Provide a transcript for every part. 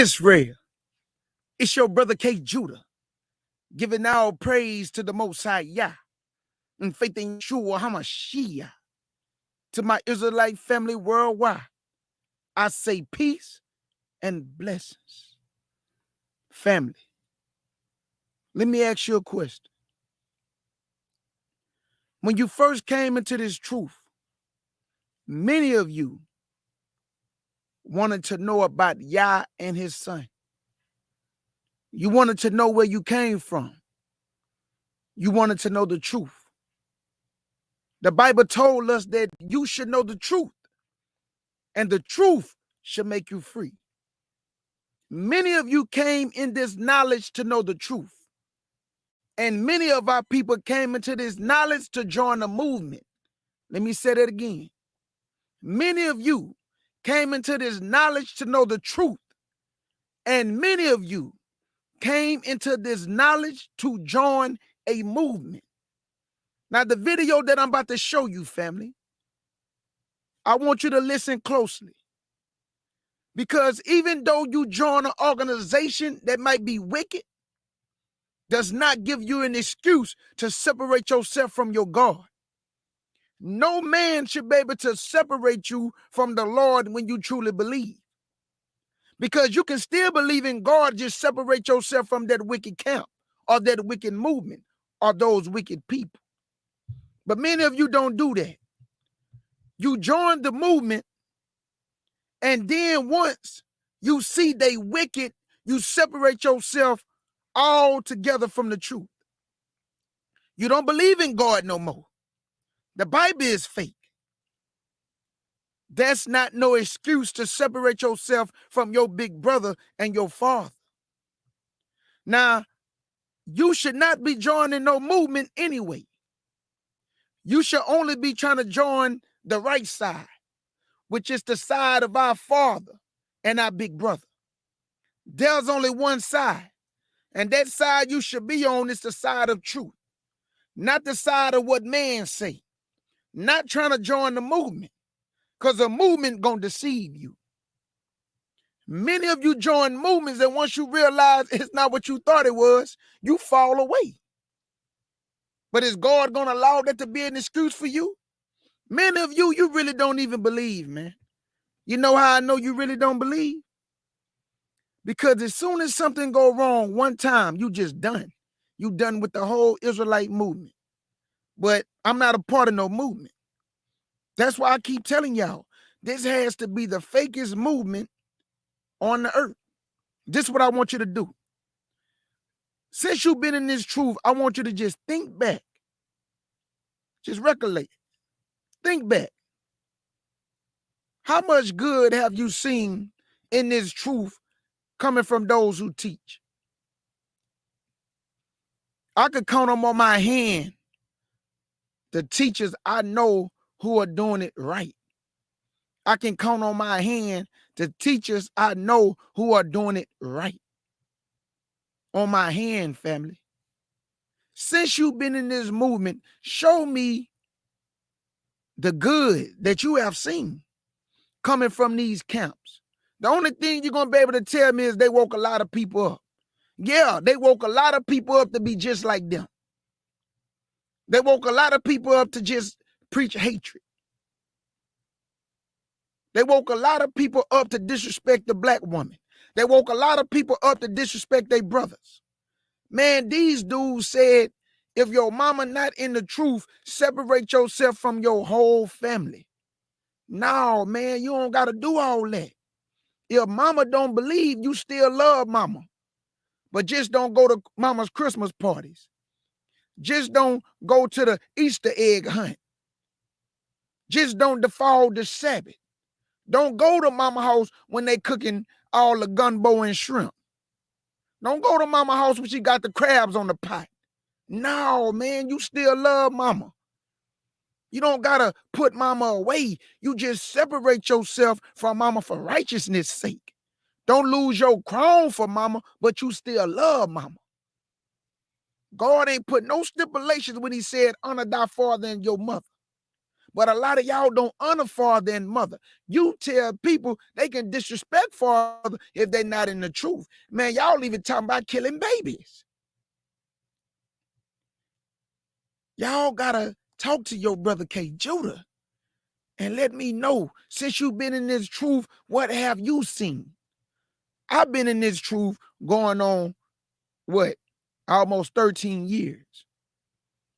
Israel. It's your brother K. Judah, giving all praise to the Most High Yah, and faith in Yahshua HaMashiach. To my Israelite family worldwide, I say peace and blessings. Family, let me ask you a question. When you first came into this truth, many of you wanted to know about Yah and his son. You wanted to know where you came from. You wanted to know the truth. The Bible told us that you should know the truth, and the truth should make you free. Many of you came in this knowledge to know the truth. And many of our people came into this knowledge to join a movement. Let me say that again. Many of you came into this knowledge to know the truth. And many of you came into this knowledge to join a movement. Now, the video that I'm about to show you, family, I want you to listen closely. Because even though you join an organization that might be wicked, does not give you an excuse to separate yourself from your God. No man should be able to separate you from the Lord when you truly believe. Because you can still believe in God, just separate yourself from that wicked camp or that wicked movement or those wicked people. But many of you don't do that. You join the movement, and then once you see they wicked, you separate yourself all together from the truth. You don't believe in God no more. The Bible is fake. That's not no excuse to separate yourself from your big brother and your father. Now, you should not be joining no movement anyway. You should only be trying to join the right side, which is the side of our father and our big brother. There's only one side, and that side you should be on is the side of truth, not the side of what man say. Not trying to join the movement, because the movement gonna deceive you. Many of you join movements, and once you realize it's not what you thought it was, you fall away. But is God gonna allow that to be an excuse for you? Many of you, you really don't even believe, man. You know how I know you really don't believe? Because as soon as something go wrong one time, you just done. You done with the whole Israelite movement. But I'm not a part of no movement. That's why I keep telling y'all, this has to be the fakest movement on the earth. This is what I want you to do. Since you've been in this truth, I want you to just think back. Just recollect. Think back. How much good have you seen in this truth coming from those who teach? I could count them on my hand the teachers I know who are doing it right. I can count on my hand the teachers I know who are doing it right. On my hand, family. Since you've been in this movement, show me the good that you have seen coming from these camps. The only thing you're going to be able to tell me is they woke a lot of people up. Yeah, they woke a lot of people up to be just like them. They woke a lot of people up to just preach hatred. They woke a lot of people up to disrespect the black woman. They woke a lot of people up to disrespect their brothers. Man, these dudes said, if your mama not in the truth, separate yourself from your whole family. No, man, you don't got to do all that. If mama don't believe, you still love mama. But just don't go to mama's Christmas parties. Just don't go to the Easter egg hunt. Just don't defile the Sabbath. Don't go to mama house when they cooking all the gumbo and shrimp. Don't go to mama house when she got the crabs on the pot. No, man, you still love mama. You don't gotta put mama away. You just separate yourself from mama for righteousness' sake. Don't lose your crown for mama, but you still love mama. God ain't put no stipulations when he said, honor thy father and your mother. But a lot of y'all don't honor father and mother. You tell people they can disrespect father if they're not in the truth. Man, y'all even talking about killing babies. Y'all gotta talk to your brother K. Judah and let me know, since you've been in this truth, what have you seen? I've been in this truth going on, what, almost 13 years.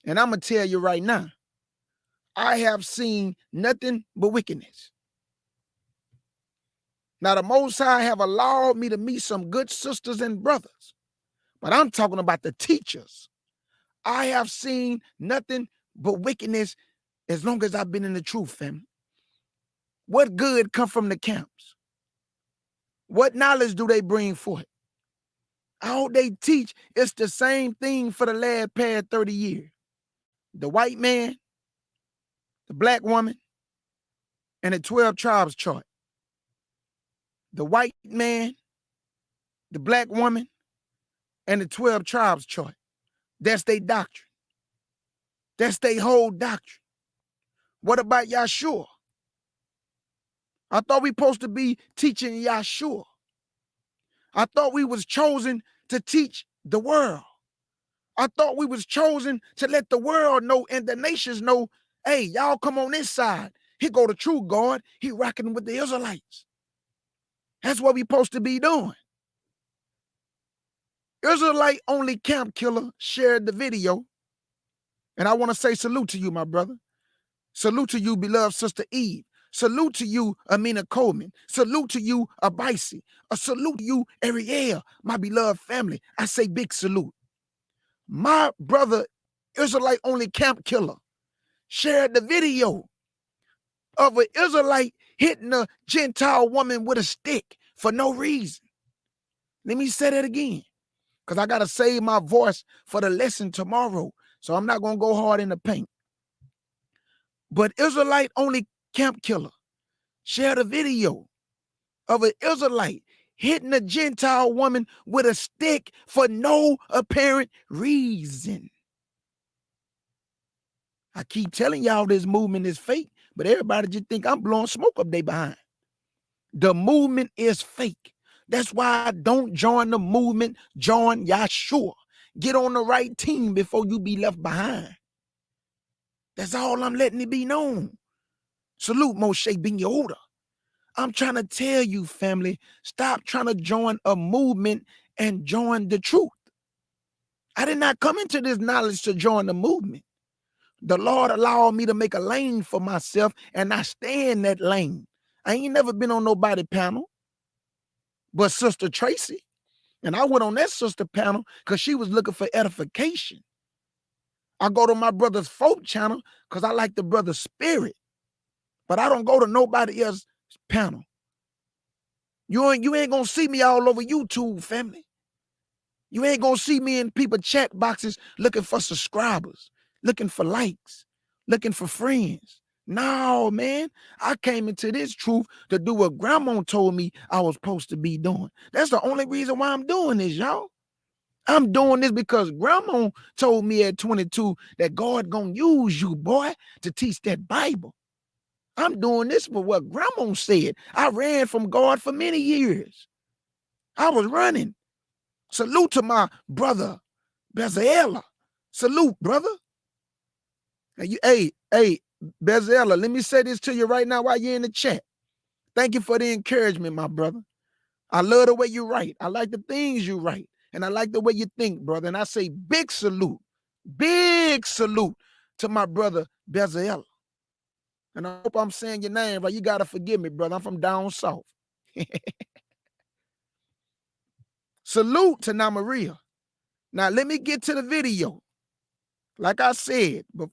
And I'm going to tell you right now, I have seen nothing but wickedness. Now, the Most High have allowed me to meet some good sisters and brothers, but I'm talking about the teachers. I have seen nothing but wickedness as long as I've been in the truth, family. What good come from the camps? What knowledge do they bring forth? All they teach is the same thing for the last past 30 years. The white man, the black woman, and the 12 tribes chart. The white man, the black woman, and the 12 tribes chart. That's their doctrine. That's their whole doctrine. What about Yahshua? I thought we supposed to be teaching Yahshua. I thought we was chosen to teach the world. I thought we was chosen to let the world know and the nations know, hey, y'all come on this side. Here go the true God. He rocking with the Israelites. That's what we supposed to be doing. Israelite only camp killer shared the video. And I want to say salute to you, my brother. Salute to you, beloved Sister Eve. Salute to you, Amina Coleman. Salute to you, Abaisi. A salute to you, Ariel, my beloved family. I say big salute. My brother, Israelite only camp killer, shared the video of an Israelite hitting a Gentile woman with a stick for no reason. Let me say that again, because I got to save my voice for the lesson tomorrow. So I'm not going to go hard in the paint. But Israelite only camp killer shared a video of an Israelite hitting a Gentile woman with a stick for no apparent reason. I keep telling y'all this movement is fake, but everybody just think I'm blowing smoke up they behind. The movement is fake. That's why I don't join the movement, join Yahshua. Get on the right team before you be left behind. That's all I'm letting it be known. Salute Moshe Ben Yehuda. I'm trying to tell you, family, stop trying to join a movement and join the truth. I did not come into this knowledge to join the movement. The Lord allowed me to make a lane for myself, and I stay in that lane. I ain't never been on nobody panel but Sister Tracy. And I went on that sister panel because she was looking for edification. I go to my brother's folk channel because I like the brother's spirit. But I don't go to nobody else's panel. You ain't going to see me all over YouTube, family. You ain't going to see me in people's chat boxes looking for subscribers, looking for likes, looking for friends. No, man. I came into this truth to do what Grandma told me I was supposed to be doing. That's the only reason why I'm doing this, y'all. I'm doing this because Grandma told me at 22 that God gonna use you, boy, to teach that Bible. I'm doing this for what Grandma said. I ran from God for many years. I was running. Salute to my brother, Bezalel. Salute, brother. Hey, Bezalel, let me say this to you right now while you're in the chat. Thank you for the encouragement, my brother. I love the way you write. I like the things you write. And I like the way you think, brother. And I say big salute to my brother, Bezalel. And I hope I'm saying your name right. You got to forgive me, brother. I'm from down south. Salute to Namaria. Now, let me get to the video. Like I said, but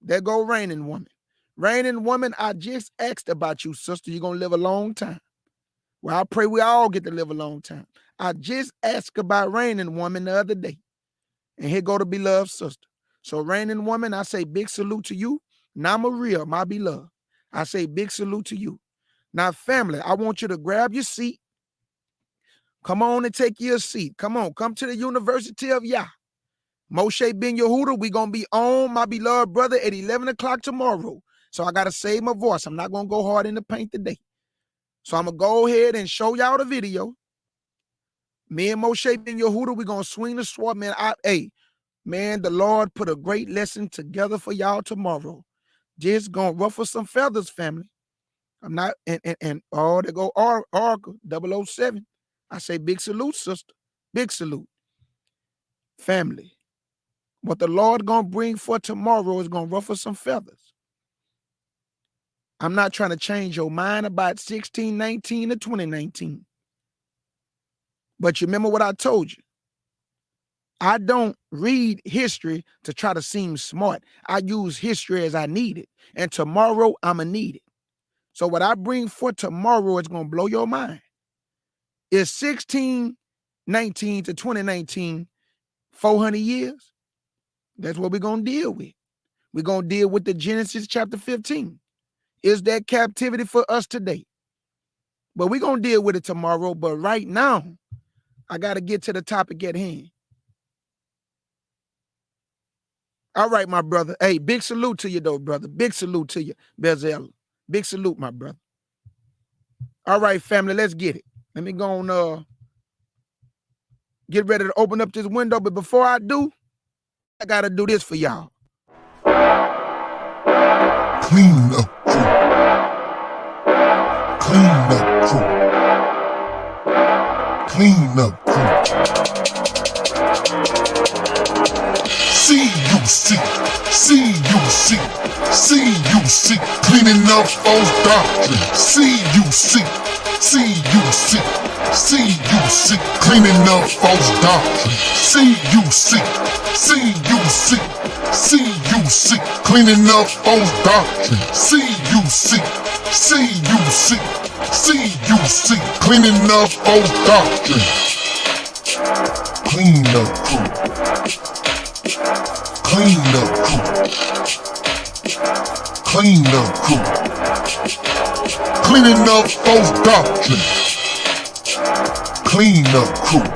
there go Raining Woman. Raining Woman, I just asked about you, sister. You're going to live a long time. Well, I pray we all get to live a long time. I just asked about Raining Woman the other day. And here go the beloved sister. So Raining Woman, I say big salute to you. Namaria, my beloved. I say big salute to you. Now, family, I want you to grab your seat. Come on and take your seat. Come on, come to the University of Yah. Moshe Ben Yehuda, we're going to be on, my beloved brother, at 11 o'clock tomorrow. So I got to save my voice. I'm not going to go hard in the paint today. So I'm going to go ahead and show y'all the video. Me and Moshe Ben Yehuda, we're going to swing the sword, man. Man, the Lord put a great lesson together for y'all tomorrow. Just going to ruffle some feathers, family. I'm not, and oh, there go Oracle 007. I say big salute, sister. Big salute. Family. What the Lord going to bring for tomorrow is going to ruffle some feathers. I'm not trying to change your mind about 1619 to 2019. But you remember what I told you. I don't read history to try to seem smart. I use history as I need it. And tomorrow, I'm going to need it. So what I bring for tomorrow is going to blow your mind. It's 1619 to 2019, 400 years. That's what we're going to deal with. We're going to deal with the Genesis chapter 15. Is that captivity for us today? But we're going to deal with it tomorrow. But right now, I got to get to the topic at hand. All right, my brother. Hey, big salute to you, though, brother. Big salute to you, Bezalel. Big salute, my brother. All right, family, let's get it. Let me go on, get ready to open up this window. But before I do, I got to do this for y'all. Clean up crew. Clean up crew. Clean up crew. C-U-C, C-U-C, C-U-C, cleaning up false doctrine. C-U-C, C-U-C, C-U-C, cleaning up false doctrine. C-U-C, C-U-C, C-U-C, cleaning up false doctrine. C-U-C, C-U-C, C-U-C, cleaning up false doctrine. Clean up crew. Clean up crew. Clean up crew. Cleaning up false doctrine. Clean up crew.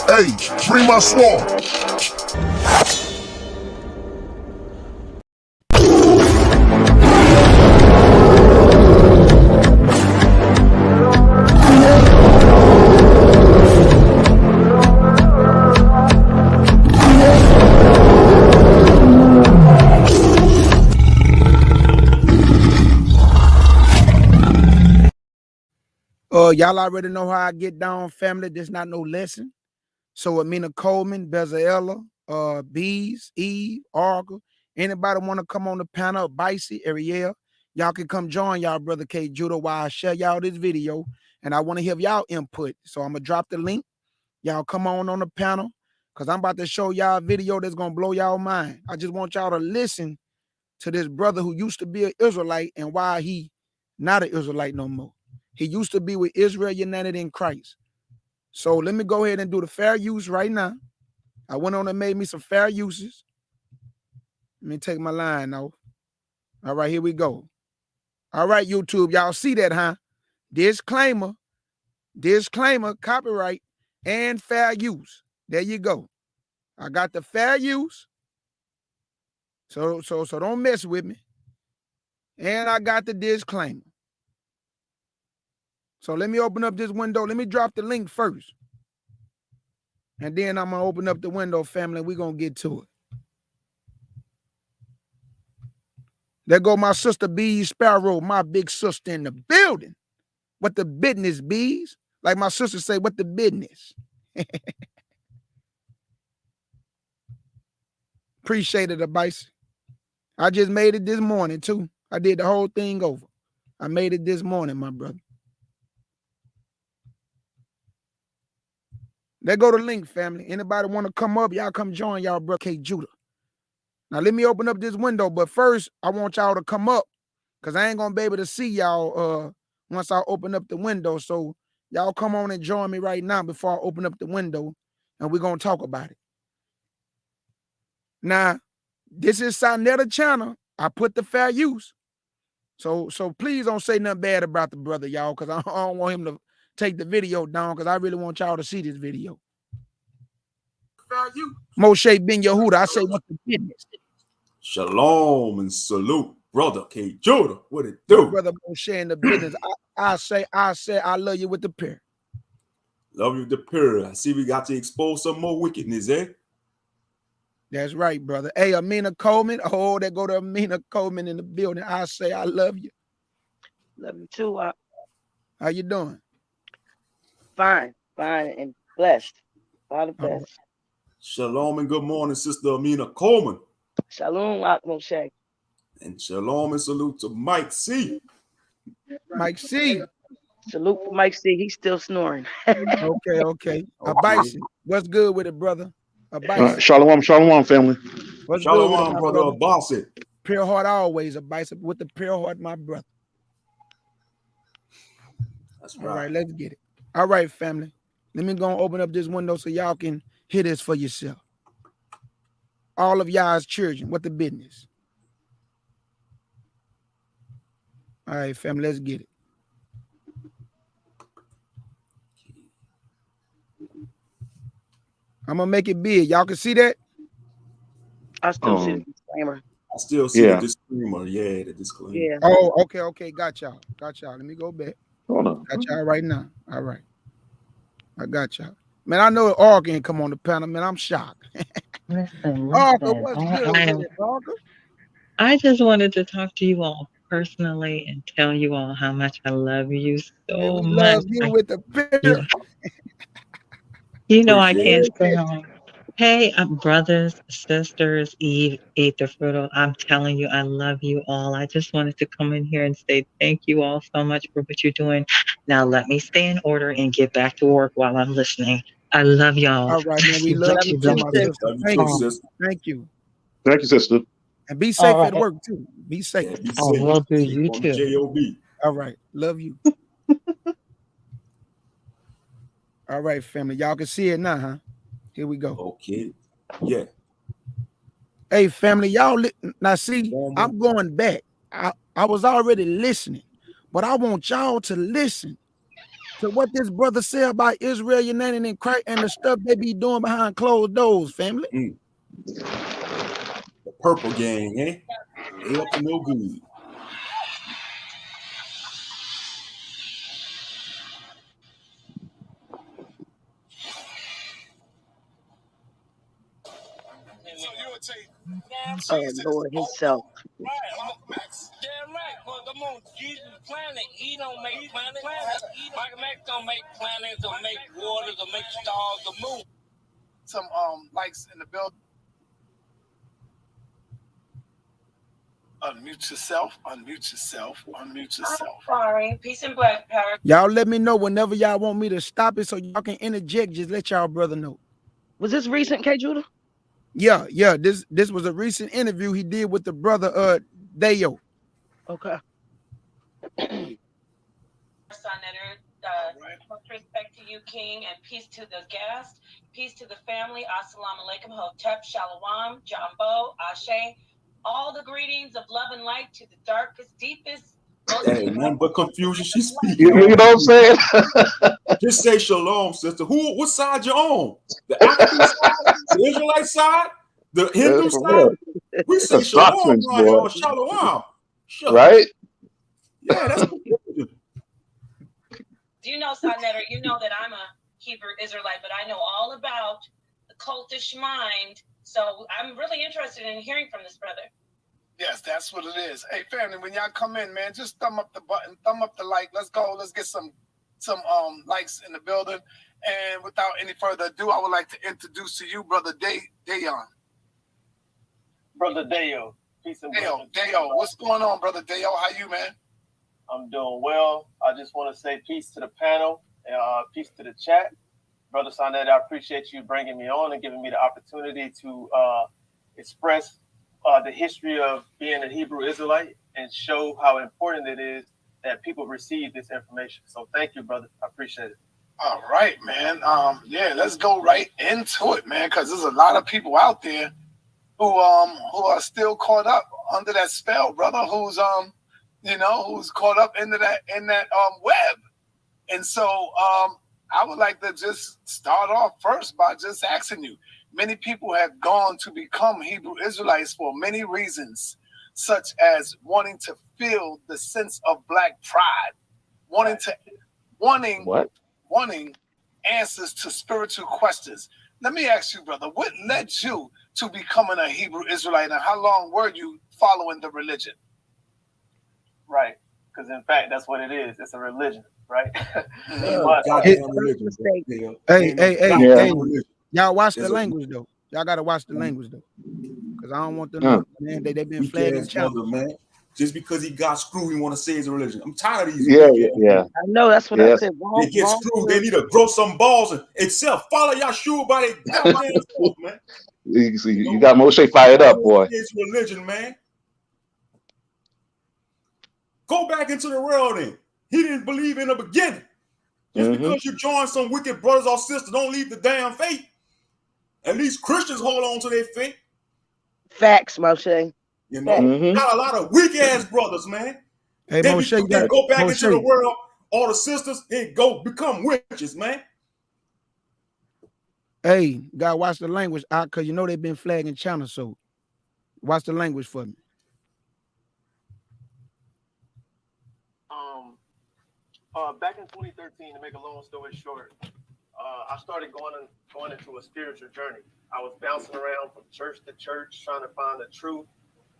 Hey, bring my sword. Y'all already know how I get down, family. There's not no lesson. So Amina Coleman, Bezalel, Bees, Eve, Oracle, anybody want to come on the panel, Bicey, Ariel, y'all can come join y'all, brother K. Judah, while I share y'all this video. And I want to hear y'all input. So I'm going to drop the link. Y'all come on the panel because I'm about to show y'all a video that's going to blow y'all mind. I just want y'all to listen to this brother who used to be an Israelite and why he not an Israelite no more. He used to be with Israel United in Christ. So let me go ahead and do the fair use right now. I went on and made me some fair uses. Let me take my line off. All right, here we go. All right, YouTube, y'all see that, huh? Disclaimer, copyright, and fair use. There you go. I got the fair use. So don't mess with me. And I got the disclaimer. So let me open up this window. Let me drop the link first. And then I'm going to open up the window, family. We're going to get to it. There go my sister, Bees Sparrow, my big sister in the building. What the business, Bees? Like my sister say, what the business? Appreciate it, Abice. I just made it this morning, too. I did the whole thing over. I made it this morning, my brother. There go the link, family. Anybody want to come up, y'all come join y'all, brother K. Judah. Now, let me open up this window. But first, I want y'all to come up because I ain't going to be able to see y'all once I open up the window. So y'all come on and join me right now before I open up the window, and we're going to talk about it. Now, this is Sinetta channel. I put the fair use. So please don't say nothing bad about the brother, y'all, because I don't want him to take the video down because I really want y'all to see this video. Moshe Ben Yehuda, I say, what's the business? Shalom and salute, brother K. Judah. What it My do? brother Moshe in the business. I say, I love you with the pair. Love you with the pure. I see we got to expose some more wickedness, eh? That's right, brother. Hey, Amina Coleman. Oh, they go to Amina Coleman in the building. I say, I love you. Love you too. How you doing? Fine and blessed. Father bless. Shalom and good morning, Sister Amina Coleman. Shalom, Moshe. And shalom and salute to Mike C. Mike C. Salute for Mike C. He's still snoring. Okay. A bison. What's good with it, brother? A bison. Shalom, family. What's Shalom, good with it, my brother Abbasi. Pure heart always. A bison with the pure heart, my brother. That's right. All right, let's get it. All right, family. Let me go and open up this window so y'all can hear this for yourself. All of y'all's children, what the business? All right, family, let's get it. I'm gonna make it big. Y'all can see that? I still see the disclaimer. I still see the disclaimer. Yeah, the disclaimer. Yeah. Oh, okay. Got y'all. Let me go back. Hold on. Got y'all right now. All right. I got y'all. Man, I know Ark ain't come on the panel, man. I'm shocked. Listen. Arthur, what's good? Arthur? I just wanted to talk to you all personally and tell you all how much I love you so We much. love you with the picture. You know I can't stay home. Hey, brothers, sisters, Eve, Ether, Fruto, I'm telling you, I love you all. I just wanted to come in here and say thank you all so much for what you're doing. Now let me stay in order and get back to work while I'm listening. I love y'all. All right, man. We love you too, my sister. Thank you. Thank you. Thank you, sister. And be safe at work too. Be safe. Yeah, be safe. I will do. You too. J-O-B. All right. Love you. All right, family. Y'all can see it now, huh? Here we go. Okay. Yeah. Hey, family, y'all now see, I'm going back. I was already listening, but I want y'all to listen to what this brother said about Israel uniting in Christ and the stuff they be doing behind closed doors, family. The purple gang, eh? They up to no good. Oh, Lord himself. Damn right. Well, come on, Jesus planet. He don't make planets. Michael Max don't make planets or make waters or make stars or moon. Some likes in the building. Unmute yourself. Sorry. Peace and black power. Y'all let me know whenever y'all want me to stop it so y'all can interject. Just let y'all brother know. Was this recent, K. Judah? Yeah. This was a recent interview he did with the brother Dayo. Okay. Much respect to you, King, and peace to the guest. Peace to the family. Assalamu alaikum, Hotep, Shalom, Jambo, Ashe. All the greetings of love and light to the darkest, deepest. That ain't nothing but confusion. She speaking. You know what I'm saying? Just say shalom, sister. What side you on? The African side? The Israelite side? The Hindu side? We say shalom around here, shalom. Right? Yeah, that's confusion. Do you know, Sanetter, you know that I'm a Hebrew Israelite, but I know all about the cultish mind. So I'm really interested in hearing from this brother. Yes, that's what it is. Hey, family, when y'all come in, man, just thumb up the button, thumb up the like. Let's go. Let's get some likes in the building. And without any further ado, I would like to introduce to you Brother Dayon. Brother Dayo. Peace and blessings. Dayo. What's going on, Brother Dayo? How you, man? I'm doing well. I just want to say peace to the panel and peace to the chat. Brother Sanet, I appreciate you bringing me on and giving me the opportunity to express the history of being a Hebrew Israelite and show how important it is that people receive this information. So thank you, brother. I appreciate it. All right, man. Yeah, let's go right into it, man, because there's a lot of people out there who are still caught up under that spell, brother, who's caught up into that web. And so I would like to just start off first by just asking you. Many people have gone to become Hebrew Israelites for many reasons, such as wanting to feel the sense of black pride, wanting answers to spiritual questions. Let me ask you, brother, what led you to becoming a Hebrew Israelite, and how long were you following the religion? Right, because in fact, that's what it is. It's a religion, right? Goddamn religion. Hey, y'all watch the language though. Y'all gotta watch the language though, because I don't want them to, man. They've been flagging channels, man. Just because he got screwed, he want to say it's a religion. I'm tired of these. Yeah. I know that's what I said. They get screwed. They need to grow some balls and itself. Follow Yahshua by their goddamn self, man. You got Moshe fired up, boy. It's religion, man. Go back into the world then. He didn't believe in the beginning. Just because you join some wicked brothers or sisters, don't leave the damn faith. At least Christians hold on to their faith. Facts, Moshe. You know, got a lot of weak ass brothers, man. Hey, Moshe, they go back into the world, all the sisters, and go become witches, man. Hey, gotta watch the language out, because you know they've been flagging channels, so watch the language for me. Back in 2013, to make a long story short, I started going into a spiritual journey. I was bouncing around from church to church trying to find the truth.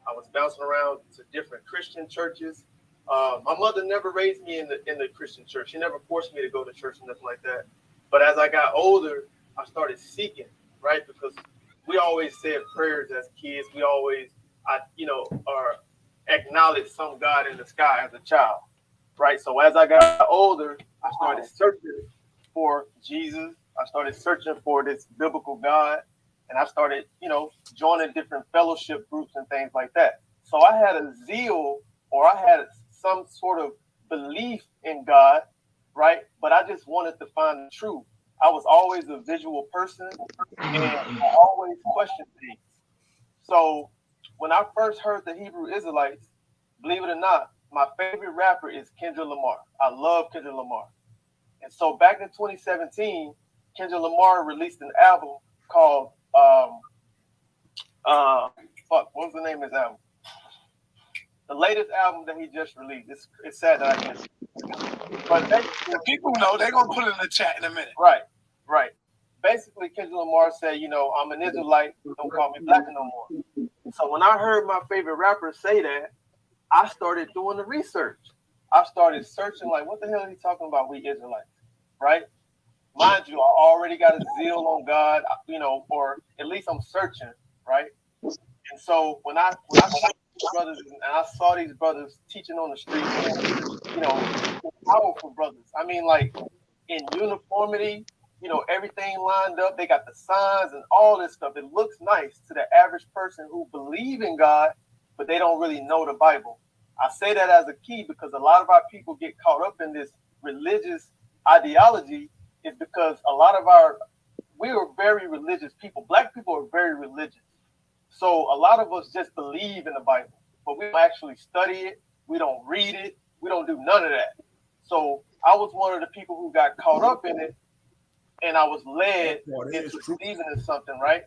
I was bouncing around to different Christian churches. My mother never raised me in the Christian church. She never forced me to go to church or nothing like that. But as I got older, I started seeking, right? Because we always said prayers as kids. We always, acknowledge some God in the sky as a child, right? So as I got older, I started searching for Jesus. I started searching for this biblical God. And I started, joining different fellowship groups and things like that. So I had a zeal, or I had some sort of belief in God, right? But I just wanted to find the truth. I was always a visual person, and I always questioned things. So when I first heard the Hebrew Israelites, believe it or not, my favorite rapper is Kendrick Lamar. I love Kendrick Lamar. And so back in 2017, Kendrick Lamar released an album called what was the name of his album? The latest album that he just released. It's sad that I can't. But the people know, they're gonna put it in the chat in a minute. Right. Basically, Kendrick Lamar said, I'm an Israelite, don't call me black no more. So when I heard my favorite rapper say that, I started doing the research. I started searching, like, what the hell are he talking about, we Israelites, right? Mind you, I already got a zeal on God, or at least I'm searching, right? And so when I saw these brothers, and I saw these brothers teaching on the street, powerful brothers. I mean, like, in uniformity, everything lined up. They got the signs and all this stuff. It looks nice to the average person who believe in God, but they don't really know the Bible. I say that as a key because a lot of our people get caught up in this religious ideology. Is because a lot of we are very religious people. Black people are very religious. So a lot of us just believe in the Bible, but we don't actually study it. We don't read it. We don't do none of that. So I was one of the people who got caught up in it, and I was led into believing in something, right?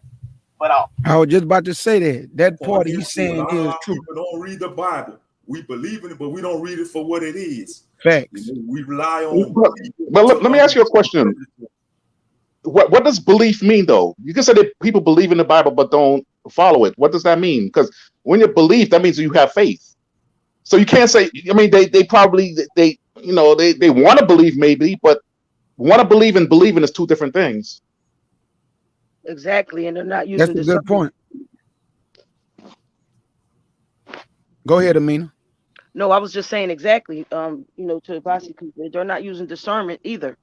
But I was just about to say that part he's saying is true. People don't read the Bible. We believe in it, but we don't read it for what it is. Facts. We rely on. But let me ask you a question. What does belief mean, though? You can say that people believe in the Bible but don't follow it. What does that mean? Because when you believe, that means you have faith. So you can't say. I mean, they probably they want to believe maybe, but want to believe and believing is two different things. Exactly, and they're not using. That's a good point. Go ahead, Amina. No, I was just saying exactly. To Basi, they're not using discernment either,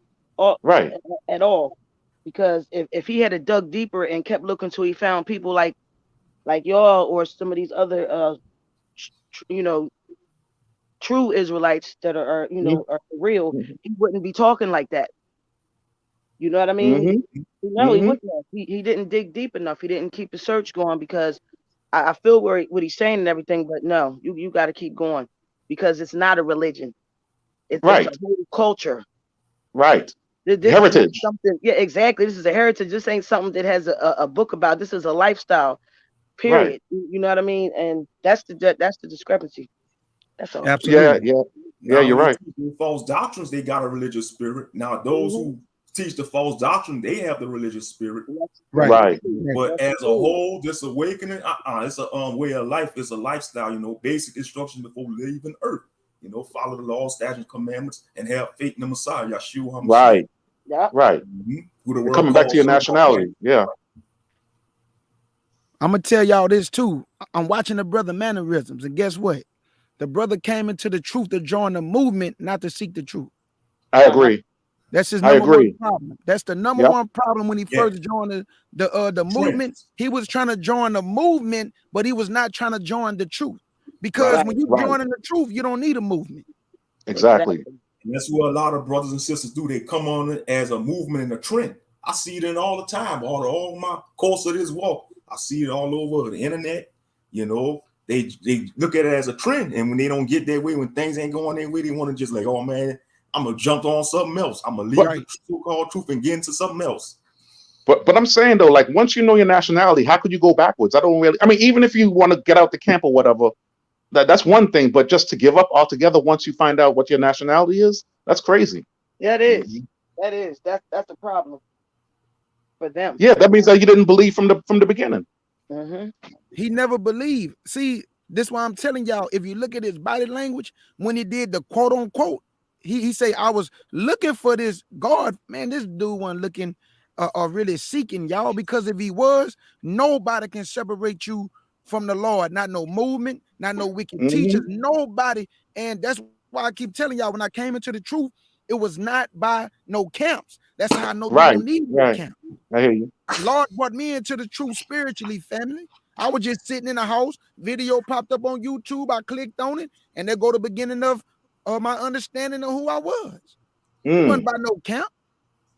right, at all. Because if he had dug deeper and kept looking till he found people like y'all or some of these other true Israelites that are are real, he wouldn't be talking like that. You know what I mean? No, he wouldn't. He didn't dig deep enough. He didn't keep the search going because I feel what he's saying and everything, but no, you got to keep going. Because it's not a religion. It's a whole culture. Right. Right. Right. Right. Right. This Heritage. is something. Yeah, exactly. This is a heritage. This ain't something that has a book about. This is a lifestyle. Period. Right. You know what I mean? And that's the discrepancy. That's all. Yeah, Absolutely. yeah, you're right. False doctrines, they got a religious spirit. Now, those who teach the false doctrine, they have the religious spirit. Right. But as a whole, this awakening, it's a way of life. It's a lifestyle. You know, basic instructions before leaving Earth. You know, follow the law, statutes, commandments, and have faith in the Messiah, Yahshua. Right. Yeah. Right. Who the world Coming back calls to your son of nationality. Yeah. I'm gonna tell y'all this too. I'm watching the brother mannerisms, and guess what? The brother came into the truth to join the movement, not to seek the truth. I agree. That's his I number agree. one problem. That's the number Yep. one problem when he first joined the movement. He was trying to join the movement, but he was not trying to join the truth. Because when you join in the truth, you don't need a movement. Exactly. And that's what a lot of brothers and sisters do. They come on it as a movement and a trend. I see it in all the time, all my course of this walk. I see it all over the internet. You know, they look at it as a trend, and when they don't get their way, when things ain't going their way, they want to just like, oh man, I'm gonna jump on something else. I'm gonna leave the so-called truth and get into something else. But I'm saying though, like once you know your nationality, how could you go backwards? I mean, even if you want to get out the camp or whatever, that's one thing. But just to give up altogether once you find out what your nationality is, that's crazy. Yeah, it is. That is. That's a problem for them. Yeah, that means that you didn't believe from the beginning. He never believed. See, this is why I'm telling y'all, if you look at his body language, when he did the quote unquote, he say, I was looking for this God. Man, this dude wasn't looking or really seeking y'all, because if he was, nobody can separate you from the Lord. Not no movement, not no wicked teachers, nobody. And that's why I keep telling y'all, when I came into the truth, it was not by no camps. That's how I know you don't need no camp. I hear you. Lord brought me into the truth spiritually, family. I was just sitting in the house, video popped up on YouTube, I clicked on it, and there go the beginning of my understanding of who I was. It wasn't by no camp.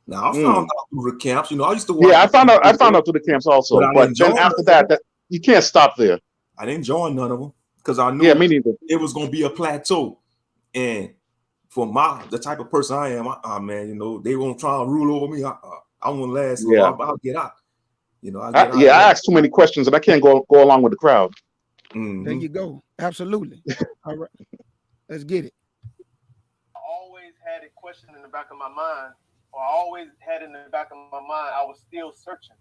Now I found out through the camps. You know, I used to watch. Yeah, I found out through the camps also. But then after that, you can't stop there. I didn't join none of them because I knew me neither. It was gonna be a plateau. And for the type of person I am, man, you know, they won't try and rule over me. I won't last. So I'll get out. You know, I asked too many questions and I can't go along with the crowd. There you go. Absolutely. All right. Let's get it. I always had a question in the back of my mind, or I always had in the back of my mind, I was still searching.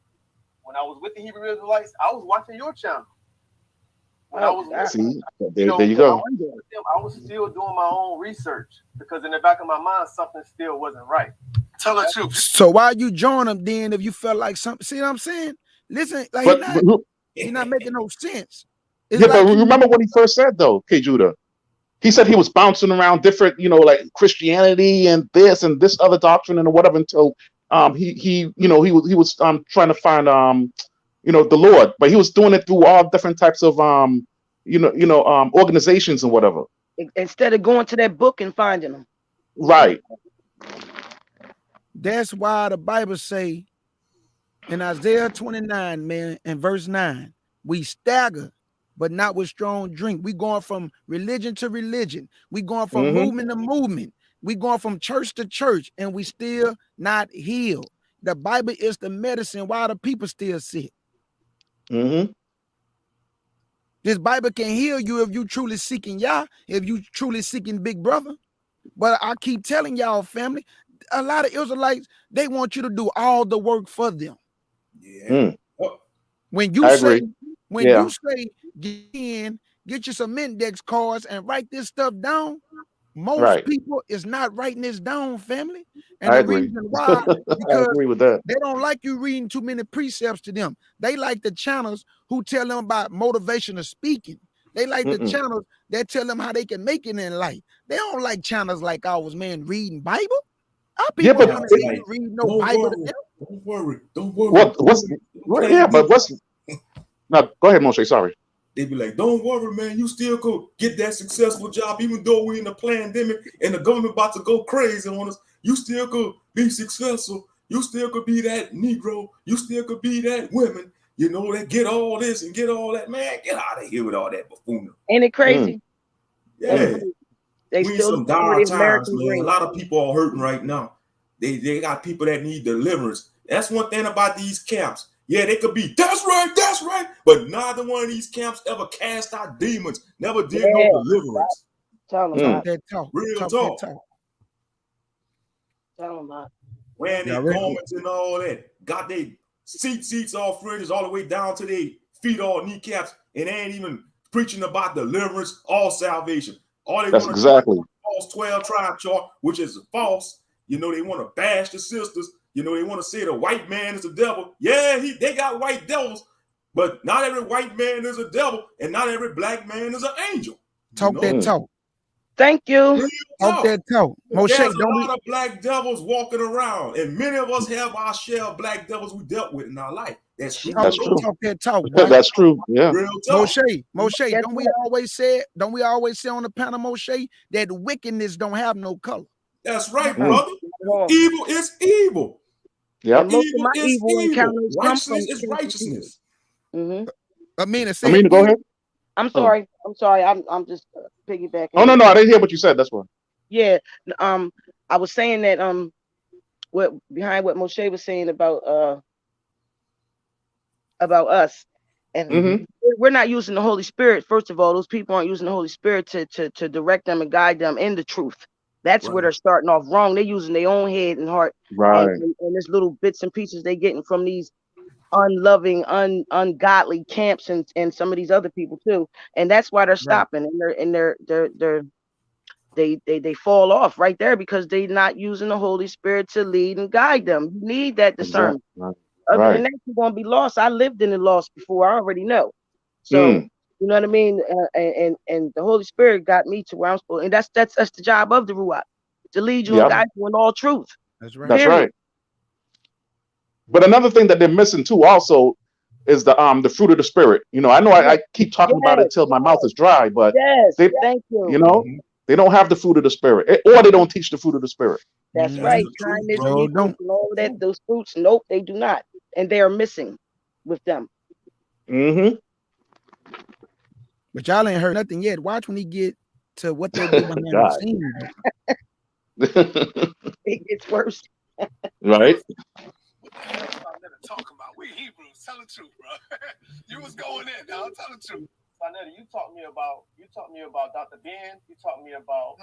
When I was with the Hebrew Israelites, I was watching your channel. When I was there you go. I was still doing my own research because in the back of my mind, something still wasn't right. Tell the truth. So why you join them then if you felt like something? See what I'm saying? Listen, like he's not making no sense. It's but remember what he first said though, K. Judah. He said he was bouncing around different, you know, like Christianity and this other doctrine and whatever until he was trying to find the Lord, but he was doing it through all different types of organizations and whatever. Instead of going to that book and finding them. Right. That's why the Bible say in Isaiah 29, man, and verse 9, we stagger, but not with strong drink. We going from religion to religion. We going from movement to movement. We going from church to church, and we still not healed. The Bible is the medicine while the people still sick. This Bible can heal you if you truly seeking Yah, if you truly seeking Big Brother. But I keep telling y'all, family, a lot of Israelites, they want you to do all the work for them. Yeah. When you say, you say, get you some index cards and write this stuff down, most people is not writing this down, family. And the reason why, because I agree with that. They don't like you reading too many precepts to them. They like the channels who tell them about motivational speaking. They like the channels that tell them how they can make it in life. They don't like channels like ours, man, reading Bible. Our people don't read no Bible to them. Don't worry. Don't worry. No, go ahead, Moshe. Sorry. They be like, don't worry, man. You still could get that successful job, even though we're in a pandemic and the government about to go crazy on us. You still could be successful. You still could be that Negro. You still could be that woman. You know, that get all this and get all that. Man, get out of here with all that buffoonery. Ain't it crazy? Yeah. We in some dire times, man. A lot of people are hurting right now. They got people that need deliverance. That's one thing about these camps. Yeah, they could be, that's right. But neither one of these camps ever cast out demons, never did no deliverance. Tell them Talk that talk. Real Talk talk. that talk. Tell them about. Wearing their garments and all that. Got their seats all fringes all the way down to their feet, all kneecaps, and they ain't even preaching about deliverance or salvation. All they want to exactly. do is false 12 tribe chart, which is false. You know, they want to bash the sisters. You know, they want to say the white man is the devil. Yeah, they got white devils, but not every white man is a devil, and not every black man is an angel. Talk that talk. Thank you. Talk that talk. Moshe, There's a lot of black devils walking around, and many of us have our share of black devils we dealt with in our life. That's true. Talk that talk. Boy. That's true. Yeah. Real talk. Moshe, don't we always say on the panel, Moshe, that wickedness don't have no color? That's right, brother. Evil is evil. Yeah. Evil is evil. Righteousness is righteousness. Amina, go ahead. I'm sorry. I'm just piggybacking. Oh no, I didn't hear what you said. That's why. Yeah. I was saying that what behind what Moshe was saying about us, and we're not using the Holy Spirit. First of all, those people aren't using the Holy Spirit to direct them and guide them in the truth. That's where they're starting off wrong. They're using their own head and heart, and this little bits and pieces they're getting from these unloving, ungodly camps and some of these other people too. And that's why they're stopping, and they fall off right there because they're not using the Holy Spirit to lead and guide them. You need that discernment. Other than that, you're gonna be lost. I lived in the lost before. I already know. So you know what I mean. And the Holy Spirit got me to where I'm supposed. And that's the job of the Ruach, to lead you and guide you in all truth. That's right. That's right. But another thing that they're missing too, also, is the fruit of the Spirit. You know, I keep talking about it till my mouth is dry, but thank you. You know, they don't have the fruit of the Spirit, or they don't teach the fruit of the Spirit. That's right. Kindness, and all that. Those fruits, nope, they do not, and they are missing with them. But y'all ain't heard nothing yet. Watch when he get to what they do behind the scenes. It gets worse. Right. Talk about we Hebrews. Tell the truth, bro. You was going in. Now tell the truth. Sonetta, you taught me about Dr. Ben. You taught me about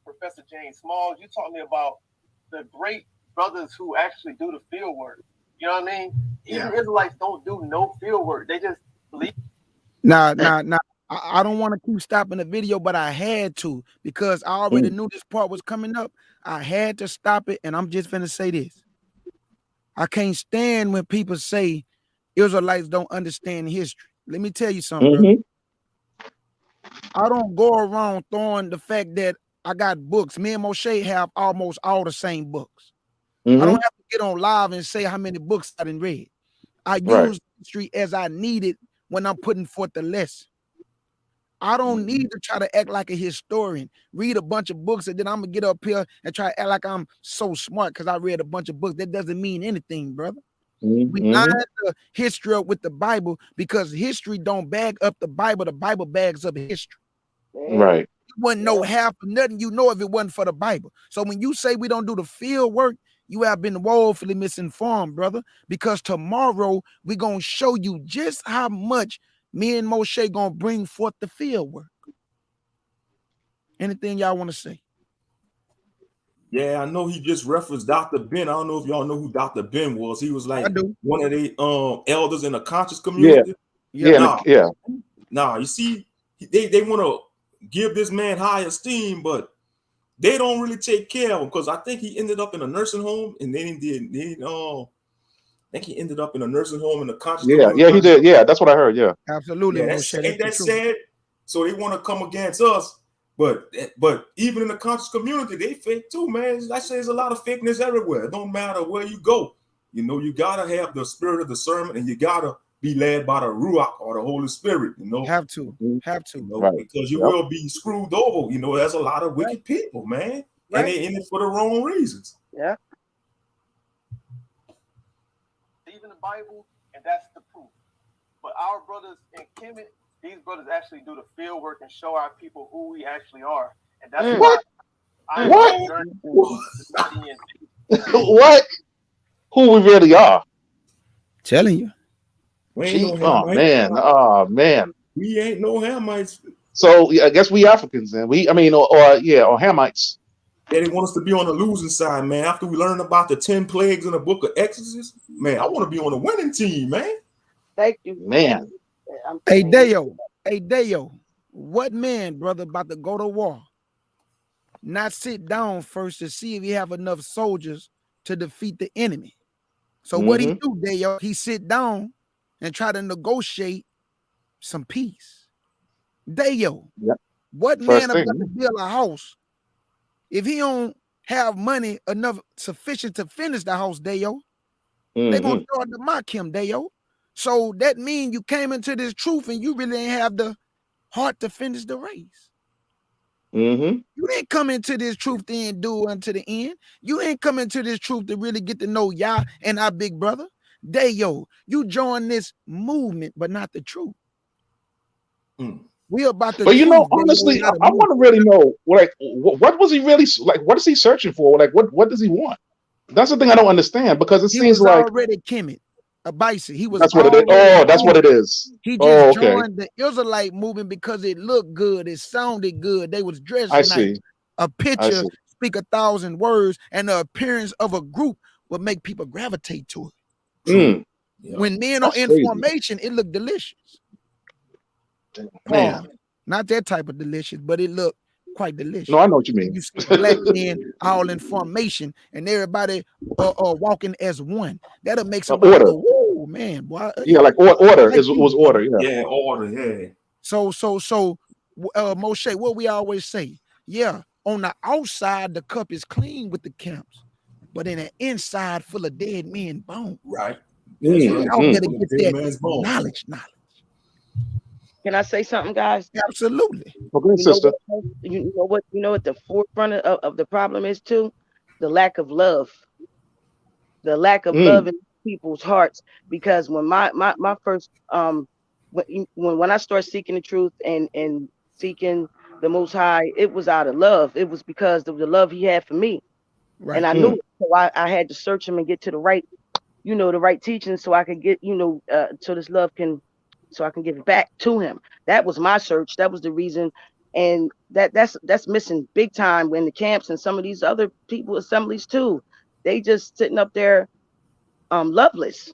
Professor James Smalls. You taught me about the great brothers who actually do the field work. You know what I mean? Even Israelites don't do no field work. They just believe. Nah. I don't want to keep stopping the video, but I had to because I already knew this part was coming up. I had to stop it, and I'm just finna say this. I can't stand when people say Israelites don't understand history. Let me tell you something, brother. I don't go around throwing the fact that I got books. Me and Moshe have almost all the same books. I don't have to get on live and say how many books I didn't read. I use history as I need it when I'm putting forth the lesson. I don't need to try to act like a historian, read a bunch of books, and then I'm gonna get up here and try to act like I'm so smart because I read a bunch of books. That doesn't mean anything, brother. We line the history up with the Bible because history don't bag up the Bible bags up history. Right. You wouldn't know half of nothing you know if it wasn't for the Bible. So when you say we don't do the field work, you have been woefully misinformed, brother, because tomorrow we're gonna show you just how much me and Moshe gonna bring forth the field work. Anything y'all want to say? Yeah, I know he just referenced Dr. Ben. I don't know if y'all know who Dr. Ben was. He was like one of the elders in the conscious community. Nah, you see, they want to give this man high esteem, but they don't really take care of him because I think he ended up in a nursing home, and then I think he ended up in a nursing home in the conscious community. Yeah, he did. Yeah, that's what I heard. Yeah, absolutely. Yeah, ain't that sad? So they want to come against us. But even in the conscious community, they fake too, man. I say there's a lot of fakeness everywhere. It don't matter where you go. You know, you gotta have the spirit of discernment, and you gotta be led by the Ruach or the Holy Spirit. You know, have to, you know, because you will be screwed over. You know, there's a lot of wicked people, man, and they in it for the wrong reasons. Yeah. Even the Bible, and that's the proof. But our brothers in Kemet, these brothers actually do the field work and show our people who we actually are. And that's why I'm studying What? Who we really are? Telling you. We ain't no Oh Hamites. man. We ain't no Hamites. So yeah, I guess we Africans then. Or Hamites. Yeah, they want us to be on the losing side, man. After we learn about the 10 plagues in the book of Exodus, man, I want to be on the winning team, man. Thank you, Man. Hey Deo, what man, brother, about to go to war? Not sit down first to see if he have enough soldiers to defeat the enemy. So what he do, Deo? He sit down and try to negotiate some peace. Deo, what First man thing. about to build a house if he don't have money enough sufficient to finish the house, Deo? They gonna start to mock him, Deo. So that means you came into this truth and you really ain't have the heart to finish the race. You didn't come into this truth to endure unto the end. You ain't come into this truth to really get to know Yah and our big brother. Deo, you join this movement, but not the truth. We about to. But honestly, I want to really know, like, what was he really like? What is he searching for? Like, what does he want? That's the thing I don't understand, because it seems like already Kemet, a bison. He was. That's what it is. Oh, that's what it is. He just joined the Israelite movement because it looked good, it sounded good. They was dressed nice. See. A picture speak 1,000 words, and the appearance of a group would make people gravitate to it. When men are in formation, it looked delicious. Man, not that type of delicious, but it looked quite delicious. No, I know what you mean. You see black men all in formation and everybody walking as one. That'll make somebody go, whoa, man, boy. Yeah, like order. It was order. Yeah, order. Yeah. So, Moshe, what we always say, yeah, on the outside the cup is clean with the camps, but in the inside full of dead men bones. Right. Y'all better get that knowledge. Can I say something, guys? Absolutely. Okay, sister. You know what the forefront of the problem is too? The lack of love. The lack of love in people's hearts. Because when my first when I started seeking the truth and seeking the Most High, it was out of love. It was because of the love He had for me. Right. And I knew it. So I had to search Him and get to the right, the right teaching, so I could get, so this love can. So I can give it back to Him. That was my search. That was the reason. And that's missing big time when the camps and some of these other people assemblies too. They just sitting up there loveless.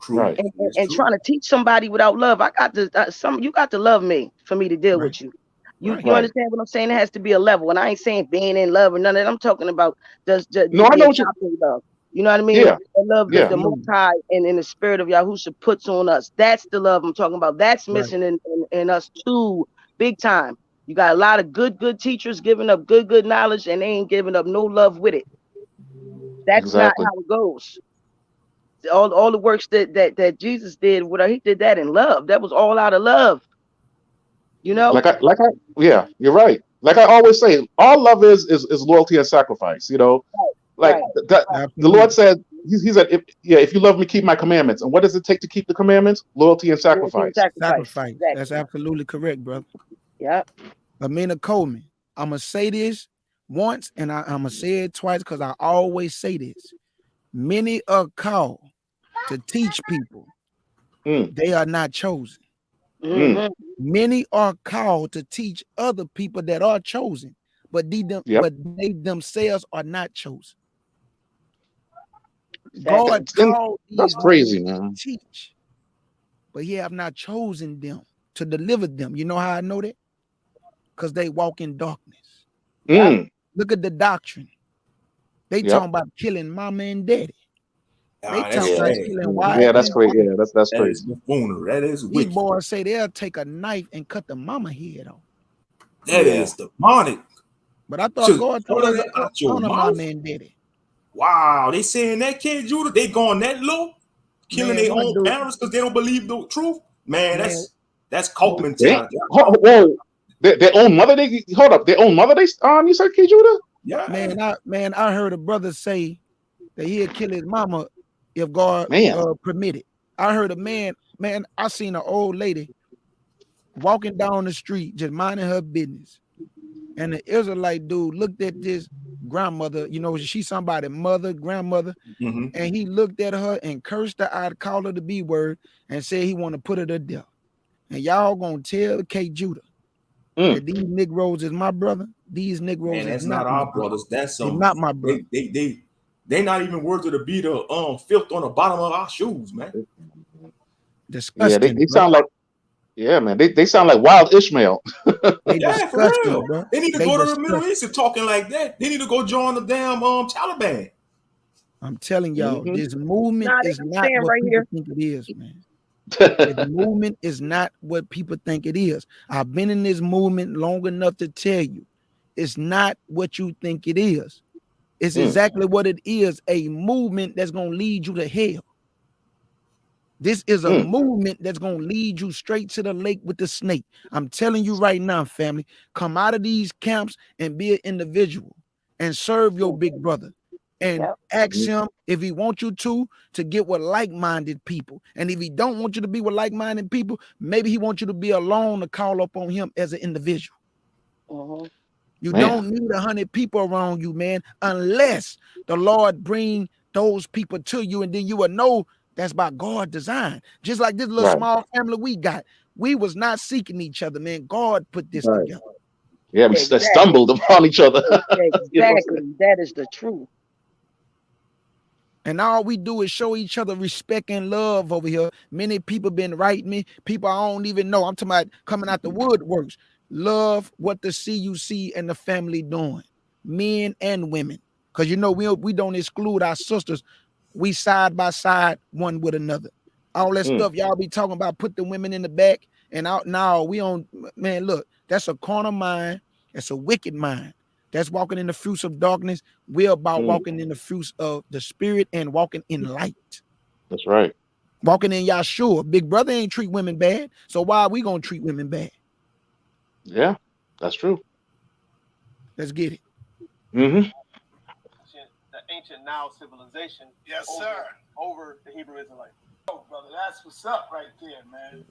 Right. And trying to teach somebody without love. I got to you got to love me for me to deal with you. You understand what I'm saying? It has to be a level. And I ain't saying being in love or none of that. I'm talking about just I know what love. You know what I mean? Yeah. The love that the Most High and in the spirit of Yahshua puts on us. That's the love I'm talking about. That's missing in us too, big time. You got a lot of good teachers giving up good knowledge, and they ain't giving up no love with it. That's not how it goes. All the works that Jesus did, He did that in love. That was all out of love. Yeah, you're right. Like I always say, all love is loyalty and sacrifice. The Lord said, He said, if you love me, keep my commandments. And what does it take to keep the commandments? Loyalty and sacrifice. Sacrifice. Exactly. That's absolutely correct, brother. Yeah. Amina Coleman, I'm gonna say this once and I'm gonna say it twice because I always say this. Many are called to teach people. They are not chosen. Many are called to teach other people that are chosen, but they themselves are not chosen. God called that's crazy, man. To teach, but He have not chosen them to deliver them. You know how I know that? Because they walk in darkness. Look at the doctrine. They talking about killing mama and daddy. They talking about killing wives. Yeah, that's crazy. Yeah, that's crazy. That is wicked. These boys say they'll take a knife and cut the mama head off. That is demonic. But I thought God told us to honor mama and daddy. Wow, they saying that, kid Judah, they going that low, killing their own parents because they don't believe the truth. Man, that's cult mentality. Whoa, their own mother. Their own mother. You said, kid Judah? Yeah, I heard a brother say that he'll kill his mama if God permitted. I heard a man, I seen an old lady walking down the street just minding her business, And the Israelite dude looked at this grandmother, you know, she's somebody, mother, grandmother, Mm-hmm. and he looked at her and cursed her out, called her the B word, and said he want to put her to death. And y'all gonna tell K. Judah that these Negroes is my brother? These Negroes Man, is that's not not my our brother. brothers. That's They're some not my brother. they not even worthy to be the filth on the bottom of our shoes, man. Disgusting, they bro. sound like man, they sound like wild Ishmael. They Yeah, for disgusting, real. bro. They need to They go to the Middle disgusting. East and talking like that. They need to go join the damn Taliban. I'm telling y'all, Mhm. this movement Nah, they is can not stand what right people here. think it is, man. This movement is not what people think it is. I've been in this movement long enough to tell you, it's not what you think it is. It's exactly what it is, a movement that's going to lead you to hell. This is a movement that's going to lead you straight to the lake with the snake. I'm telling you right now, family, come out of these camps and be an individual and serve your big brother. And ask him if he wants you to get with like-minded people. And if he don't want you to be with like-minded people, maybe he wants you to be alone to call up on him as an individual. You don't need 100 people around you, man, unless the Lord bring those people to you, and then you will know that's by God's design. Just like this little small family we got. We was not seeking each other, man. God put this together. Yeah, we stumbled upon each other. Exactly. That is the truth. And all we do is show each other respect and love over here. Many people been writing me. People I don't even know. I'm talking about coming out the woodworks. Love what the CUC and the family doing. Men and women. Because you know, we don't exclude our sisters. We side by side, one with another. All that stuff y'all be talking about, put the women in the back and out. Now we on, man, look, that's a carnal mind. That's a wicked mind. That's walking in the fruits of darkness. We're about walking in the fruits of the spirit and walking in light. That's right. Walking in Yahshua. Big brother ain't treat women bad. So why are we going to treat women bad? Yeah, that's true. Let's get it. The ancient Nile civilization. Yes, sir. Over the Hebrew Israelites. Oh, brother, that's what's up right there, man.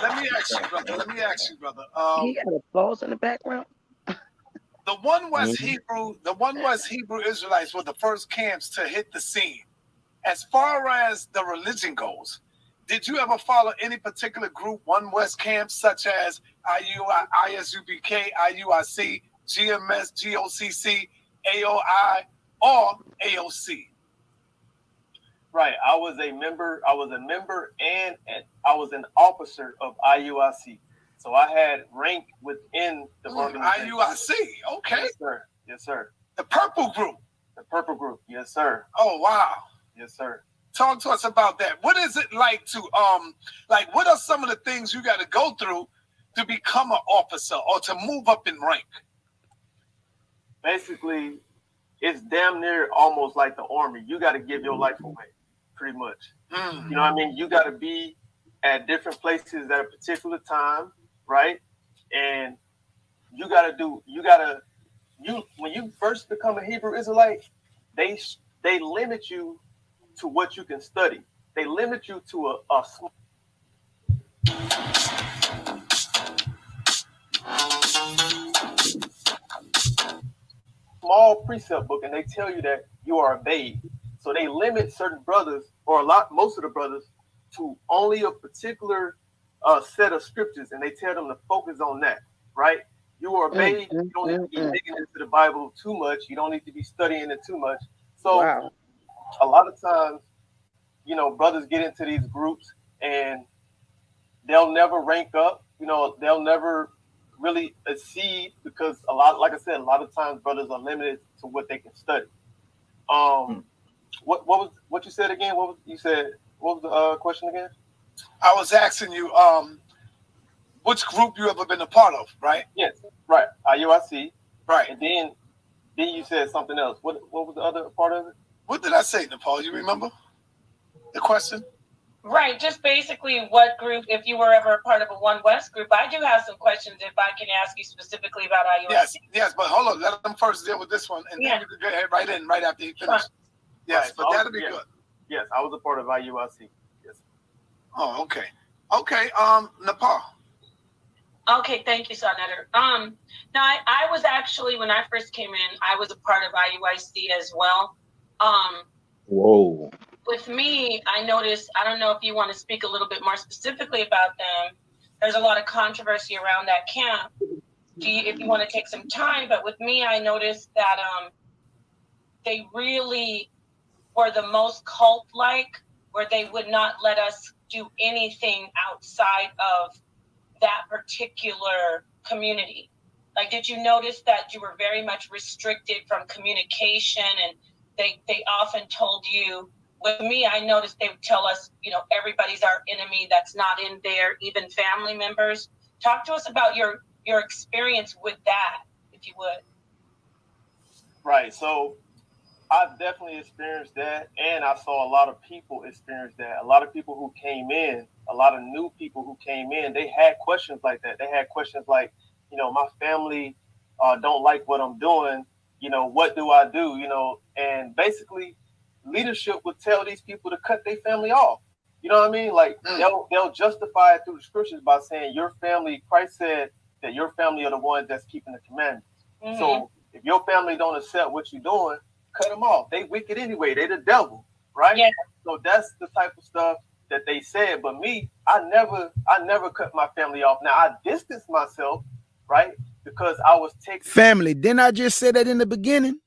Let me ask you, brother. He got applause in the background. The one West Hebrew Israelites were the first camps to hit the scene. As far as the religion goes, did you ever follow any particular group, One West camps, such as ISUBK, IUIC, GMS, GOCC, AOI, or AOC? Right. I was a member and I was an officer of IUIC. So I had rank within the organization. IUIC, okay. Yes, sir. Yes, sir. The purple group. The purple group. Yes, sir. Oh, wow. Yes, sir. Talk to us about that. What is it like to what are some of the things you got to go through to become an officer or to move up in rank? Basically, it's damn near almost like the army. You got to give your life away, pretty much. You know what I mean? You got to be at different places at a particular time, right? And when you first become a Hebrew Israelite, they limit you to what you can study. They limit you to a small precept book, and they tell you that you are a babe. So they limit certain brothers, or most of the brothers, to only a particular set of scriptures, and they tell them to focus on that, right? You are a babe. You don't need to be digging into the Bible too much. You don't need to be studying it too much. So a lot of times, you know, brothers get into these groups and they'll never rank up. You know, they'll never really exceed because like I said, a lot of times brothers are limited to what they can study. What you said again? What was the question again? I was asking you which group you ever been a part of, right? Yes, right. IUIC. Right. And then you said something else. What was the other part of it? What did I say, Nepal? You remember the question? Right, just basically what group, if you were ever a part of a One West group. I do have some questions if I can ask you specifically about IUIC. Yes, but hold on, let them first deal with this one, and then we could go ahead right after you finish. Yes, right, but that'll be good. Yes, I was a part of IUIC. Yes. Oh, okay. Okay, Nepal. Okay, thank you, Senator. Now I was actually, when I first came in, I was a part of IUIC as well. Whoa. With me, I noticed, I don't know if you want to speak a little bit more specifically about them. There's a lot of controversy around that camp. If you want to take some time, but with me, I noticed that they really were the most cult-like, where they would not let us do anything outside of that particular community. Like, did you notice that you were very much restricted from communication, and they often told you, with me, I noticed they would tell us, everybody's our enemy that's not in there, even family members. Talk to us about your experience with that, if you would. Right. So I've definitely experienced that, and I saw a lot of people experience that. A lot of people who came in, a lot of new people who came in, they had questions like that. They had questions like, my family don't like what I'm doing. What do I do? And basically, leadership would tell these people to cut their family off. You know what I mean? Like they'll justify it through the scriptures by saying your family. Christ said that your family are the ones that's keeping the commandments. Mm-hmm. So if your family don't accept what you're doing, cut them off. They wicked anyway. They the devil, right? Yeah. So that's the type of stuff that they said. But me, I never cut my family off. Now I distanced myself, right? Because I was taking family. Didn't I just say that in the beginning?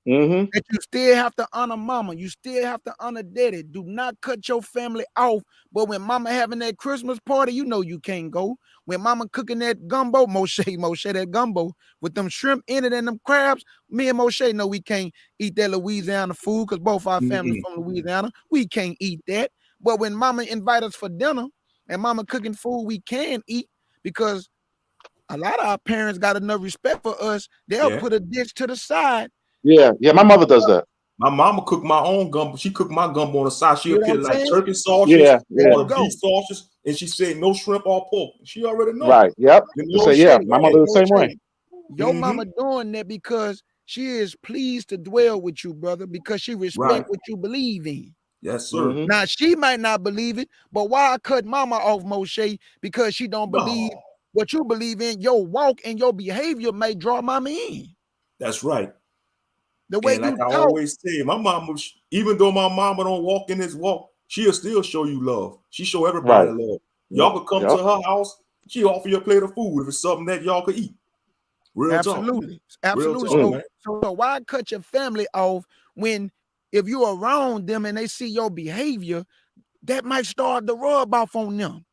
Mm-hmm. That you still have to honor mama. You still have to honor daddy. Do not cut your family off. But when mama having that Christmas party, you can't go. When mama cooking that gumbo, Moshe, that gumbo with them shrimp in it and them crabs, me and Moshe know we can't eat that Louisiana food because both our families from Louisiana. We can't eat that. But when mama invite us for dinner and mama cooking food we can eat, because a lot of our parents got enough respect for us, they'll put a dish to the side. Yeah, my mother does that. My mama cooked my own gumbo. She cooked my gumbo on the side. She'll put like turkey sausages, or the beef sausages, and she said no shrimp or pork. She already know. Right. Yep. My mother the same way. Your mama doing that because she is pleased to dwell with you, brother, because she respect what you believe in. Yes, sir. Now she might not believe it, but why I cut mama off, Moshe? Because she don't believe what you believe in. Your walk and your behavior may draw mama in. That's right. The way and like I always say, my mama, even though my mama don't walk in this walk, she'll still show you love. She show everybody love. Y'all could come to her house, she offer you a plate of food if it's something that y'all could eat. Real talk. Absolutely. So why cut your family off when if you're around them and they see your behavior, that might start to rub off on them.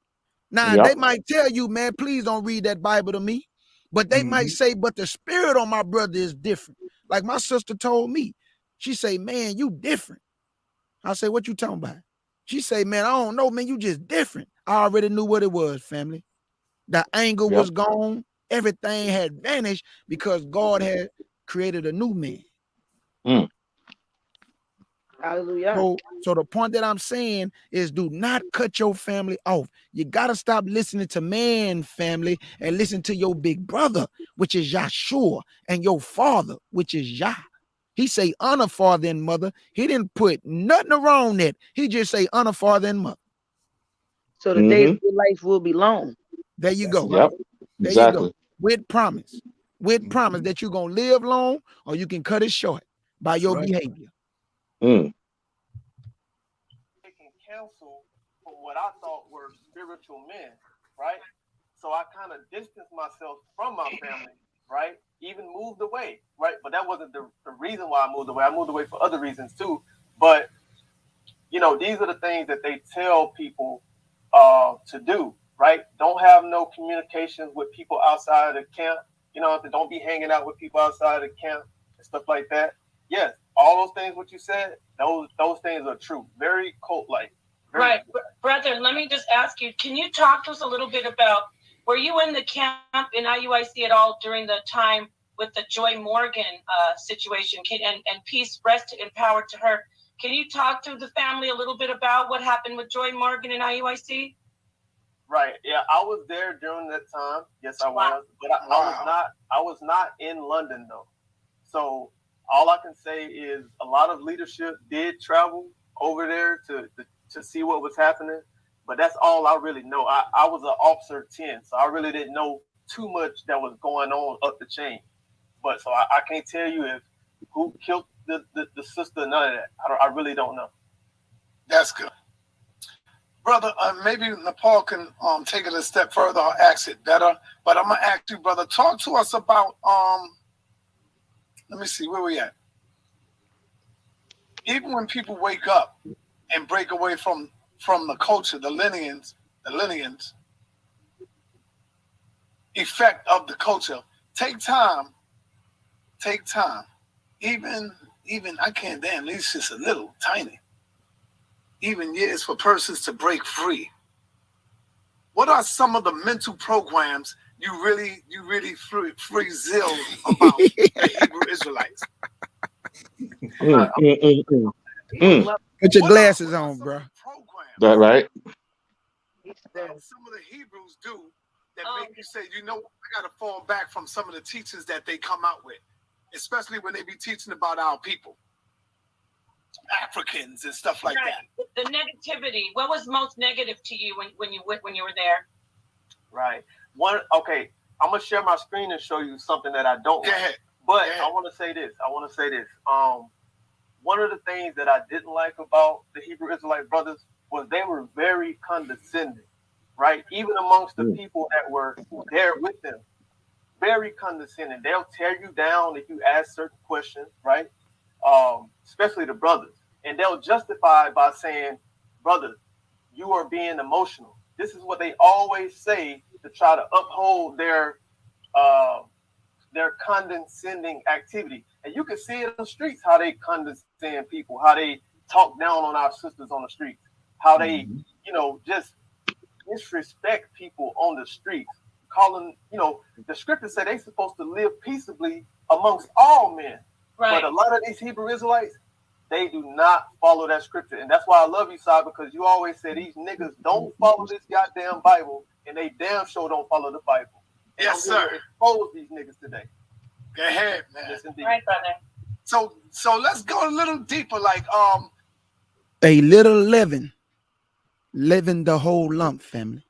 Now they might tell you, man, please don't read that Bible to me. But they might say, but the spirit on my brother is different. Like my sister told me, she say, man, you different. I say, what you talking about? She say, man, I don't know, man, you just different. I already knew what it was, family. The anger was gone. Everything had vanished because God had created a new man. Hallelujah. So the point that I'm saying is do not cut your family off. You got to stop listening to man, family, and listen to your big brother, which is Yahshua, and your father, which is Yah. He say honor father and mother. He didn't put nothing around that. He just say honor father and mother. So the days of your life will be long. There you go. Yep. There you go. With promise. With promise that you're going to live long or you can cut it short by your behavior. Taking counsel from what I thought were spiritual men, right? So I kind of distanced myself from my family, right? Even moved away, right? But that wasn't the reason why I moved away. I moved away for other reasons too. But, these are the things that they tell people to do, right? Don't have no communications with people outside of the camp. Don't be hanging out with people outside of the camp and stuff like that. Yes, all those things, what you said, those things are true. Very cult-like. Right. Brother, let me just ask you, can you talk to us a little bit about, were you in the camp in IUIC at all during the time with the Joy Morgan situation? And peace, rest, and power to her. Can you talk to the family a little bit about what happened with Joy Morgan in IUIC? Right. Yeah, I was there during that time. Yes, I was. But I was not in London though. So all I can say is a lot of leadership did travel over there to see what was happening. But that's all I really know. I was an officer 10, so I really didn't know too much that was going on up the chain. But so I can't tell you if who killed the sister, none of that. I really don't know. That's good. Brother, maybe Nepal can take it a step further or ask it better. But I'm going to ask you, brother, talk to us about, let me see, where we at? Even when people wake up and break away from the culture, the lineage effect of the culture, take time. Even I can't damn, it's just a little tiny. Even years for persons to break free. What are some of the mental programs you really free zeal about the Hebrew Israelites? Put your glasses on, bro. That right? Some of the Hebrews do that make you say, you know, I got to fall back from some of the teachings that they come out with, especially when they be teaching about our people, Africans and stuff like that. The negativity. What was most negative to you when you were there? Right. Okay. I'm gonna share my screen and show you something that I don't like. But I want to say this. One of the things that I didn't like about the Hebrew Israelite brothers was they were very condescending, right? Even amongst the people that were there with them, very condescending. They'll tear you down if you ask certain questions, right? Especially the brothers. And they'll justify it by saying, brother, you are being emotional. This is what they always say to try to uphold their condescending activity. And you can see it in the streets, how they condescend people, how they talk down on our sisters on the streets, how they, just disrespect people on the streets, calling, the scriptures say they're supposed to live peaceably amongst all men. Right. But a lot of these Hebrew Israelites, they do not follow that scripture. And that's why I love you, Sai, because you always say these niggas don't follow this goddamn Bible, and they damn sure don't follow the Bible. And yes, sir. Expose these niggas today. Go ahead, man. Yes, right, brother. So let's go a little deeper, like a little leaven the whole lump, family.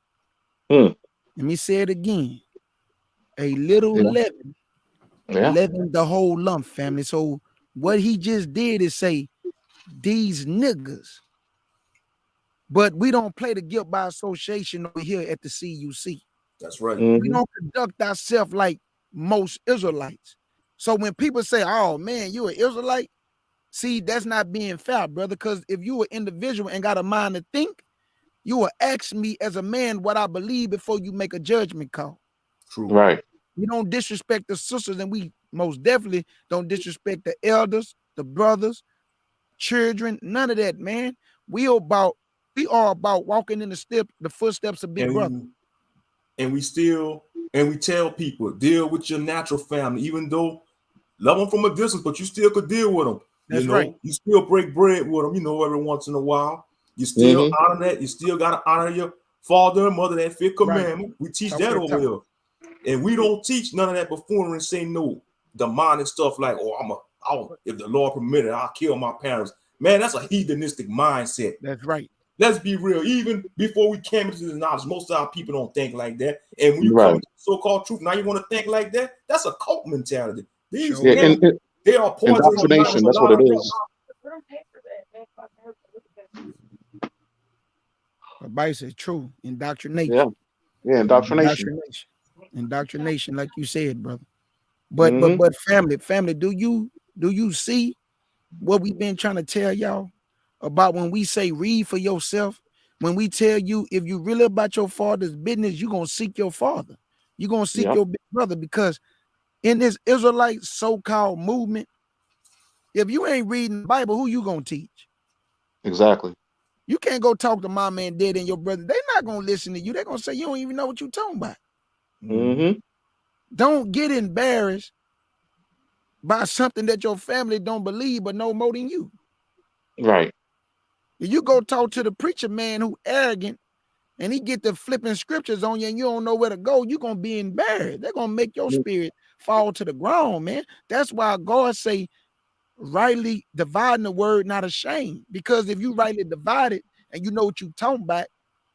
Let me say it again. A little leaven the whole lump, family. So what he just did is say these niggas, but we don't play the guilt by association over here at the CUC. That's right. We don't conduct ourselves like most Israelites. So when people say, oh man, you an Israelite, see, that's not being fair, brother, because if you an individual and got a mind to think, you will ask me as a man what I believe before you make a judgment call. True. Right. We don't disrespect the sisters, and we most definitely don't disrespect the elders, the brothers, children, none of that, man. We are about walking in the footsteps of big brother. And we tell people, deal with your natural family, even though love them from a distance, but you still could deal with them. That's right. You still break bread with them, every once in a while. You still honor that. You still got to honor your father and mother, that fifth commandment. Right. We teach that over here. And we don't teach none of that buffoonery and say no demonic stuff like, if the Lord permitted, I'll kill my parents. Man, that's a heathenistic mindset. That's right. Let's be real. Even before we came into this knowledge, most of our people don't think like that. And when you come to so-called truth, now you want to think like that? That's a cult mentality. These they are indoctrination. That's what it is. The Bible says true. Indoctrination. Yeah, indoctrination. Indoctrination, like you said, brother. But family, do you see what we've been trying to tell y'all about when we say read for yourself? When we tell you if you really about your father's business, you're gonna seek your father. You're gonna seek your big brother, because in this Israelite so-called movement, if you ain't reading the Bible, who you gonna teach? Exactly. You can't go talk to mama and dad and your brother. They're not gonna listen to you. They're gonna say you don't even know what you're talking about. Don't get embarrassed by something that your family don't believe but know more than you. Right. If you go talk to the preacher man who arrogant and he get the flipping scriptures on you and you don't know where to go, you're gonna be embarrassed. They're gonna make your spirit fall to the ground, man. That's why God say rightly dividing the word, not ashamed. Because if you rightly divide it and you know what you're talking about,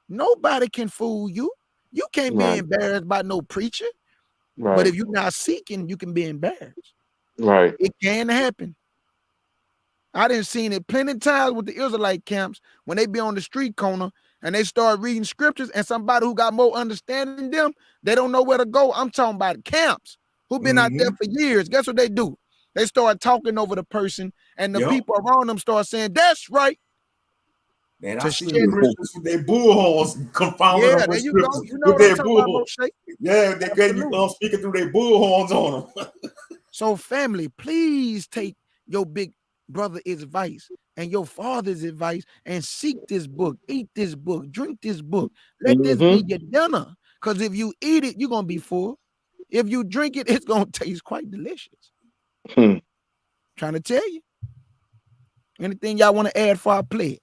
Nobody can fool you. You can't be embarrassed by no preacher. But if you're not seeking, you can be embarrassed. Right. It can happen. I done seen it plenty of times with the Israelite camps when they be on the street corner and they start reading scriptures and somebody who got more understanding than them, they don't know where to go. I'm talking about camps who been out there for years. Guess what they do? They start talking over the person and the people around them start saying, that's right. And I see Christians with their bullhorns confounding them with there you go. scriptures You know with what I'm their talking about, bullhorns. Moshe? Yeah, they get speaking through their bullhorns on them. So family, please take your big brother's advice and your father's advice and seek this book, eat this book, drink this book. Let this be your dinner. Because if you eat it, you're going to be full. If you drink it, it's going to taste quite delicious. Trying to tell you. Anything y'all want to add for our play?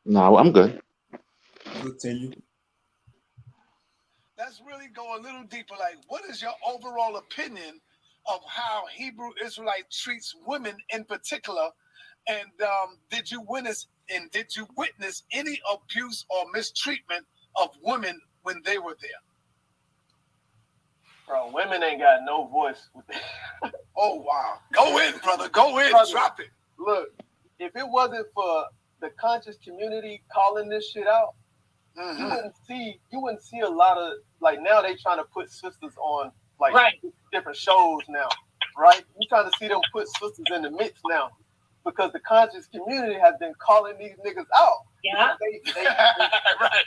No, I'm good. Continue. Let's really go a little deeper. Like, what is your overall opinion of how Hebrew Israelite treats women in particular? And did you witness any abuse or mistreatment of women when they were there? Bro, women ain't got no voice. Oh, wow. Go in, brother. Go in. Brother, drop it. Look, if it wasn't for the conscious community calling this shit out, you wouldn't see a lot of, like, now they trying to put sisters on like different shows now, right? You trying to see them put sisters in the mix now because the conscious community has been calling these niggas out. Yeah.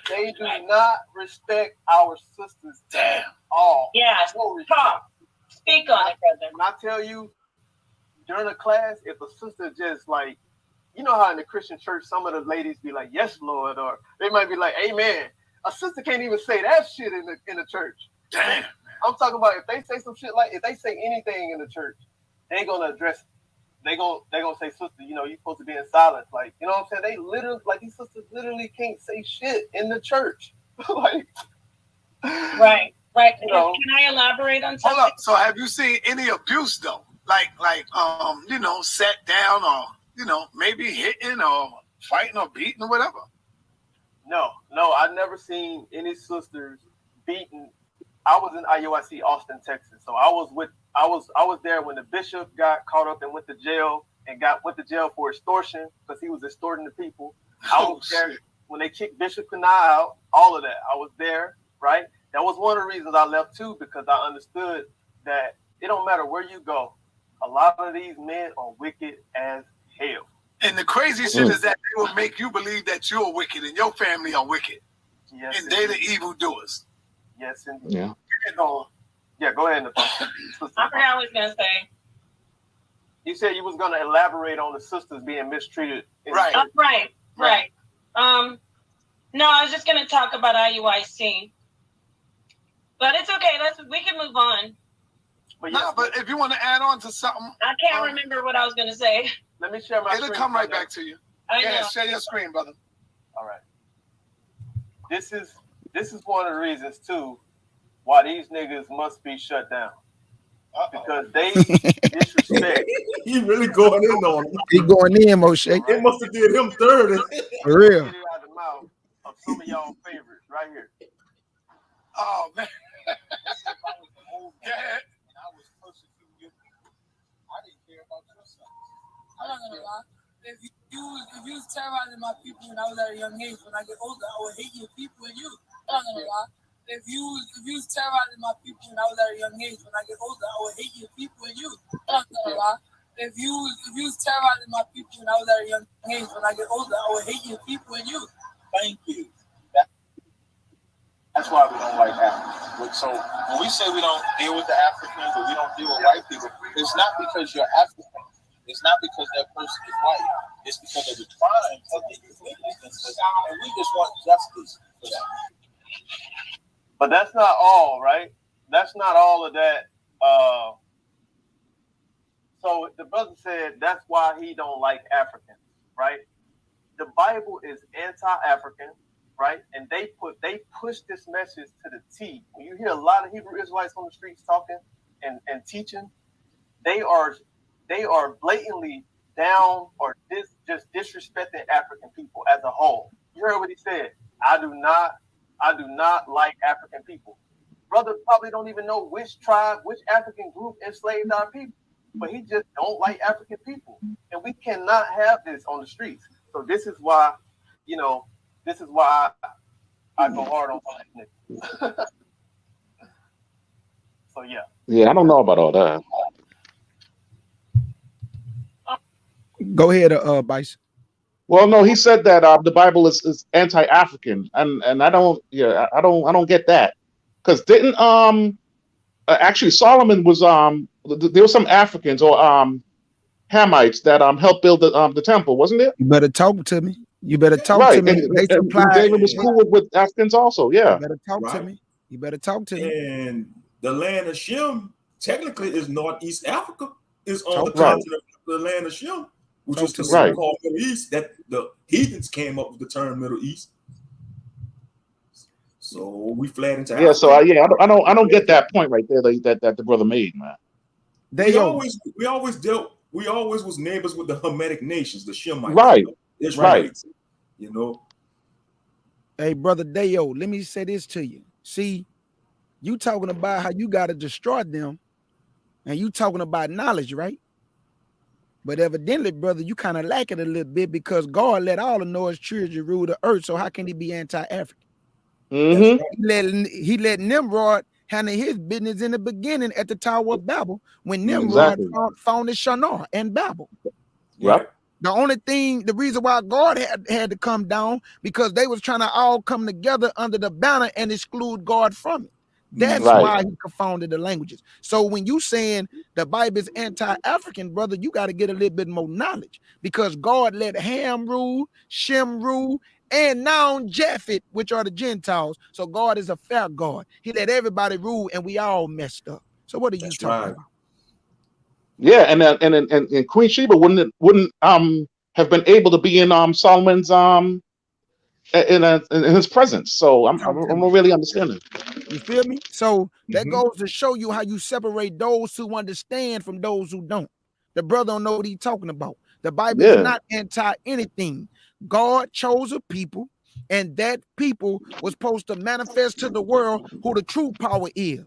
They do not respect our sisters at all. Yeah. Talk. Speak on it, brother. When I tell you, during a class, if a sister just like, you know how in the Christian church, some of the ladies be like, yes, Lord, or they might be like, amen. A sister can't even say that shit in the church. Damn. I'm talking about if they say some shit like, if they say anything in the church, they ain't gonna address it. They gonna say, sister, you know, you're supposed to be in silence. Like, you know what I'm saying? They literally, like, these sisters literally can't say shit in the church. Like, right. You know, can I elaborate on something? Hold up. So have you seen any abuse though? Like, you know, sat down or, you know, maybe hitting or fighting or beating or whatever? No, I've never seen any sisters beaten. I was in IUIC Austin, Texas. So I was there when the bishop got caught up and went to jail for extortion because he was extorting the people. I was there when they kicked Bishop Kanai out, all of that. I was there, right? That was one of the reasons I left too, because I understood that it don't matter where you go. A lot of these men are wicked as hell. And the crazy shit is that they will make you believe that you're wicked and your family are wicked. Yes, and they the evildoers. Yes, indeed. Yeah. Yeah, go ahead, Nicole. I forgot what I was going to say. You said you was going to elaborate on the sisters being mistreated. Right. Right. No, I was just going to talk about IUIC. But it's okay. We can move on. But if you want to add on to something. I can't remember what I was going to say. Let me share my screen. It'll come right back to you. Yeah, share your screen, brother. All right. This is one of the reasons, too, why these niggas must be shut down. Because they disrespect. He really going in on him. He going in, Moshe. It must have did him dirty. For real. Get it out of the mouth of some of y'all favorites right here. Oh, man. Yeah. I was persecuting your people. I didn't care about your son. I'm not gonna lie. If you was terrorizing my people when I was at a young age, when I get older, I would hate your people and you. I'm not gonna lie. If you was terrorizing my people when I was at a young age, when I get older, I would hate your people and you. I'm not gonna lie. If you was terrorizing my people when I was at a young age, when I get older, I would hate your people and you. Thank you. That's why we don't like Africans. So when we say we don't deal with the Africans or we don't deal with white people, it's not because you're African. It's not because that person is white. It's because of the crimes that they committed against us. And we just want justice for that. But that's not all, right? That's not all of that. So the brother said that's why he don't like Africans, right? The Bible is anti-African, right? And they push this message to the T. When you hear a lot of Hebrew Israelites on the streets talking and teaching, they are blatantly down or just disrespecting African people as a whole. You heard what he said. I do not like African people. Brother probably don't even know which tribe, which African group enslaved our people, but he just don't like African people, and we cannot have this on the streets. So this is why, I go hard on niggas. So yeah. Yeah, I don't know about all that. Go ahead, Bison. Well, no, he said that the Bible is anti-African, and I don't get that, because didn't actually Solomon was there were some Africans or Hamites that helped build the temple, wasn't there? You better talk to me. You better talk Right, to me. and, They and supply. David was cool with Africans also. Yeah, You better talk to me. You better talk to me. And the land of Shem technically is Northeast Africa. Is on the Right. continent of the land of Shem, which was the Right. so-called Middle East. That the heathens came up with the term Middle East. So we fled into yeah. Africa. So I don't get that point right there that the brother made, man. we always was neighbors with the Hamitic nations, the Shemites, Right. Israelites. You know. Hey, brother Dayo, let me say this to you. See, you talking about how you got to destroy them, and you talking about knowledge, right? But evidently, brother, you kind of lack it a little bit, because God let all the Noah's children rule the earth. So how can he be anti-African? Mm-hmm. He let Nimrod handle his business in the beginning at the Tower of Babel, when Nimrod Exactly. founded Shinar and Babel. Yep. The reason why God had to come down, because they was trying to all come together under the banner and exclude God from it. That's Right. why he confounded the languages. So when you saying the Bible is anti-African, brother, you got to get a little bit more knowledge, because God let Ham rule, Shem rule, and now Japheth, which are the Gentiles. So God is a fair God. He let everybody rule, and we all messed up. So what are you talking about? Yeah, and Queen Sheba wouldn't have been able to be in Solomon's in his presence. So I'm not really understanding. You feel me? So that goes to show you how you separate those who understand from those who don't. The brother don't know what he's talking about. The Bible is not anti anything. God chose a people, and that people was supposed to manifest to the world who the true power is.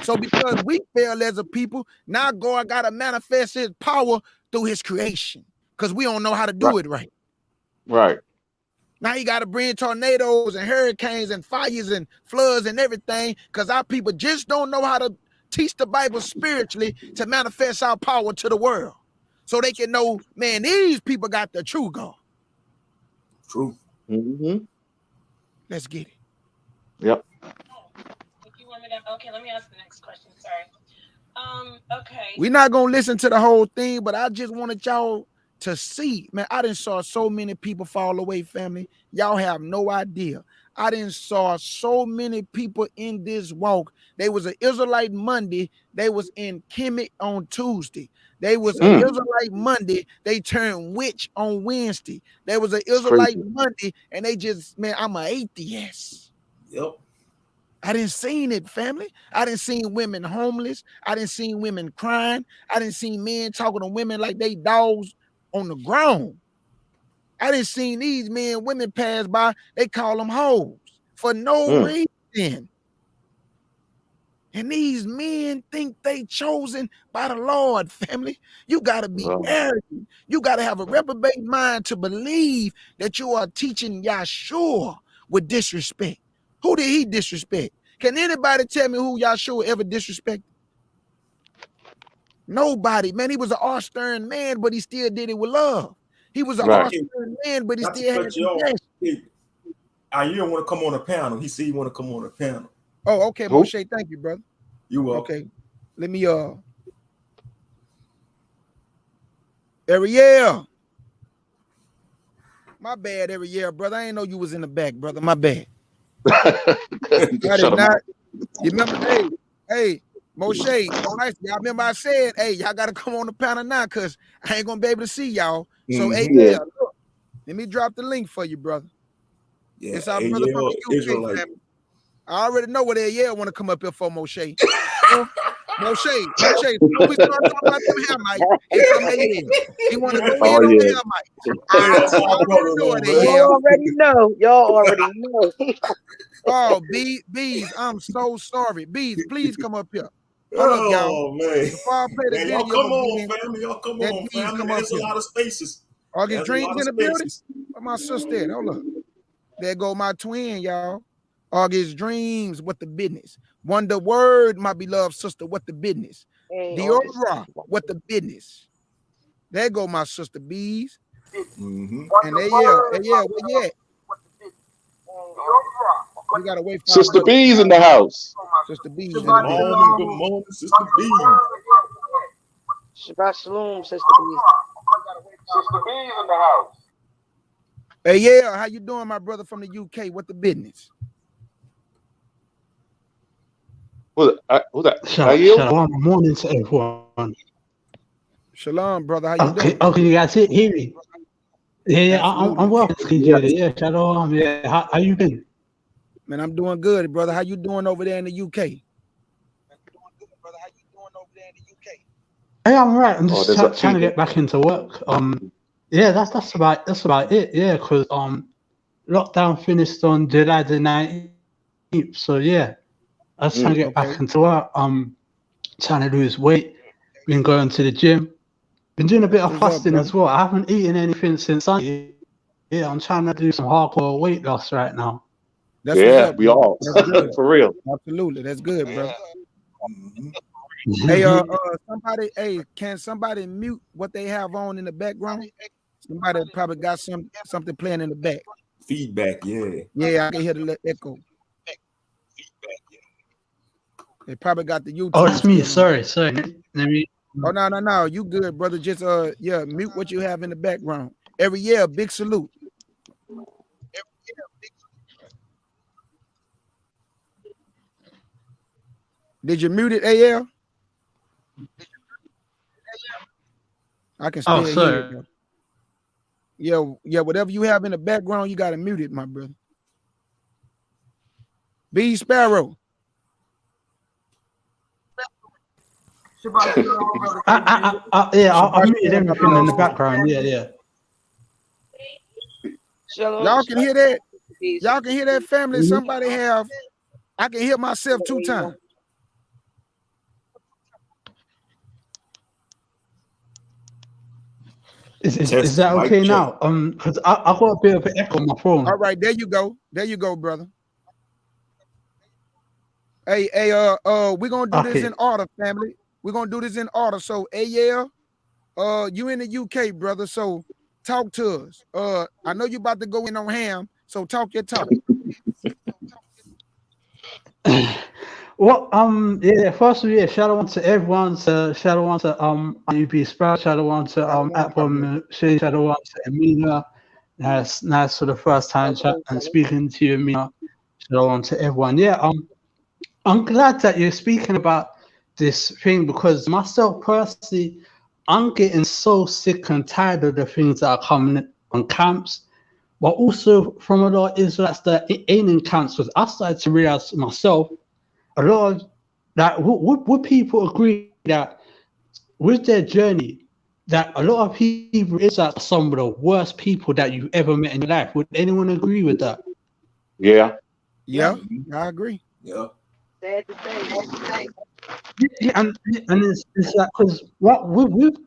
So because we fail as a people, now God got to manifest his power through his creation, because we don't know how to do it right. Right. Now you got to bring tornadoes and hurricanes and fires and floods and everything, because our people just don't know how to teach the Bible spiritually to manifest our power to the world, so they can know, man, these people got the true God. True. Mm-hmm. Let's get it. Yep. If you want me to, okay, let me ask the next question. Sorry. Okay. We're not gonna listen to the whole thing, but I just wanted y'all to see, man. I done saw so many people fall away, family. Y'all have no idea. I done saw so many people in this walk. They was an Israelite Monday. They was in Kemet on Tuesday. They was an Israelite Monday. They turned witch on Wednesday. There was an Israelite Monday, and they just, man, I'm an atheist. Yep. I didn't seen it, family. I didn't seen women homeless. I didn't seen women crying. I didn't seen men talking to women like they dogs on the ground. I didn't seen these men, women pass by, they call them hoes for no reason. And these men think they chosen by the Lord, family. You got to be arrogant. You got to have a reprobate mind to believe that you are teaching Yahshua with disrespect. Who did he disrespect? Can anybody tell me who Yahshua ever disrespected? Nobody, man. He was an austere man, but he still did it with love. He was an austere man, but he still had compassion. I didn't want to come on a panel. He said he want to come on a panel. Oh, okay, Moshe. Thank you, brother. You welcome. Okay. Let me Ariel. My bad, Ariel, brother. I ain't know you was in the back, brother. My bad. I did not. You remember, hey, Moshe, y'all remember I said, hey, y'all gotta come on the panel now, because I ain't gonna be able to see y'all. So look, let me drop the link for you, brother. Yeah, it's our brother from the UK family. I already know what Ariel want to come up here for, Moshe. Moshe, before we start talking about them Hamites, it's from AL. He want to go in Oh on the yeah. Hamites. Hey, that's You our already brother, know though, it, man. Y'all AL. already know. Y'all already know. Oh, Bees, I'm so sorry. Bees, please come up here. Hold up, y'all. Oh man. Before I play the Man, y'all video come on, again, family. Y'all come that on, Bees family. come up There's a here. lot of spaces. August There's a Dreams lot of in the building. spaces. Where my sister at? Hold up. There go my twin, y'all. August Dreams, what the business? Wonder Word, my beloved sister, what the business? Hey, August. Diora, what the business? There go my sister Bees. Mm-hmm. And where you at? We gotta wait for our Sister brother. B's in the house. Sister Bees in Good the building. morning, Sister B. Shabbat Shalom, Sister B. Sister B in the house. Hey, yeah, how you doing, my brother from the UK? What the business? Who's that? Shalom. Morning to everyone. Shalom, brother. How you Okay, doing? okay, you guys hear me? Yeah, Absolutely. I'm well. Yeah, shalom. Yeah, how you been? Man, I'm doing good, brother. How you doing over there in the UK? Hey, I'm right. I'm just there's a trying to fever. get back into work. Yeah, that's about it. Yeah, because lockdown finished on July the 19th. So yeah, I was trying to get back into work. Trying to lose weight. Been going to the gym. Been doing a bit of What's up, fasting brother? as well. I haven't eaten anything since Sunday. Yeah, I'm trying to do some hardcore weight loss right now. That's what's up, we brother. all That's good. for real. Absolutely. That's good, brother. Mm-hmm. Hey, can somebody mute what they have on in the background? Somebody probably got something playing in the back. Feedback, yeah. Yeah, I can hear the echo. They probably got the YouTube. Oh, that's me. still on. Sorry. Let me. Oh, no. You good, brother. Just mute what you have in the background. Every year, big salute. Did you mute it, AL? I can still hear it, bro. Yeah, whatever you have in the background, you gotta mute it, my brother. B Sparrow. I muted everything in the background. Yeah. Y'all can hear that? Y'all can hear that, family? Somebody have. I can hear myself 2 times. Is that okay now? Because I got a bit of an echo on my phone. All right, there you go, brother. Hey, we're gonna do this in order, family. We're gonna do this in order. So, you in the UK, brother. So talk to us. I know you about to go in on ham, so talk your talk. Well, first of all, shout out to everyone. Shout out to UB Sprout. Shout out to Apple Shay. Shout out to Amina. That's nice for the first time and speaking to you, Amina. Shout out to everyone. Yeah, I'm glad that you're speaking about this thing because myself personally, I'm getting so sick and tired of the things that are coming on camps, but also from a lot of Israelites that ain't in camps. Because I started to realize myself. A lot of that would people agree that with their journey that a lot of people is that some of the worst people that you've ever met in your life? Would anyone agree with that? Yeah, I agree. Yeah. Sad to say. Yeah, and it's like because what we've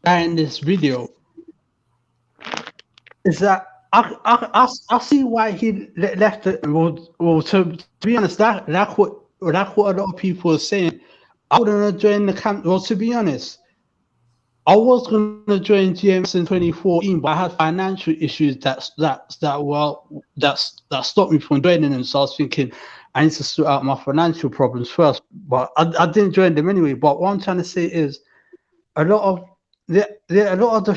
in this video is that I see why he left it. Well, to be honest, that's what a lot of people are saying. I wouldn't have joined the camp. Well, to be honest, I was going to join GMS in 2014, but I had financial issues that stopped me from joining them. So I was thinking I need to sort out my financial problems first. But I didn't join them anyway. But what I'm trying to say is a lot of the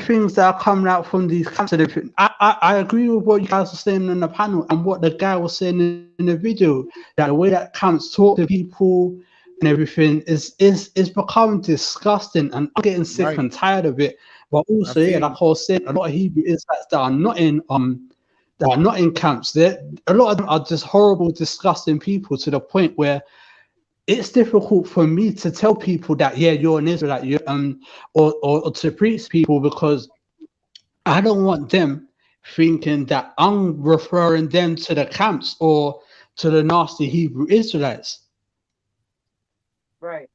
things that are coming out from these camps. I agree with what you guys were saying on the panel and what the guy was saying in the video, that the way that camps talk to people and everything is becoming disgusting, and I'm getting sick and tired of it. But also, like I was saying, a lot of Hebrew Israelites that are not in camps. A lot of them are just horrible, disgusting people to the point where it's difficult for me to tell people that you're an Israelite, or to preach people, because I don't want them thinking that I'm referring them to the camps or to the nasty Hebrew Israelites. Right.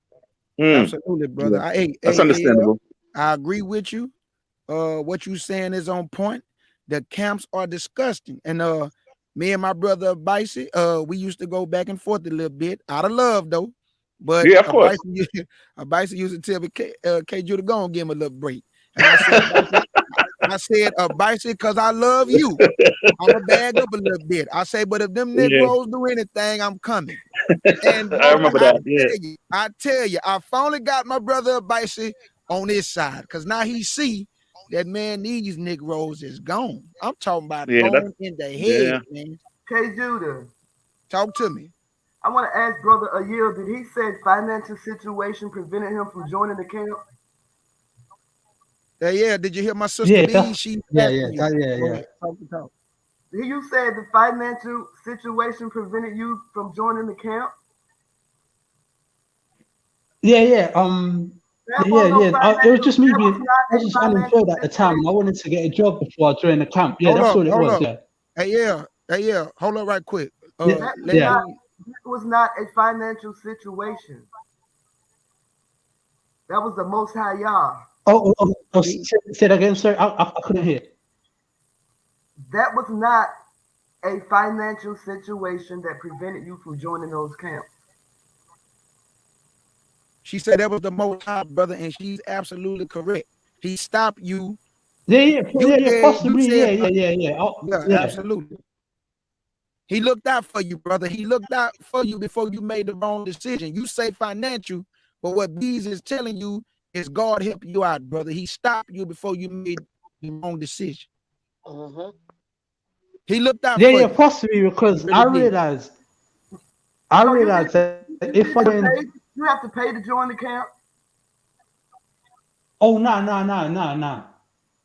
Absolutely, brother. Yeah. That's understandable. I agree with you. What you saying is on point. The camps are disgusting, and me and my brother Bicey, we used to go back and forth a little bit out of love though. But Yeah, of course. Bicey used to tell me, K Judah, go and give him a little break. And I said, Bicey, because I love you, I'm gonna bag up a little bit. I say, but if them Negroes do anything, I'm coming. And I remember that. I tell you, I finally got my brother Bicey on his side, because now he see that, man, these Negroes is gone. I'm talking about gone in the head, man. K Judah, talk to me. I want to ask Brother Ayil, did he say financial situation prevented him from joining the camp? Yeah, did you hear my sister B? She yeah. Talk. Did you say the financial situation prevented you from joining the camp? Yeah. It was just me being, I was just unemployed at the time. I wanted to get a job before I joined the camp. Yeah, that's all it was. Yeah. Hey, hold up right quick. That was not a financial situation. That was the Most High Yah. Say that again, sir. I couldn't hear. That was not a financial situation that prevented you from joining those camps. She said that was the Most High, brother, and she's absolutely correct. He stopped you. Possibly. Yeah, absolutely. He looked out for you, brother. He looked out for you before you made the wrong decision. You say financial, but what Bees is telling you is God help you out, brother. He stopped you before you made the wrong decision. He looked out for you. Yeah, possibly, because really I realized that if you have to pay to join the camp. Oh no.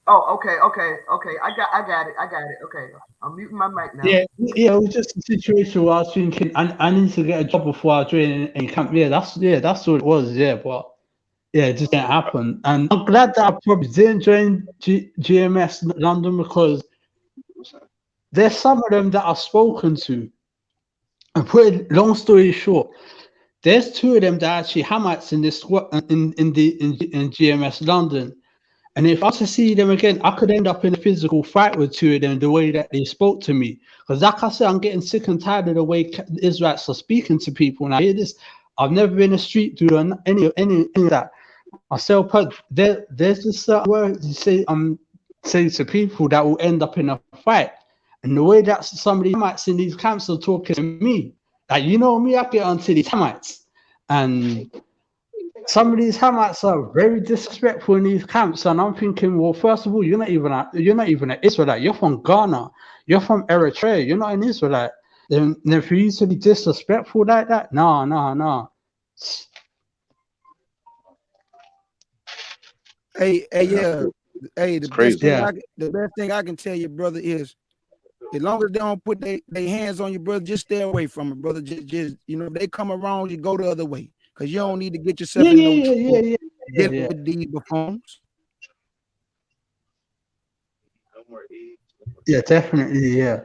Oh, okay. I got it. Okay, I'm muting my mic now. Yeah. It was just a situation where I was thinking I need to get a job before I join in camp. That's what it was. Yeah, but it just didn't happen. And I'm glad that I probably didn't join GMS London, because there's some of them that I've spoken to. And put it, long story short, there's two of them that are actually Hamites in this squad in GMS London. And if I was to see them again, I could end up in a physical fight with two of them, the way that they spoke to me. Because like I said, I'm getting sick and tired of the way the Israelites are speaking to people. And I hear this. I've never been a street dude or any of that. I say, there's this certain words you say to people that will end up in a fight. And the way that somebody Hamites in these camps are talking to me, like, you know me, I get onto these Hamites. And some of these Hamites are very disrespectful in these camps, and I'm thinking, well, first of all, you're not even an Israelite. You're from Ghana. You're from Eritrea. You're not an Israelite. Then for you to be disrespectful like that, no. Hey, the best thing I can tell you, brother, is as long as they don't put their hands on you, brother, just stay away from it, brother. Just if they come around, you go the other way. Because you don't need to get yourself in no trouble dealing with these buffoons. Yeah, definitely, yeah.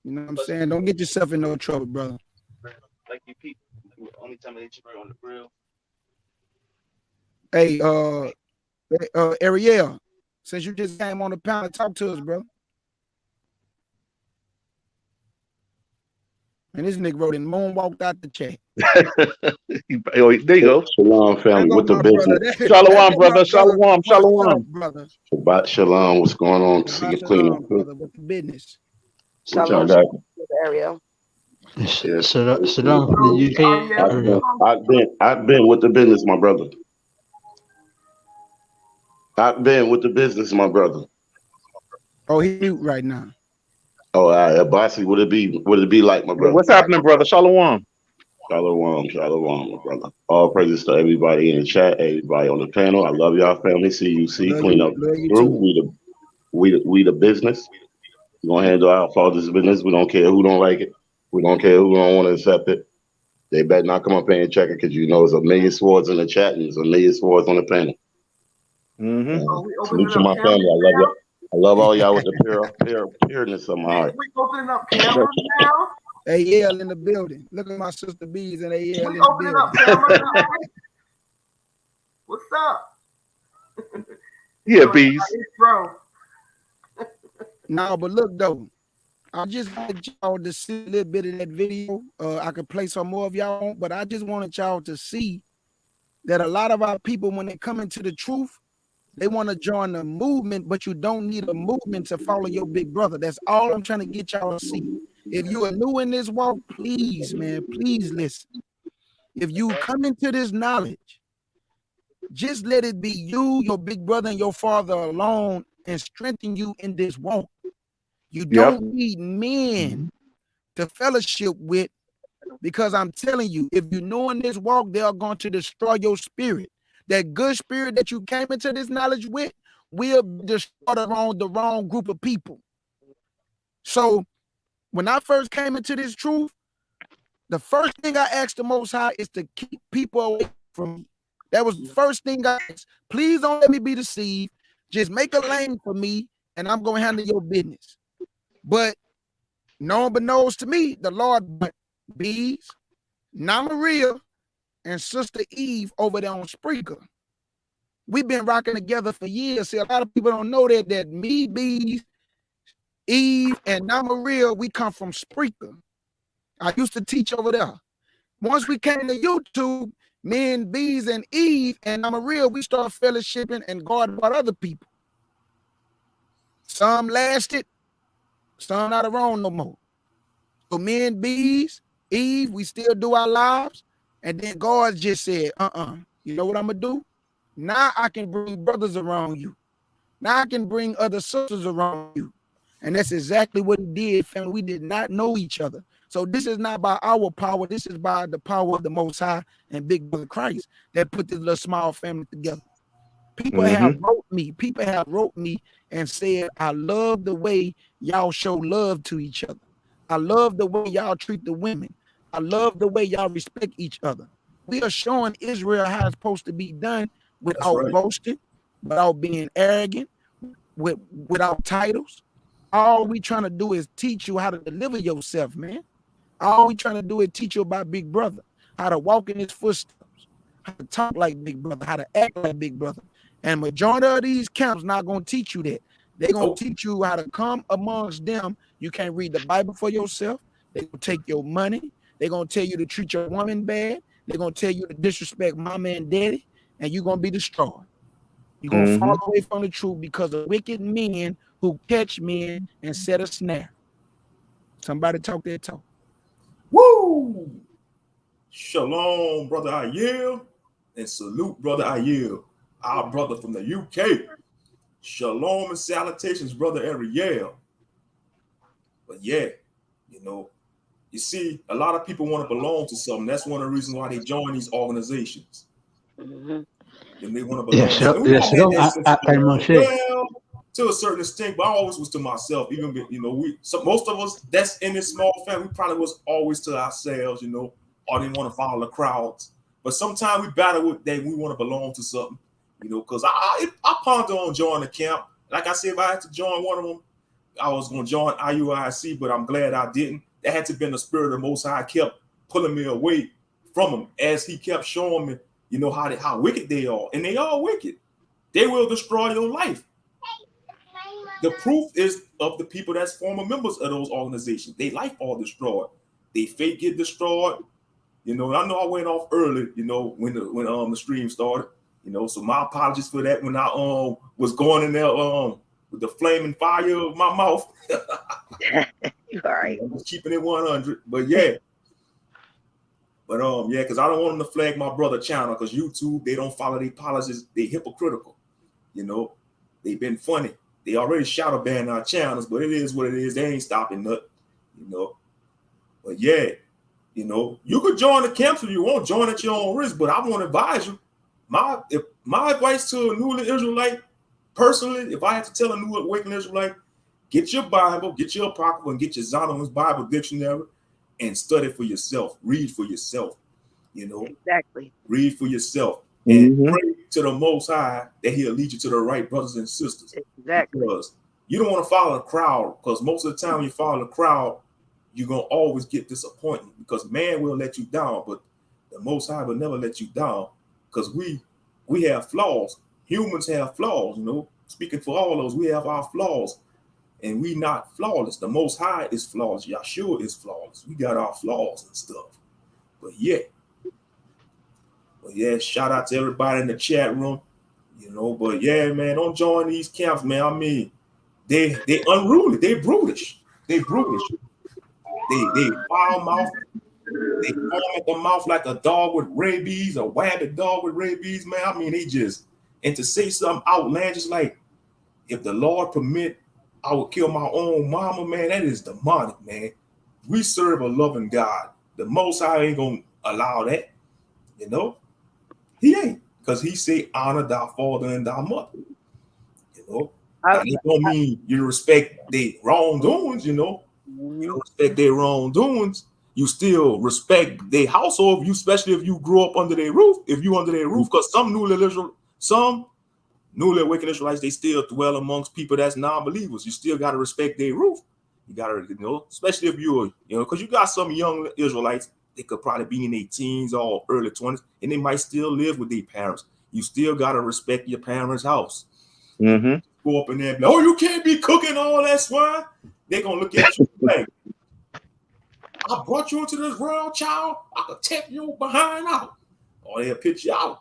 You know what I'm saying? Don't get yourself in no trouble, brother. Like you people, only time they hit you on the grill. Hey, Ariel, since you just came on the panel, talk to us, bro. And this nigga wrote in moonwalked out the chat. There you go. Shalom, family. With the business. Shalom, brother. Shalom. Brother. Shabbat shalom. What's going on? See you clean. Brother, with the business. Shalom, Ariel. Shalom from the UK. I've been with the business, my brother. I've been with the business, my brother. Oh, he mute right now. Oh, Abasi, would it be like, my brother? What's happening, brother? Shalom. Shalom, my brother. All praises to everybody in the chat, everybody on the panel. I love y'all, family. CUC, clean up crew. We the business. We're gonna handle our father's business. We don't care who don't like it. We don't care who don't want to accept it. They better not come up here and check it, because you know there's a million swords in the chat and there's a million swords on the panel. Salute to my family. I love you. I love all y'all with the pureness of my heart. We opening up cameras now. AL in the building. Look at my sister Bees and AL We in the opening building. up cameras now. What's up? Yeah, Bees. Bro. No, but look though, I just wanted y'all to see a little bit of that video. I could play some more of y'all, but I just wanted y'all to see that a lot of our people, when they come into the truth, they want to join the movement, but you don't need a movement to follow your big brother. That's all I'm trying to get y'all to see. If you are new in this walk, please, man, please listen. If you come into this knowledge, just let it be you, your big brother, and your father alone, and strengthen you in this walk. You don't need men to fellowship with, because I'm telling you, if you know in this walk, they are going to destroy your spirit. That good spirit that you came into this knowledge with will destroy the wrong group of people. So when I first came into this truth, the first thing I asked the Most High is to keep people away from me. That was the first thing I asked. Please don't let me be deceived. Just make a lane for me, and I'm going to handle your business. But no one but knows to me, the Lord, but Bees, Nama Maria, and Sister Eve over there on Spreaker. We've been rocking together for years. See, a lot of people don't know that me, Bees, Eve, and Nama Maria, we come from Spreaker. I used to teach over there. Once we came to YouTube, me and Bees and Eve and Nama Maria, we started fellowshipping, and God brought other people. Some lasted, some not around no more. So me and Bees, Eve, we still do our lives. And then God just said, you know what I'm going to do? Now I can bring brothers around you. Now I can bring other sisters around you. And that's exactly what he did, family. We did not know each other. So this is not by our power. This is by the power of the Most High and Big Brother Christ that put this little small family together. People have wrote me. People have wrote me and said, I love the way y'all show love to each other. I love the way y'all treat the women. I love the way y'all respect each other. We are showing Israel how it's supposed to be done without boasting, without being arrogant, without titles. All we trying to do is teach you how to deliver yourself, man. All we trying to do is teach you about Big Brother, how to walk in his footsteps, how to talk like Big Brother, how to act like Big Brother. And majority of these camps not going to teach you that. They're going to teach you how to come amongst them. You can't read the Bible for yourself. They're going to take your money. They're going to tell you to treat your woman bad. They're going to tell you to disrespect mama and daddy, and you're going to be destroyed. You're going to fall away from the truth because of wicked men who catch men and set a snare. Somebody talk their talk. Woo! Shalom, brother Ayel, and salute, brother Ayel, our brother from the UK. Shalom and salutations, brother Ariel. But yeah, you know, you see, a lot of people want to belong to something. That's one of the reasons why they join these organizations. And they want to belong. Well, to a certain extent, but I always was to myself. Even, you know, most of us that's in this small family, we probably was always to ourselves, you know, or didn't want to follow the crowds. But sometimes we battle with that. We want to belong to something, you know, because I ponder on joining the camp. Like I said, if I had to join one of them, I was going to join IUIC, but I'm glad I didn't. That had to have been the spirit of the Most High kept pulling me away from him as he kept showing me, you know, how wicked they are. And they are wicked. They will destroy your life. The proof is of the people that's former members of those organizations. Their life all destroyed. They faith get destroyed. You know, I know I went off early, you know, when the stream started. You know, so my apologies for that when I was going in there with the flaming fire of my mouth. You all right. I'm just keeping it 100. But yeah. But yeah, because I don't want them to flag my brother channel, because YouTube, they don't follow their policies. They hypocritical. You know, they've been funny. They already shadow banned our channels, but it is what it is. They ain't stopping nothing, you know. But yeah, you know, you could join the camps if you want, join at your own risk. But I want to advise you. My advice to a new Israelite, personally, if I had to tell a new awakened Israelite, get your Bible, get your Apocrypha, and get your Zondervan's Bible dictionary, and study for yourself. Read for yourself. You know, exactly. Read for yourself and pray to the Most High that He'll lead you to the right brothers and sisters. Exactly. Because you don't want to follow the crowd. Because most of the time, when you follow the crowd, you're gonna always get disappointment. Because man will let you down, but the Most High will never let you down. Because we have flaws. Humans have flaws. You know, speaking for all of us, we have our flaws. And we not flawless. The Most High is flawless. Yahshua is flawless. We got our flaws and stuff. But yeah, shout out to everybody in the chat room. You know, but yeah, man, don't join these camps, man. I mean, they unruly. They brutish. They brutish. They foul mouth. They foam at the mouth like a dog with rabies, a rabid dog with rabies, man. I mean, they just, and to say something outlandish like, if the Lord permit, I would kill my own mama, man. That is demonic, man. We serve a loving God. The Most High ain't gonna allow that, you know. He ain't, because He say honor thy father and thy mother. You know, it don't mean you respect their wrongdoings. You know, you don't respect their wrongdoings. You still respect their household. You, especially if you grew up under their roof. If you under their roof, because some newly awakened Israelites, they still dwell amongst people that's non-believers. You still got to respect their roof. You got to, you know, especially if you're, you know, because you got some young Israelites, they could probably be in their teens or early 20s, and they might still live with their parents. You still got to respect your parents' house. Go up in there and be like, oh, you can't be cooking all that swine. They're going to look at you like, I brought you into this world, child. I could take you behind out. Or they'll pitch you out.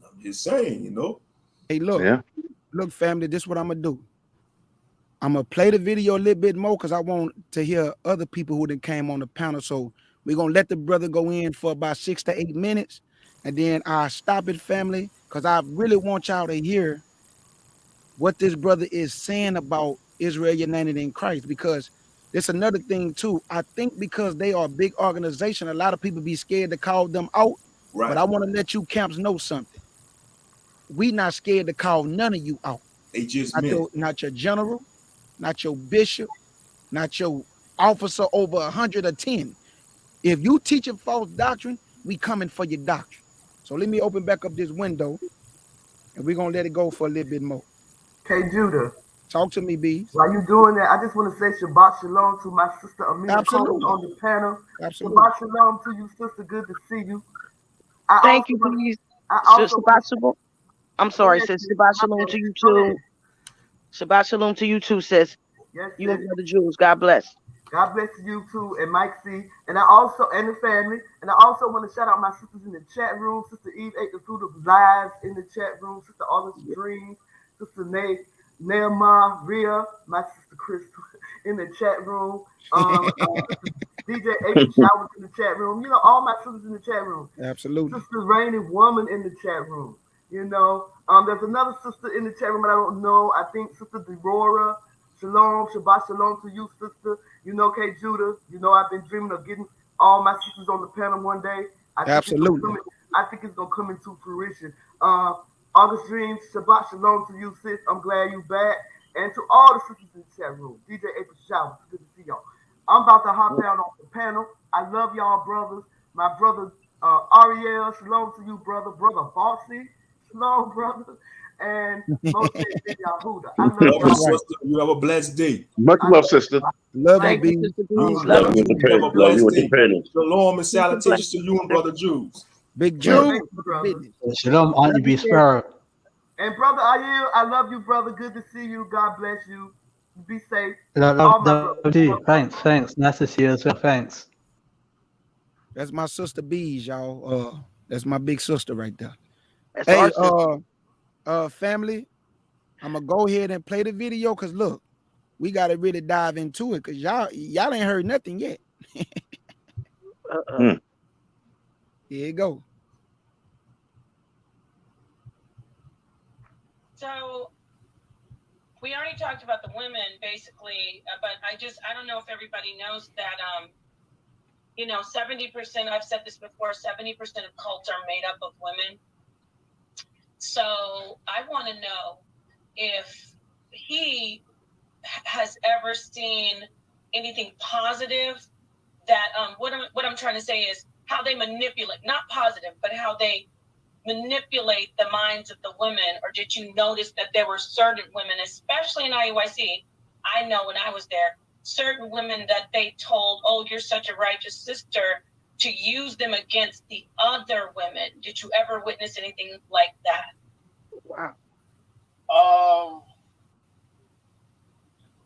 I'm just saying, you know. Hey, look, family, this is what I'm going to do. I'm going to play the video a little bit more because I want to hear other people who then came on the panel. So we're going to let the brother go in for about 6 to 8 minutes. And then I'll stop it, family, because I really want y'all to hear what this brother is saying about Israel United in Christ. Because there's another thing, too. I think because they are a big organization, a lot of people be scared to call them out. Right. But I want to let you camps know something. We not scared to call none of you out. They just not your general, not your bishop, not your officer over 110. If you teaching false doctrine, we coming for your doctrine. So let me open back up this window, and we're gonna let it go for a little bit more. Okay, Judah. Talk to me, Bees. While you doing that, I just want to say Shabbat Shalom to my sister Amina Coleman on the panel. Absolutely. Shabbat Shalom to you, sister. Good to see you. Thank you, Bees. Shabbat Shalom. I'm sorry, sis. Shabbat Shalom to you too. Shabbat Shalom to you too, sis. Yes, you and Brother Jules. God bless. God bless you too, and Mike C. And I also, and the family. And I also want to shout out my sisters in the chat room. Sister Eve ate the fruit of lies in the chat room. Sister Olive's Dreams. Sister Nehemiah, Rhea, my sister Crystal in the chat room. DJ April Showers in the chat room. You know, all my sisters in the chat room. Absolutely. Sister Rainy Woman in the chat room. You know, there's another sister in the chat room, but I don't know. I think Sister Deborah. Shalom, Shabbat Shalom to you, sister. You know, K. Judah. You know, I've been dreaming of getting all my sisters on the panel one day. Absolutely. I think it's gonna come into fruition. August Dreams, Shabbat Shalom to you, sis. I'm glad you back. And to all the sisters in the chat room, DJ April Showers, good to see y'all. I'm about to hop down on the panel. I love y'all, brothers. My brother Ariel, shalom to you, brother. Brother Bossy, shalom, brother. And Moshe Yahuda. I love you, sister. You have a blessed day. Much love, sister. Love you, B. Love you with the penny. Shalom and salutations to you and Brother Jules. Big Jules. Shalom, Auntie B. Sparrow. And Brother Ayil, I love you, brother. Good to see you. God bless you. Be safe. Thanks. Nice to see you as well. Thanks. That's my sister Bees, y'all. That's my big sister right there. That's hey, family, I'm gonna go ahead and play the video because look, we gotta really dive into it because y'all ain't heard nothing yet. Here you go. So we already talked about the women basically, but I don't know if everybody knows that 70%, I've said this before, 70% of cults are made up of women. So I want to know if he has ever seen anything positive that what I'm trying to say is, manipulate, not positive, but how they manipulate the minds of the women? Or did you notice that there were certain women, especially in IUIC, I know when I was there, certain women that they told, oh, you're such a righteous sister, to use them against the other women? Did you ever witness anything like that? Wow.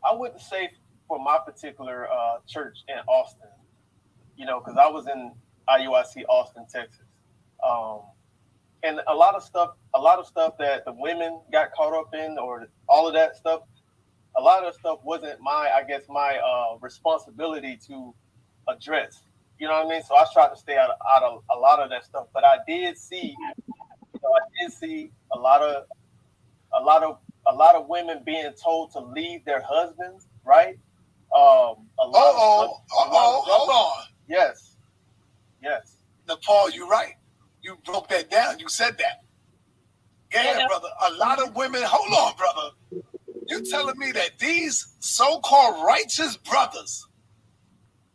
I wouldn't say for my particular church in Austin, because I was in IUIC Austin, Texas. And a lot of stuff that the women got caught up in, or all of that stuff, a lot of stuff wasn't my responsibility to address. You know what I mean? So I tried to stay out of a lot of that stuff. But I did see, a lot of women being told to leave their husbands, right? Hold on. Yes. Now, Paul, you're right. You broke that down. You said that. Yeah, brother. A lot of women. Hold on, brother. You're telling me that these so-called righteous brothers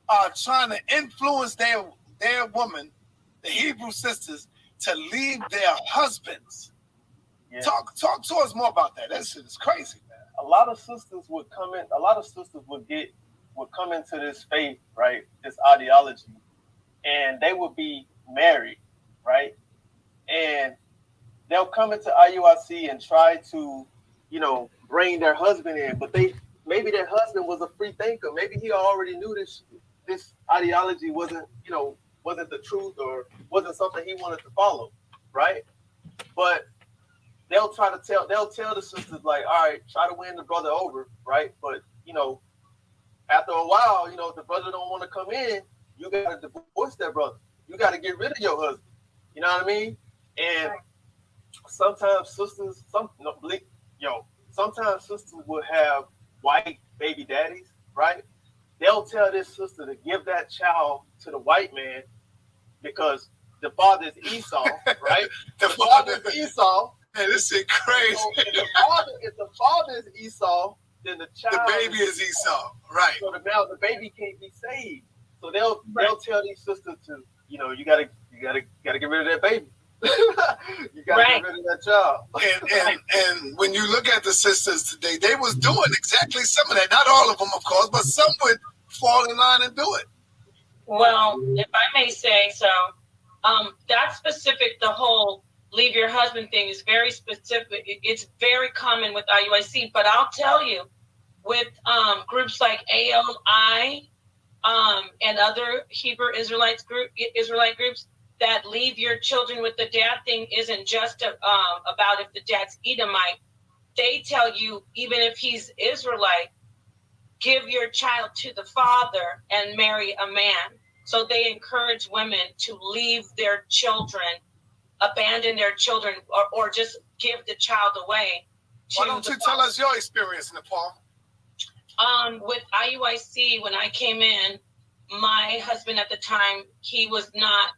are trying to influence their woman, the Hebrew sisters, to leave their husbands. Yeah. Talk to us more about that. That shit is crazy, man. A lot of sisters would come in. A lot of sisters would come into this faith, right? This ideology, and they would be married, right? And they'll come into IUIC and try to, bring their husband in, but maybe their husband was a free thinker. Maybe he already knew this ideology wasn't the truth, or wasn't something he wanted to follow, right? But they'll tell the sisters, like, all right, try to win the brother over, right? But after a while, if the brother don't want to come in, you gotta divorce that brother. You gotta get rid of your husband. You know what I mean? And sometimes sisters, sometimes sisters would have white baby daddies, right? They'll tell this sister to give that child to the white man because the father is Esau, right? The father is Esau. Man, this is crazy. So if the father is Esau, then the baby is Esau, right? So now the baby can't be saved. So they'll tell these sisters to, you gotta get rid of that baby. You gotta get rid of that child. And when you look at the sisters today, they was doing exactly some of that. Not all of them, of course, but some would fall in line and do it. Well, if I may say so, that specific, the whole leave your husband thing is very specific. It's very common with IUIC, but I'll tell you, with groups like ALI and other Hebrew Israelite groups, that leave your children with the dad thing isn't just about if the dad's Edomite. They tell you, even if he's Israelite, give your child to the father and marry a man. So they encourage women to leave their children, abandon their children, or just give the child away. Why don't you tell us your experience, Nepal? With IUIC, when I came in, my husband at the time, he was not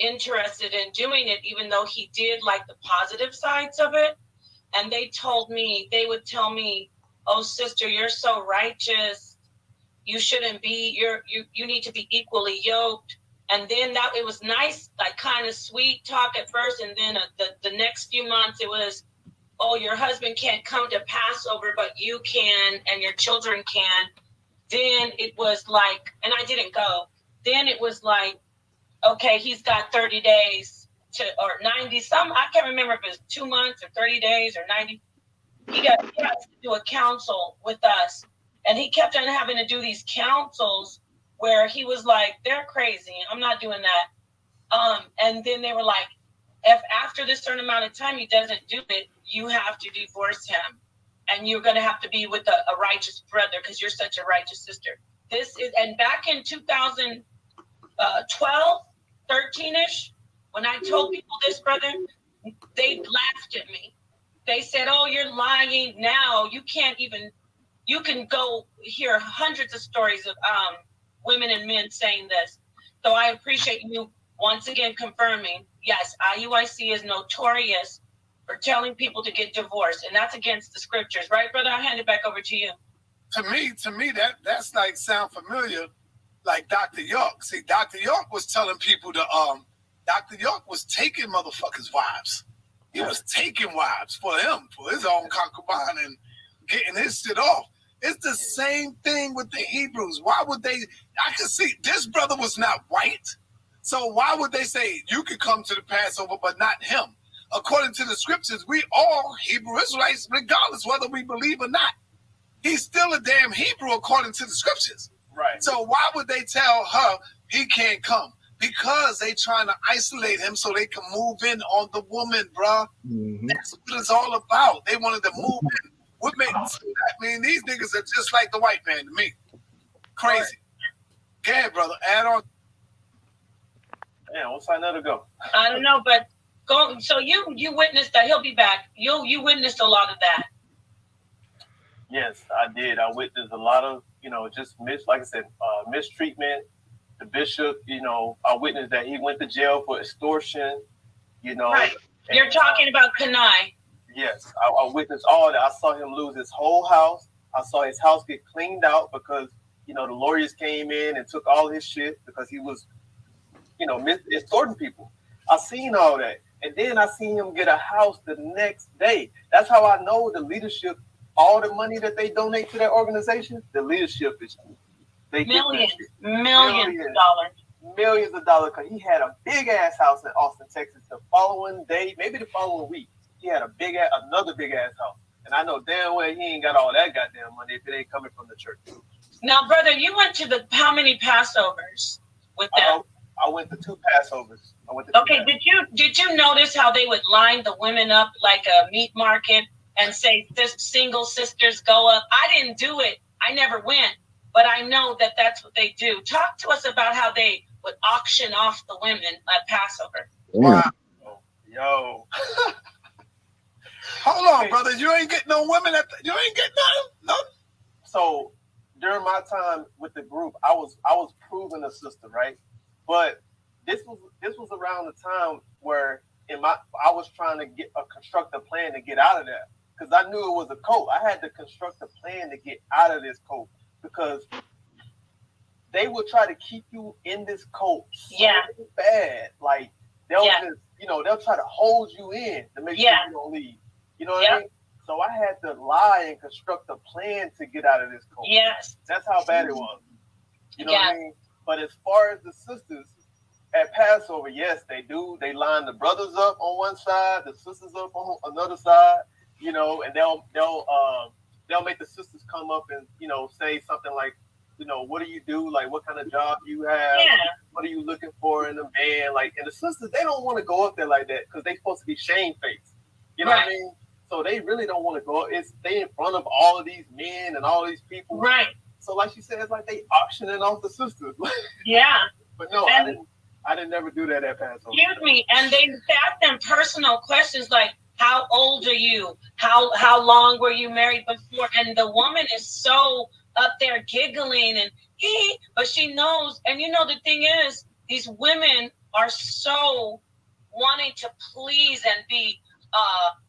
interested in doing it, even though he did like the positive sides of it. And they would tell me, oh, sister, you're so righteous. You shouldn't be, you need to be equally yoked. And then it was nice, like kind of sweet talk at first. And then the next few months it was, oh, your husband can't come to Passover, but you can, and your children can. Then it was like, and I didn't go. Then it was like, okay, he's got 30 days or 90 some. I can't remember if it was 2 months or 30 days or 90. He has to do a council with us. And he kept on having to do these councils where he was like, they're crazy. I'm not doing that. And then they were like, if after this certain amount of time he doesn't do it, you have to divorce him. And you're going to have to be with a righteous brother because you're such a righteous sister. And back in 2012, 13-ish, when I told people this, brother, they laughed at me. They said, oh, you're lying now. You can go hear hundreds of stories of women and men saying this. So I appreciate you once again confirming, yes, IUIC is notorious for telling people to get divorced, and that's against the scriptures. Right, brother? I'll hand it back over to you. To me, that's like sound familiar like Dr. York. See, Dr. York was telling people to Dr. York was taking motherfuckers' wives. He was taking wives for him, for his own concubine, and getting his shit off. It's the same thing with the Hebrews. Why would they? I can see this brother was not white. So why would they say you could come to the Passover, but not him? According to the scriptures, we all Hebrew Israelites, regardless whether we believe or not. He's still a damn Hebrew according to the scriptures. Right. So why would they tell her he can't come? Because they trying to isolate him so they can move in on the woman, bruh. That's what it's all about. They wanted to move in. What made, I mean, these niggas are just like the white man to me. Crazy. Go ahead, brother. Add on. Yeah, what's another go? I don't know, but go. So you witnessed that. He'll be back. You witnessed a lot of that. Yes, I did. I witnessed a lot of, just like I said, mistreatment. The bishop, I witnessed that he went to jail for extortion. Right. You're talking about Kanai. Yes, I witnessed all that. I saw him lose his whole house. I saw his house get cleaned out because, the lawyers came in and took all his shit because he was, extorting people. I seen all that. And then I seen him get a house the next day. That's how I know the leadership, all the money that they donate to that organization, the leadership is, they millions of dollars. Because he had a big ass house in Austin, Texas. The following day, maybe the following week, he had another big ass house. And I know damn well he ain't got all that goddamn money if it ain't coming from the church. Now, brother, you went to how many Passovers with them? I went to 2 Passovers. Okay, did you notice how they would line the women up like a meat market and say, this single sisters go up? I didn't do it. I never went, but I know that that's what they do. Talk to us about how they would auction off the women at Passover. Wow. Yo. Hold on, brother. You ain't getting no women you ain't getting nothing? No. So during my time with the group, I was proving a sister, right? But this was around the time where I was trying to construct a plan to get out of that. Because I knew it was a cult. I had to construct a plan to get out of this cult. Because they will try to keep you in this cult so bad. Like they'll just, they'll try to hold you in to make sure you don't leave. You know what I mean? So I had to lie and construct a plan to get out of this cult. Yes. That's how bad it was. You know what I mean? But as far as the sisters at Passover, yes, they do. They line the brothers up on one side, the sisters up on another side, and they'll make the sisters come up and, say something like, what do you do? Like, what kind of job you have? Yeah. What are you looking for in a man? Like, and the sisters, they don't want to go up there like that because they're supposed to be shamefaced. You know what I mean? So they really don't want to go. They in front of all of these men and all these people. Right. So like she said, it's like they auctioning off the sisters. Yeah. But no, I didn't never do that at Passover. Excuse me. And they asked them personal questions like, how old are you? How long were you married before? And the woman is so up there giggling and but she knows. And the thing is, these women are so wanting to please and be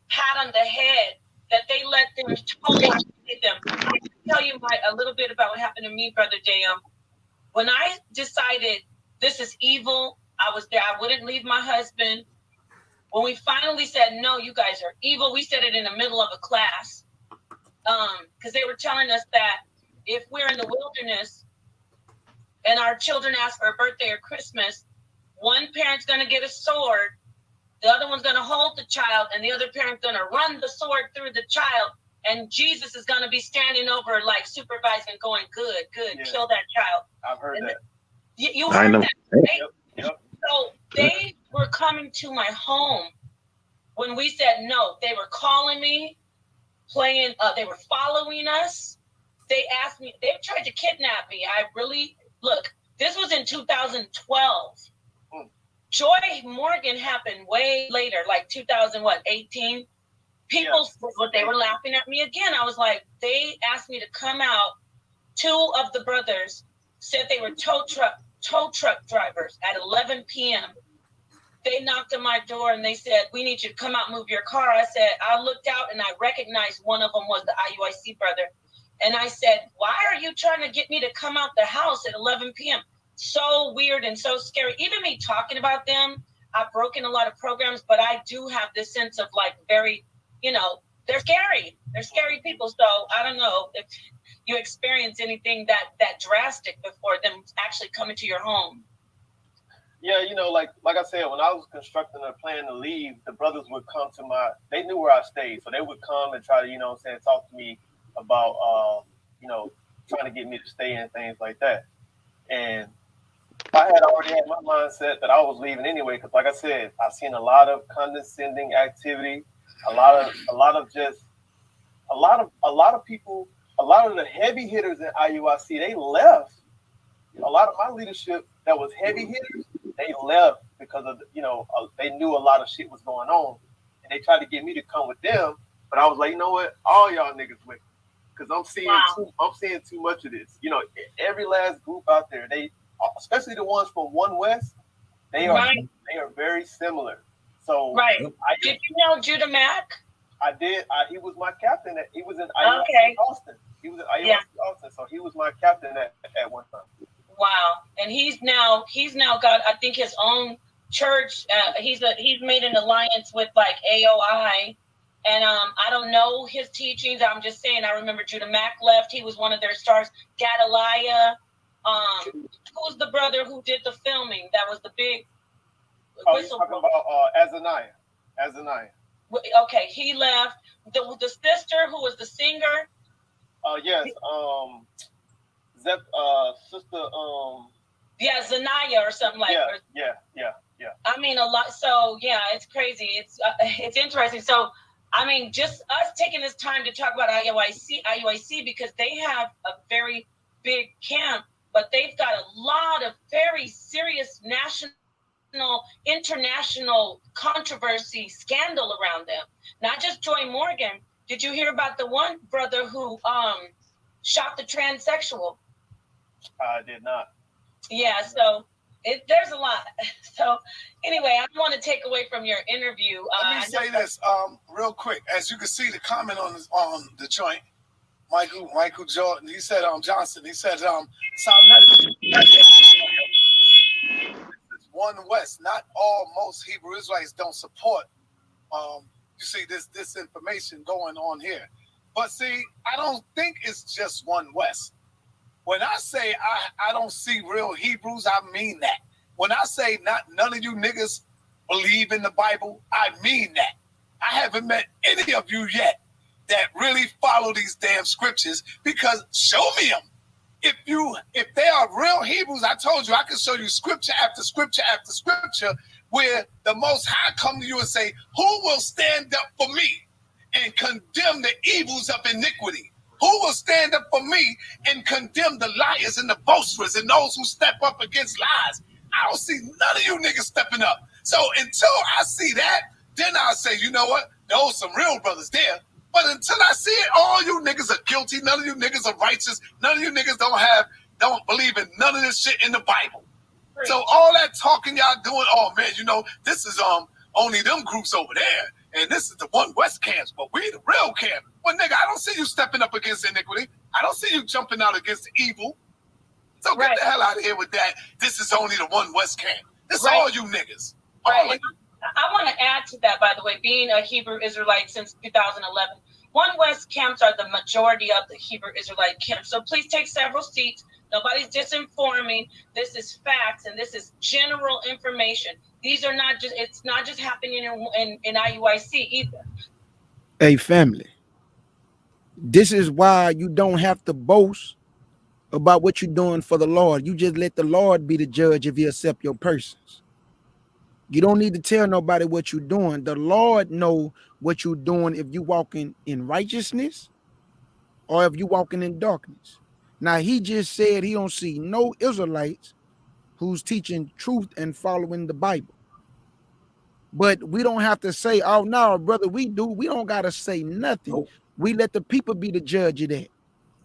pat on the head that they let them totally hit them. I can tell you a little bit about what happened to me, Brother J.M. When I decided this is evil, I was there. I wouldn't leave my husband. When we finally said, no, you guys are evil, we said it in the middle of a class. Because they were telling us that if we're in the wilderness and our children ask for a birthday or Christmas, one parent's going to get a sword, the other one's going to hold the child, and the other parent's going to run the sword through the child, and Jesus is going to be standing over, like, supervising, going, good, kill that child. I've heard that. You heard that, right? Yep. So they were coming to my home when we said no. They were calling me, they were following us. They asked me, they tried to kidnap me. This was in 2012. Joy Morgan happened way later, like 2018. People, they were laughing at me again. I was like, they asked me to come out. 2 of the brothers said they were tow truck drivers at 11 p.m. They knocked on my door and they said, we need you to come out, move your car. I looked out and I recognized one of them was the IUIC brother. And I said, why are you trying to get me to come out the house at 11 p.m.? So weird and so scary. Even me talking about them, I've broken a lot of programs, but I do have this sense of like very, you know, they're scary. They're scary people. So I don't know if you experience anything that drastic before them actually coming to your home. Yeah, you know, like I said, when I was constructing a plan to leave, the brothers would come to they knew where I stayed, so they would come and try to, you know what I'm saying, talk to me about, you know, trying to get me to stay and things like that. And I had already had my mindset that I was leaving anyway, because like I said, I've seen a lot of condescending activity, a lot of people, a lot of the heavy hitters in IUIC, they left. A lot of my leadership that was heavy hitters, they left because of, you know, they knew a lot of shit was going on, and they tried to get me to come with them. But I was like, you know what, all y'all niggas with me, because I'm seeing too much of this. You know, every last group out there, they, especially the ones from One West, they are very similar. So Did you know Judah Mack? I did. He was my captain. He was in IUIC Austin. He was in IUIC Austin, so he was my captain at one time. Wow, and he's now got, I think, his own church. He's made an alliance with like AOI, and I don't know his teachings. I'm just saying. I remember Judah Mack left. He was one of their stars. Gadaliah, who's the brother who did the filming? That was the big. Oh, you're talking about Azaniah. Okay, he left. The sister who was the singer. Yes. Sister. Yeah, Zanaya or something like that. Yeah. I mean, a lot. So yeah, it's crazy. It's interesting. So I mean, just us taking this time to talk about IUIC because they have a very big camp, but they've got a lot of very serious national, international controversy, scandal around them. Not just Joy Morgan. Did you hear about the one brother who shot the transsexual? I did not. Yeah, so there's a lot. So anyway, I don't want to take away from your interview. Let me say this real quick. As you can see, the comment on the joint, Michael Jordan, he said, Johnson, he said, One West, not all, most Hebrew Israelites don't support, you see, this information going on here. But see, I don't think it's just One West. When I say I don't see real Hebrews, I mean that. When I say none of you niggas believe in the Bible, I mean that. I haven't met any of you yet that really follow these damn scriptures, because show me them. If they are real Hebrews, I told you I can show you scripture after scripture after scripture where the Most High come to you and say, who will stand up for me and condemn the evils of iniquity? Who will stand up for me and condemn the liars and the boasters and those who step up against lies? I don't see none of you niggas stepping up. So until I see that, then I'll say, you know what? Those some real brothers there. But until I see it, all you niggas are guilty. None of you niggas are righteous. None of you niggas don't believe in none of this shit in the Bible. Right. So all that talking y'all doing, oh man, you know, this is only them groups over there. And this is the One West camps, but we the real camp. Well, nigga, I don't see you stepping up against iniquity. I don't see you jumping out against evil. So get the hell out of here with that. This is only the One West camp. This is all you niggas. Right. I want to add to that, by the way, being a Hebrew Israelite since 2011, One West camps are the majority of the Hebrew Israelite camps. So please take several seats. Nobody's disinforming. This is facts, and this is general information. These are not just, it's not just happening in IUIC either. Hey, family, this is why you don't have to boast about what you're doing for the Lord. You just let the Lord be the judge if he accept your persons. You don't need to tell nobody what you're doing. The Lord know what you're doing if you walking in righteousness or if you walking in darkness. Now, he just said he don't see no Israelites who's teaching truth and following the Bible. But we don't have to say, oh, no, brother, we do. We don't got to say nothing. Nope. We let the people be the judge of that.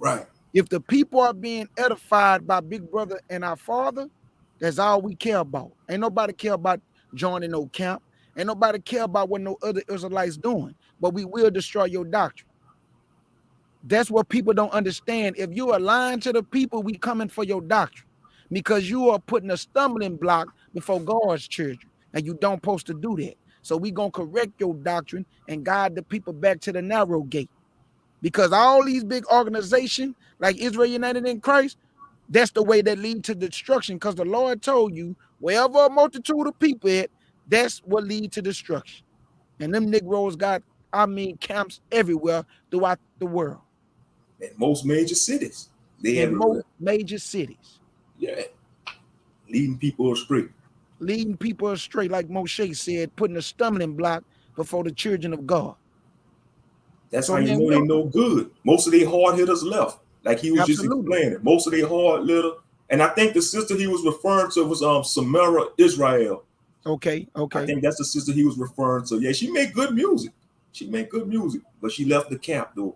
Right. If the people are being edified by Big Brother and our Father, that's all we care about. Ain't nobody care about joining no camp. Ain't nobody care about what no other Israelites doing. But we will destroy your doctrine. That's what people don't understand. If you are lying to the people, we coming for your doctrine, because you are putting a stumbling block before God's children, and you don't supposed to do that. So we gonna correct your doctrine and guide the people back to the narrow gate. Because all these big organizations like Israel United in Christ, that's the way that lead to destruction. Because the Lord told you, wherever a multitude of people at, that's what lead to destruction. And them Negroes got, camps everywhere throughout the world. In most major cities. In most major cities. Yeah. Leading people astray. Leading people astray, like Moshe said, putting a stumbling block before the children of God. That's so, how you know they know good. Most of their hard hitters left. Like he was just explaining. Most of their hard hitter. And I think the sister he was referring to was Samara Israel. Okay. I think that's the sister he was referring to. Yeah, she made good music. But she left the camp though.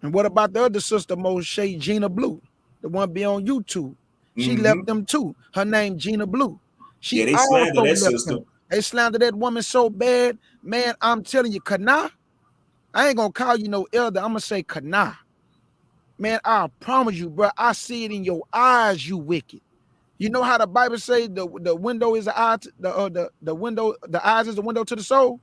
And what about the other sister, Moshe, Gina Blue, the one be on YouTube? She left them too. Her name Gina Blue. She they slandered that sister. They slandered that woman so bad, man. I'm telling you, Kana. I ain't gonna call you no elder. I'm gonna say Kana. Man, I promise you, bro. I see it in your eyes, you wicked. You know how the Bible say the window is the eye, the window, the eyes is the window to the soul.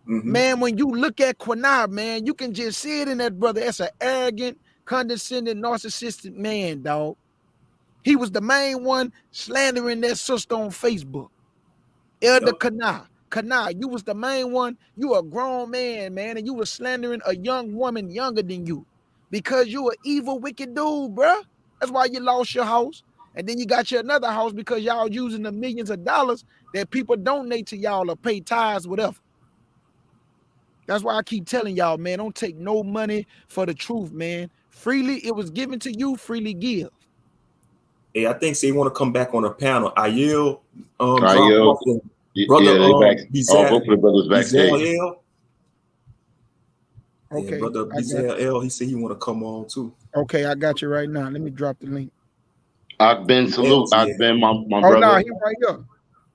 Man, when you look at Quanah, man, you can just see it in that brother. That's an arrogant, condescending, narcissistic man, dog. He was the main one slandering that sister on Facebook. Elder Kana, you was the main one. You a grown man, man, and you was slandering a young woman younger than you because you an evil, wicked dude, bro. That's why you lost your house. And then you got you another house because y'all using the millions of dollars that people donate to y'all or pay tithes, whatever. That's why I keep telling y'all, man, don't take no money for the truth, man. Freely it was given to you, freely give. Hey, I think they want to come back on a panel. Ayel, brother, both the brothers backstage. Okay, yeah, brother Bizarre, he said he want to come on too. Okay, I got you right now. Let me drop the link. I've been salute. I've been my brother. Oh no, he right here.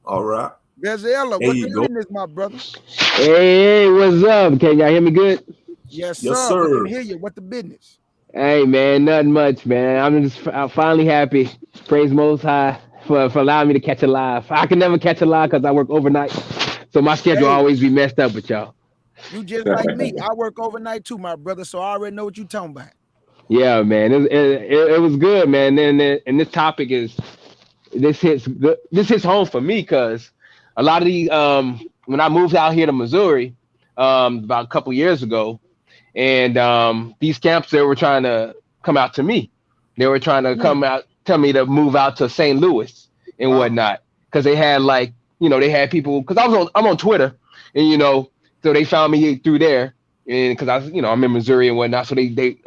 All right. There's Ella. What the business, my brother? Hey, what's up? Can y'all hear me good? Yes, sir. We can hear you. What the business? Hey, man, nothing much, man. I'm finally happy. Praise Most High for allowing me to catch a live. I can never catch a live because I work overnight, so my schedule always be messed up with y'all. You just like me. I work overnight too, my brother, so I already know what you're talking about. Yeah, man. It was good, man. And this topic is this hits home for me because a lot of the when I moved out here to Missouri about a couple years ago, and these camps, they were trying to come out to me. They were trying to come out, tell me to move out to St. Louis and whatnot, because they had they had people. Because I'm on Twitter, and so they found me through there, and because I'm in Missouri and whatnot, so they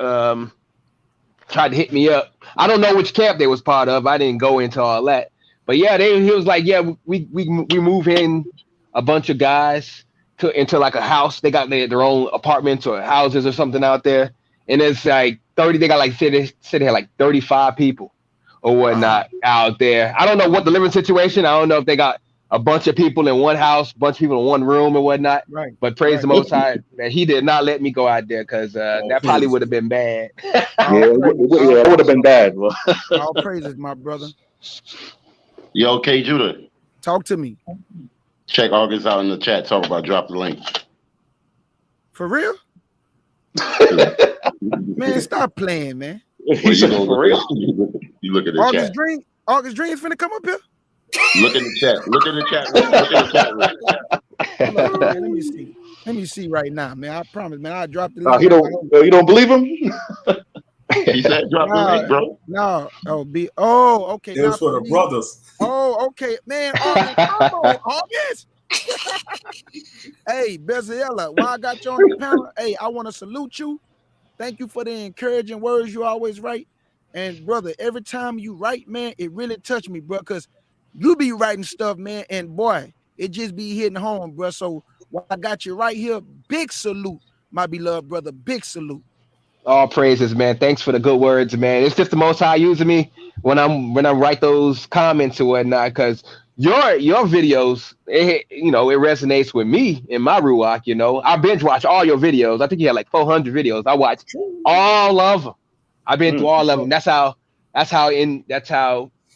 tried to hit me up. I don't know which camp they was part of. I didn't go into all that, but yeah, he was like, yeah, we move in a bunch of guys into like a house. They got their own apartments or houses or something out there, and it's like 30. They got like said they had like 35 people or whatnot out there. I don't know what the living situation. I don't know if they got a bunch of people in one house, bunch of people in one room and whatnot. Right. But praise the Most High that he did not let me go out there because that probably would have been bad. It would have been bad. All praises, my brother. Yo, K Judah. Talk to me. Check August out in the chat. Talk about drop the link. For real? Man, stop playing, man. He said for real. You look at the August chat. Dream. August Dream finna come up here. Look in the chat. Look in the chat room. Look in the chat room. Hold on, man. Let me see right now, man. I promise, man. I dropped the link. You don't believe him? He said drop the link, bro. No. Okay. It was for the brothers. Oh, okay, man. August, come on, August. Hey, Bezalel, while I got you on the panel, hey, I want to salute you. Thank you for the encouraging words you always write. And brother, every time you write, man, it really touched me, bro, because you be writing stuff, man, and boy, it just be hitting home, bro. So while I got you right here, big salute, my beloved brother, big salute. All praises, man. Thanks for the good words, man. It's just the Most High using me when I write those comments or whatnot, because your videos, it resonates with me in my ruach. I binge watch all your videos. I think you had like 400 videos. I watched all of them. I've been through all of them. That's how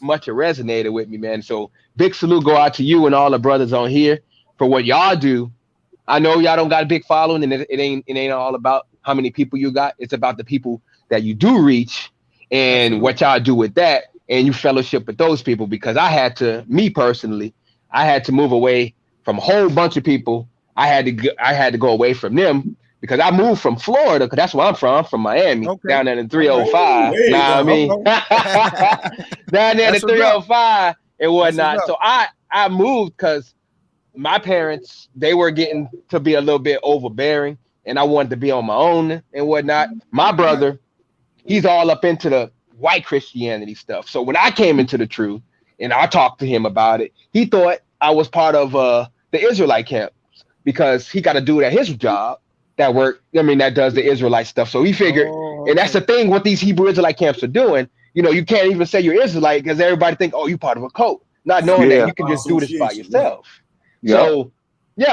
much it resonated with me, man. So big salute go out to you and all the brothers on here for what y'all do. I know y'all don't got a big following, and it ain't all about how many people you got. It's about the people that you do reach and what y'all do with that, and you fellowship with those people. Because me personally, I had to move away from a whole bunch of people. I had to go away from them because I moved from Florida, because that's where I'm from. I'm from Miami, down there in 305. I mean, down there in 305 and whatnot. So I moved because my parents, they were getting to be a little bit overbearing, and I wanted to be on my own and whatnot. My brother, he's all up into the white Christianity stuff. So when I came into the truth and I talked to him about it, he thought I was part of the Israelite camp, because he got a dude at his job that does the Israelite stuff. So he figured, and that's the thing what these Hebrew Israelite camps are doing. You can't even say you're Israelite because everybody think, oh, you're part of a cult, not knowing that you can just do this by yourself. So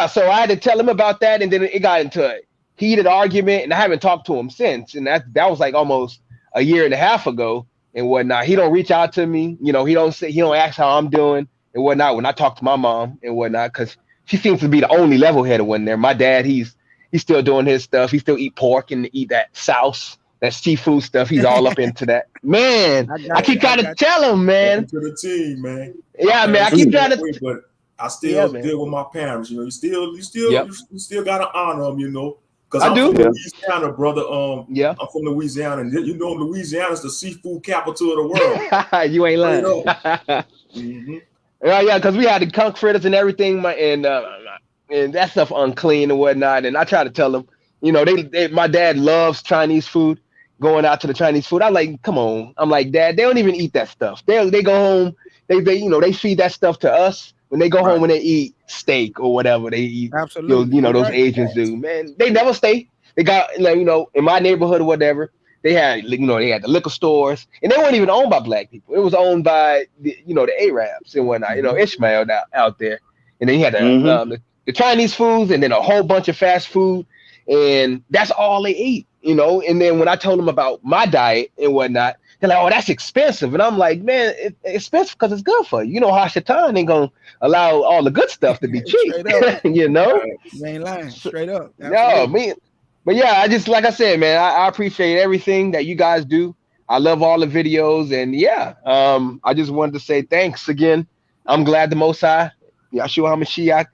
so I had to tell him about that, and then it got into a heated argument, and I haven't talked to him since. And that was like almost a year and a half ago and whatnot. He don't reach out to me, he don't ask how I'm doing and whatnot when I talk to my mom and whatnot, because she seems to be the only level-headed one there. My dad, he's still doing his stuff. He still eat pork and eat that sauce, that seafood stuff. He's all up into that. Man, I keep trying to tell him, man. To the team, man. Yeah, man. I keep trying to. But I still deal with my parents. You still gotta honor them. Because I'm from Louisiana, brother. I'm from Louisiana, and Louisiana's the seafood capital of the world. You ain't lying. Yeah, because we had the conch fritters and everything, and that stuff unclean and whatnot. And I try to tell them, my dad loves Chinese food, going out to the Chinese food. I'm like, come on. I'm like, Dad, they don't even eat that stuff. They go home, they feed that stuff to us. When they go home, when they eat steak or whatever they eat, those Asians do, man. They never stay. They got, in my neighborhood or whatever, they had the liquor stores, and they weren't even owned by black people. It was owned by the Arabs and whatnot. Ishmael out there, and then you had the Chinese foods, and then a whole bunch of fast food, and that's all they eat. And then when I told them about my diet and whatnot, they're like, oh, that's expensive. And I'm like, man, it's expensive because it's good for you. Hashatan ain't going to allow all the good stuff to be cheap. You ain't lying. Straight up. No, man. But yeah, I just, like I said, man, I appreciate everything that you guys do. I love all the videos. And yeah, I just wanted to say thanks again. I'm glad the Most High, Yahshua HaMashiach,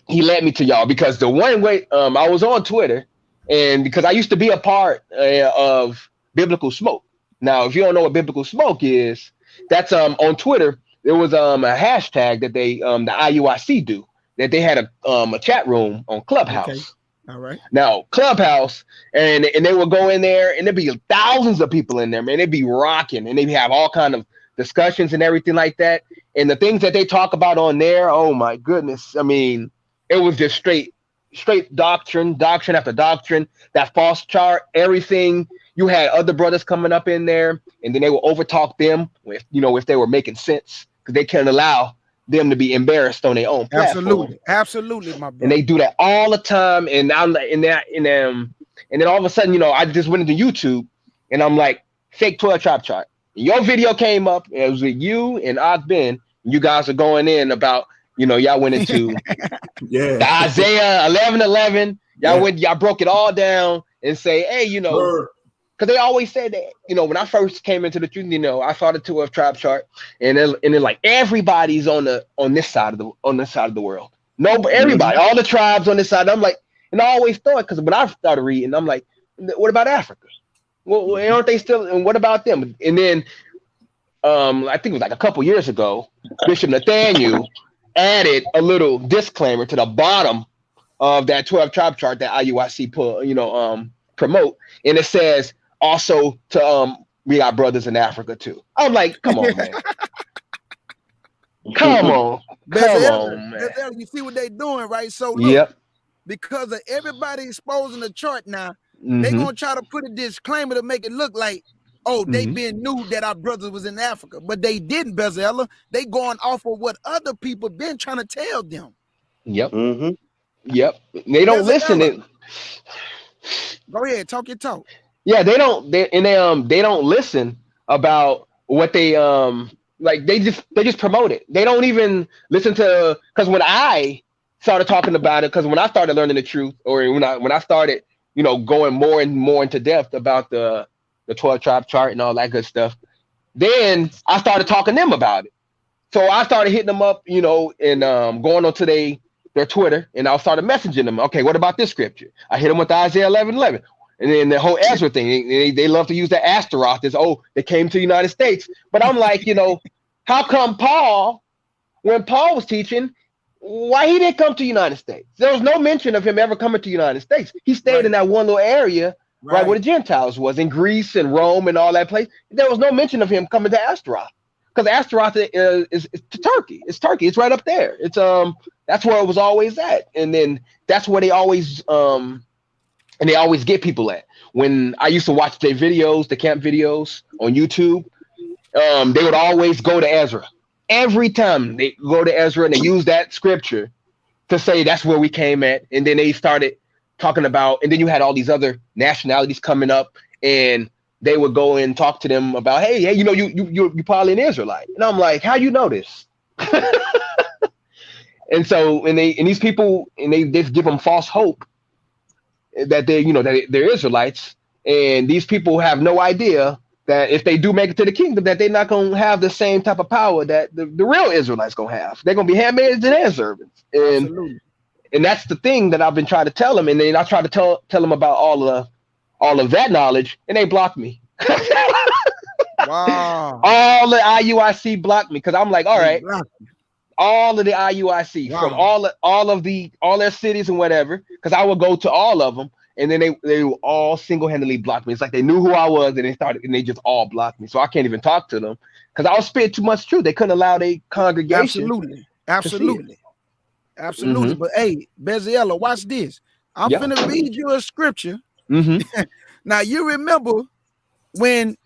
he led me to y'all, because the one way I was on Twitter, and because I used to be a part of Biblical Smoke. Now, if you don't know what Biblical Smoke is, that's on Twitter. There was a hashtag that they the IUIC do, that they had a chat room on Clubhouse. Okay. All right. Now, Clubhouse, and they would go in there, and there'd be thousands of people in there, man. They'd be rocking, and they'd have all kind of discussions and everything like that. And the things that they talk about on there, oh my goodness. I mean, it was just straight doctrine after doctrine, that false chart, everything. You had other brothers coming up in there, and then they would overtalk them if they were making sense, because they can't allow them to be embarrassed on their own platform. Absolutely, my brother. And they do that all the time. And I'm like, and then all of a sudden, I just went into YouTube, and I'm like, fake 12 trap chart. And your video came up, and it was with you and Og Ben. And you guys are going in about, y'all went into the Isaiah 11:11. Y'all broke it all down and say, hey, because they always said that, when I first came into the truth, I saw the 12 tribe chart, and then like everybody's on this side of the world. No, but everybody, all the tribes on this side. I'm like, and I always thought, because when I started reading, I'm like, what about Africa? Well, aren't they still? And what about them? And then, I think it was like a couple years ago, Bishop Nathaniel added a little disclaimer to the bottom of that 12 tribe chart that IUIC promote, and it says, also to we got brothers in Africa too. I'm like, come on, man. Come on, man. You see what they doing, right? So look, because of everybody exposing the chart now, they gonna try to put a disclaimer to make it look like Oh, they been knew that our brothers was in Africa, but they didn't, Bezalel. They going off of what other people been trying to tell them. Yep. Yep. They don't listen. Go ahead, talk your talk. Yeah, they don't. They don't listen about what they like. They just promote it. They don't even listen to, because when I started talking about it, because when I started learning the truth, or when I started, going more and more into depth about the 12 tribe chart and all that good stuff, then I started talking to them about it. So I started hitting them up, and going onto their Twitter, and I started messaging them. Okay, what about this scripture? I hit them with Isaiah 11:11. And then the whole Ezra thing, they love to use the Astaroth as, they came to the United States. But I'm like, how come Paul, when Paul was teaching, why he didn't come to the United States? There was no mention of him ever coming to the United States. He stayed in that one little area, right where the Gentiles was, in Greece and Rome and all that place. There was no mention of him coming to Astaroth, because Astaroth is to Turkey. It's Turkey. It's right up there. It's that's where it was always at. And then that's where they always and they always get people at. When I used to watch their videos, the camp videos on YouTube, they would always go to Ezra. Every time they go to Ezra and they use that scripture to say that's where we came at. And then they started talking about, and then you had all these other nationalities coming up, and they would go and talk to them about, hey, you probably an Israelite. And I'm like, how you know this? And so, and these people, and they just give them false hope that they're Israelites, and these people have no idea that if they do make it to the kingdom, that they're not going to have the same type of power that the real Israelites going to have. They're going to be handmaids and servants. And that's the thing that I've been trying to tell them. And then I try to tell them about all of that knowledge, and they blocked me. Wow. All the IUIC blocked me, because I'm like, all right, all of the IUIC from all their cities and whatever, because I would go to all of them, and then they all single-handedly blocked me. It's like they knew who I was, and they just all blocked me. So I can't even talk to them, because I was spitting too much truth. They couldn't allow their congregation. Absolutely. But hey, Bezalel, watch this. I'm finna read you a scripture. Now you remember when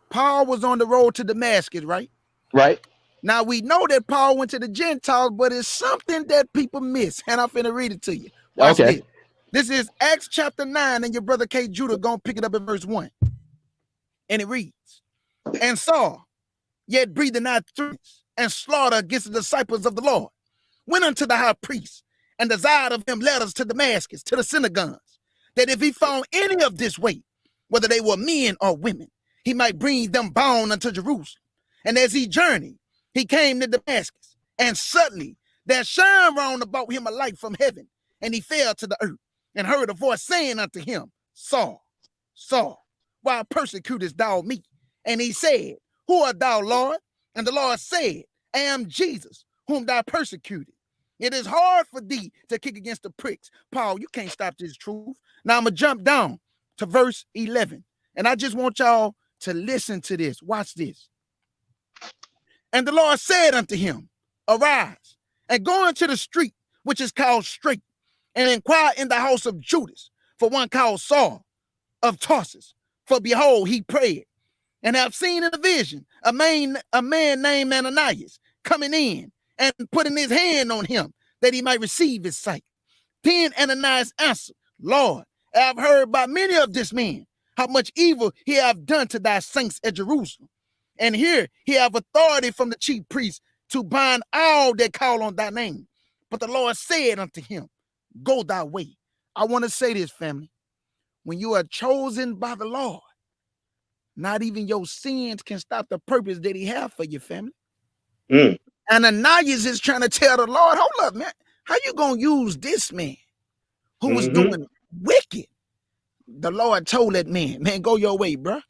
Paul was on the road to Damascus, right? Right. Now we know that Paul went to the Gentiles, but it's something that people miss, and I'm finna read it to you. Watch this. This is Acts chapter 9, and your brother K. Judah gonna pick it up in verse 1. And it reads, and Saul, yet breathing out threats and slaughter against the disciples of the Lord, went unto the high priest and desired of him letters to Damascus, to the synagogues, that if he found any of this way, whether they were men or women, he might bring them bound unto Jerusalem. And as he journeyed, he came to Damascus, and suddenly there shone round about him a light from heaven, and he fell to the earth, and heard a voice saying unto him, Saul, Saul, why persecutest thou me? And he said, who art thou, Lord? And the Lord said, I am Jesus, whom thou persecuted. It is hard for thee to kick against the pricks. Paul, you can't stop this truth. Now I'm going to jump down to verse 11, and I just want y'all to listen to this. Watch this. And the Lord said unto him, arise, and go into the street, which is called Straight, and inquire in the house of Judas for one called Saul of Tarsus. For behold, he prayed, and have seen in a vision a man named Ananias coming in and putting his hand on him, that he might receive his sight. Then Ananias answered, Lord, I have heard by many of this man, how much evil he have done to thy saints at Jerusalem. And here he have authority from the chief priest to bind all that call on thy name. But the Lord said unto him, go thy way. I want to say this, family. When you are chosen by the Lord, not even your sins can stop the purpose that he have for your family. And Ananias is trying to tell the Lord, hold up, man. How you going to use this man who was doing wicked? The Lord told that man, go your way, bro.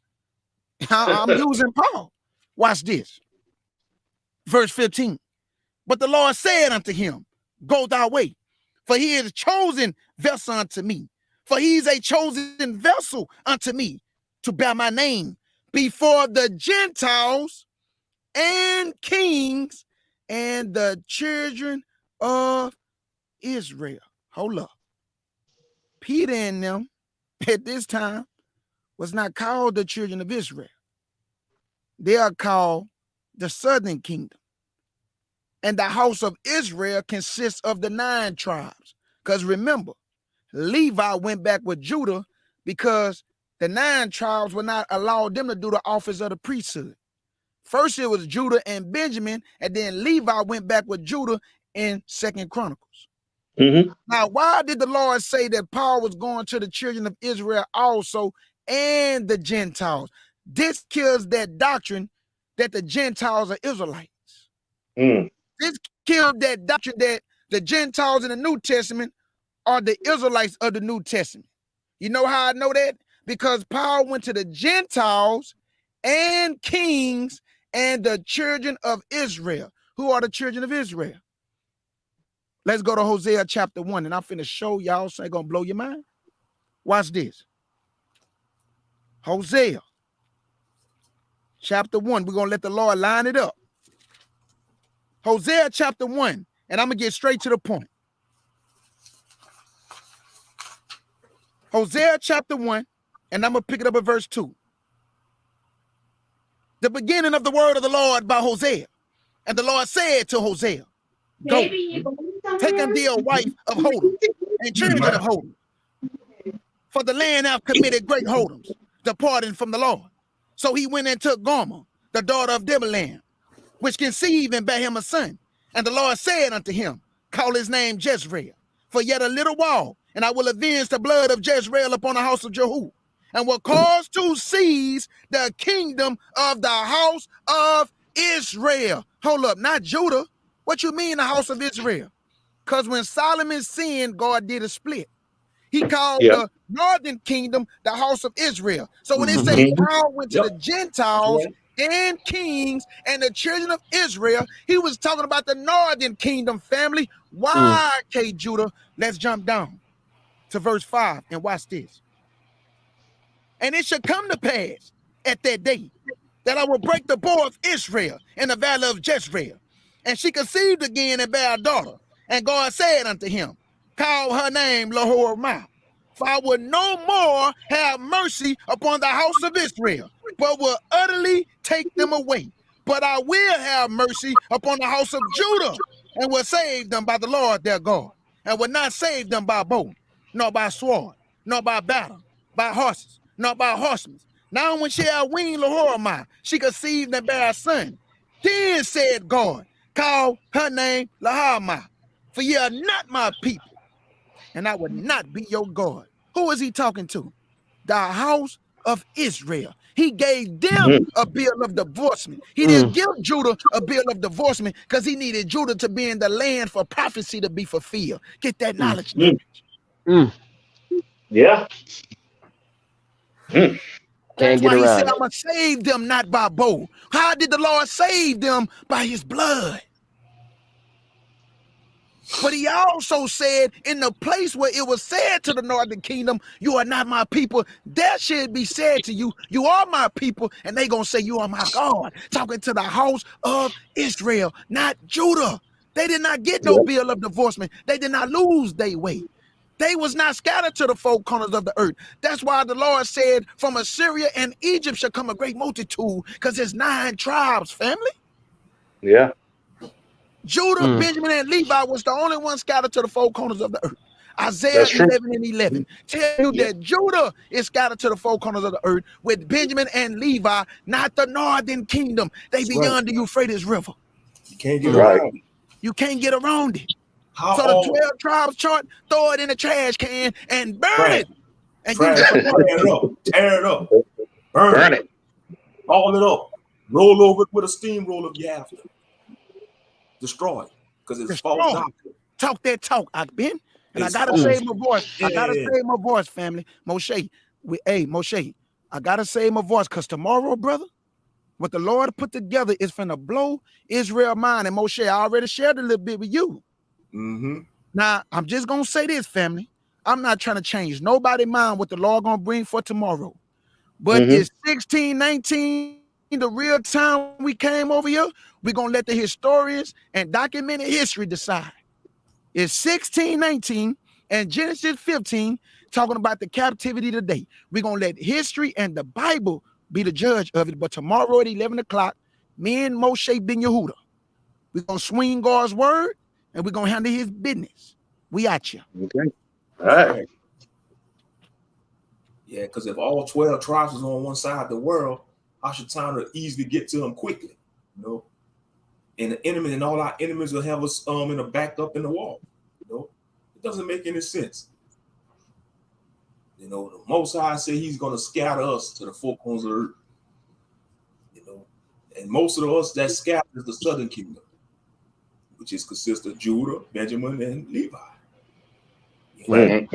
I'm using Paul. Watch this. Verse 15. But the Lord said unto him, go thy way, for he is a chosen vessel unto me. For he is a chosen vessel unto me to bear my name before the Gentiles and kings and the children of Israel. Hold up. Peter and them at this time was not called the children of Israel. they are called the southern kingdom. And the house of Israel consists of the 9 tribes. Because remember, Levi went back with Judah because the 9 tribes would not allow them to do the office of the priesthood. First it was Judah and Benjamin, and then Levi went back with Judah in 2nd Chronicles. Now, why did the Lord say that Paul was going to the children of Israel also and the Gentiles? This kills that doctrine that the Gentiles are Israelites. This killed that doctrine that the Gentiles in the New Testament are the Israelites of the New Testament. You know how I know that? Because Paul went to the Gentiles and kings and the children of Israel. Who are the children of Israel? Let's go to Hosea chapter 1, and I'm finna show y'all so it's gonna blow your mind. Watch this. Hosea chapter 1. We're gonna let the Lord line it up. Hosea chapter 1, and I'm gonna get straight to the point. Hosea chapter 1, and I'm gonna pick it up at verse 2. The beginning of the word of the Lord by Hosea. And the Lord said to Hosea, go, take unto thee a wife of whoredom and children of whoredom. For the land hath committed great whoredoms, departing from the Lord. So he went and took Gomer, the daughter of Debalam, which conceived and bare him a son. And the Lord said unto him, call his name Jezreel, for yet a little while, and I will avenge the blood of Jezreel upon the house of Jehu, and will cause to seize the kingdom of the house of Israel. Hold up, not Judah. What you mean the house of Israel? Because when Solomon sinned, God did a split. He called the northern kingdom the house of Israel. So when they say Paul went to the Gentiles and kings and the children of Israel, he was talking about the northern kingdom family. Why, K. Judah? Let's jump down to verse 5 and watch this. And it shall come to pass at that day that I will break the bow of Israel in the valley of Jezreel. And she conceived again and bare a daughter. And God said unto him, call her name Lahormah, for I will no more have mercy upon the house of Israel, but will utterly take them away. But I will have mercy upon the house of Judah, and will save them by the Lord their God, and will not save them by bow, nor by sword, nor by battle, by horses, nor by horsemen. Now when she had weaned Lahormah, she conceived and bare a son. Then said God, call her name Lahormah, for ye are not my people, and I will not be your God. Who is he talking to? The house of Israel. He gave them a bill of divorcement. He didn't give Judah a bill of divorcement because he needed Judah to be in the land for prophecy to be fulfilled. Get that knowledge. Yeah. That's why he said, I'm going to save them not by bow. How did the Lord save them? By his blood. But he also said, in the place where it was said to the northern kingdom, you are not my people, that should be said to you, you are my people, and they gonna say you are my God. Talking to the house of Israel, not Judah. They did not get no bill of divorcement. They did not lose their way. They was not scattered to the four corners of the earth. That's why the Lord said, from Assyria and Egypt shall come a great multitude, because there's 9 tribes, family. Yeah. Judah, Benjamin, and Levi was the only one scattered to the four corners of the earth. Isaiah 11 and 11 tell you that Judah is scattered to the four corners of the earth with Benjamin and Levi, not the northern kingdom. They beyond the Euphrates River. You can't get around it. You can't get around it. So the 12 tribes chart, throw it in the trash can and burn it. And use it for tear it up, burn it, all it up, roll over it with a steamroller if you have to. Destroy it, because it's false doctrine. Talk that talk, Akben. And I gotta save my voice. I gotta save my voice, family. Moshe, Moshe, I gotta save my voice, because tomorrow, brother, what the Lord put together is finna blow Israel mind. And Moshe, I already shared a little bit with you. Now, I'm just gonna say this, family. I'm not trying to change nobody's mind what the Lord gonna bring for tomorrow. But it's 1619. The real time we came over here, we're going to let the historians and documented history decide. It's 1619 and Genesis 15 talking about the captivity today. We're going to let history and the Bible be the judge of it. But tomorrow at 11 o'clock, me and Moshe Ben Yehuda, we're going to swing God's word and we're going to handle his business. We at you. Okay. All right. Yeah, because if all 12 tribes was on one side of the world, I should time to easily get to them quickly, you know. And the enemy and all our enemies will have us in a backed up in the wall. You know, it doesn't make any sense. You know, the Most High said he's going to scatter us to the four corners of the earth. You know, and most of us that scatter is the southern kingdom, which is consists of Judah, Benjamin, and Levi. Right.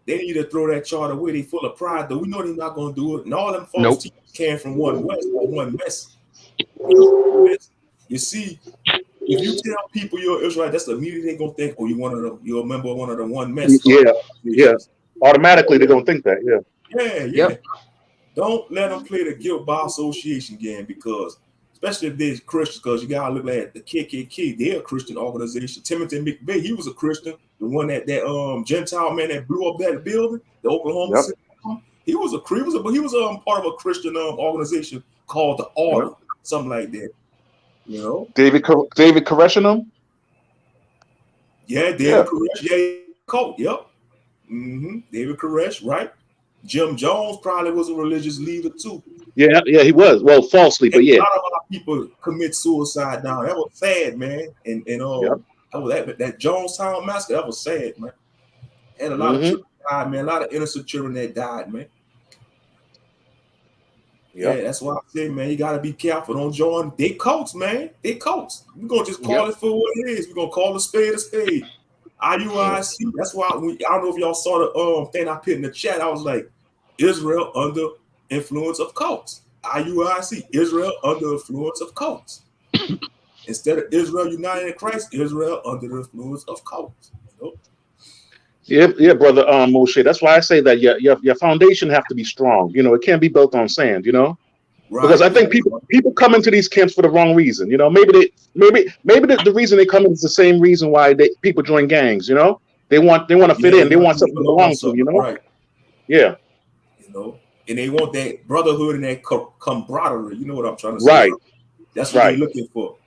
They need to throw that chart away. They full of pride, though we know they're not going to do it. And all them false teachers came from one west or one mess. You see, if you tell people you're Israelite, that's immediately they're going to think, oh, you're a member of one of the one mess. Yeah. Automatically, they're going to think that. Yeah. Don't let them play the guilt by association game, because especially if they're Christians, because you got to look at the KKK. They're a Christian organization. Timothy McVeigh, he was a Christian. The one that Gentile man that blew up that building, the Oklahoma City, he was part of a Christian organization called the Order, something like that. You know, David Koresh. Yeah, David Koresh. Yeah, Colt. Yep. David Koresh, right? Jim Jones probably was a religious leader too. Yeah, he was. Well, falsely, but yeah. A lot of our people commit suicide now. That was sad, man. And that Jonestown massacre, that was sad, man. And a lot of children died, man. A lot of innocent children that died, man. Yeah, that's why I say, man, you gotta be careful. Don't join. They cults, man. They cults. We're gonna just call it for what it is. We're gonna call a spade a spade. IUIC. That's why I don't know if y'all saw the thing I put in the chat. I was like, Israel under influence of cults. IUIC, Israel under influence of cults. Instead of Israel united in Christ, Israel under the influence of cults. You know? Yeah, brother Moshe. That's why I say that your foundation have to be strong. You know, it can't be built on sand, you know? Right. Because I think people come into these camps for the wrong reason. You know, maybe the reason they come in is the same reason why people join gangs, you know? They want to fit in, they want something to belong to, you know? Right. Yeah. You know, and they want that brotherhood and that camaraderie. You know what I'm trying to say? Right. That's what they're looking for.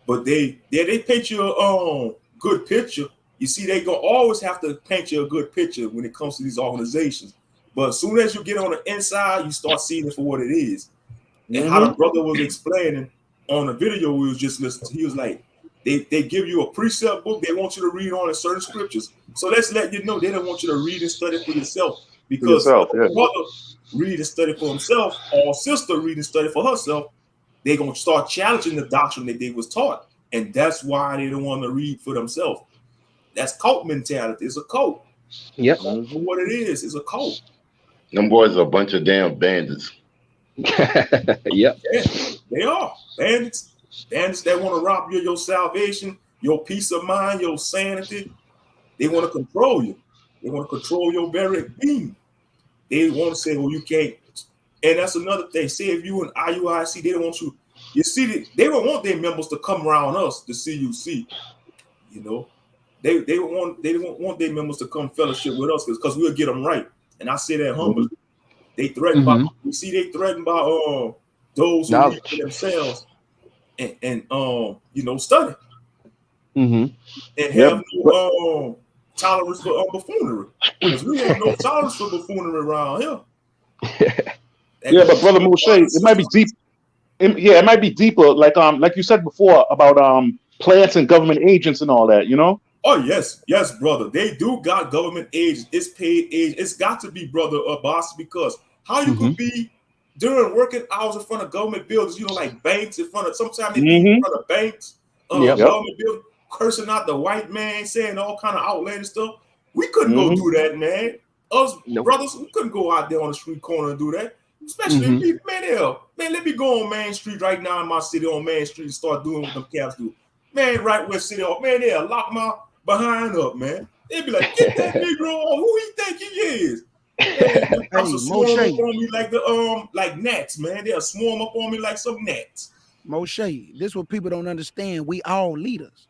But they paint you a good picture. You see, they gonna always have to paint you a good picture when it comes to these organizations. But as soon as you get on the inside, you start seeing it for what it is. And how the brother was explaining on the video we was just listening to, he was like, they give you a precept book they want you to read on in certain scriptures. So let's let you know they don't want you to read and study for yourself. Because brother read and study for himself, or sister read and study for herself, they're going to start challenging the doctrine that they was taught. And that's why they don't want to read for themselves. That's cult mentality. It's a cult. Yep. For what it is, it's a cult. Them boys are a bunch of damn bandits. Yep. Yeah, they are. Bandits. Bandits that want to rob you of your salvation, your peace of mind, your sanity. They want to control you. They want to control your very being. They want to say, well, you can't. And that's another thing. Say if you in IUIC, they don't want you. You see, they don't want their members to come around us to CUC. You know, they don't want their members to come fellowship with us because we'll get them right. And I say that humbly. They threaten by. You see, they threaten by those who read for themselves and you know, study and have no tolerance for buffoonery, because we have no tolerance for buffoonery around here. But brother Moshe, it might be deep. It might be deeper, like you said before about plants and government agents and all that, you know. Oh yes, brother. They do got government agents. It's paid agents. It's got to be, brother boss, because how you could be during working hours in front of government buildings, you know, like banks in front of, sometimes they be in front of banks, government buildings, cursing out the white man, saying all kind of outlandish stuff. We couldn't go do that, man. Us brothers, we couldn't go out there on the street corner and do that. Especially people, man, let me go on Main Street right now in my city on Main Street and start doing what them cats do. Man, right where City Hall, man, they'll lock my behind up, man. They'd be like, get that Negro on, who he think he is? They'll swarm up on me like like gnats, man. They'll swarm up on me like some gnats. Moshe, this is what people don't understand. We all leaders.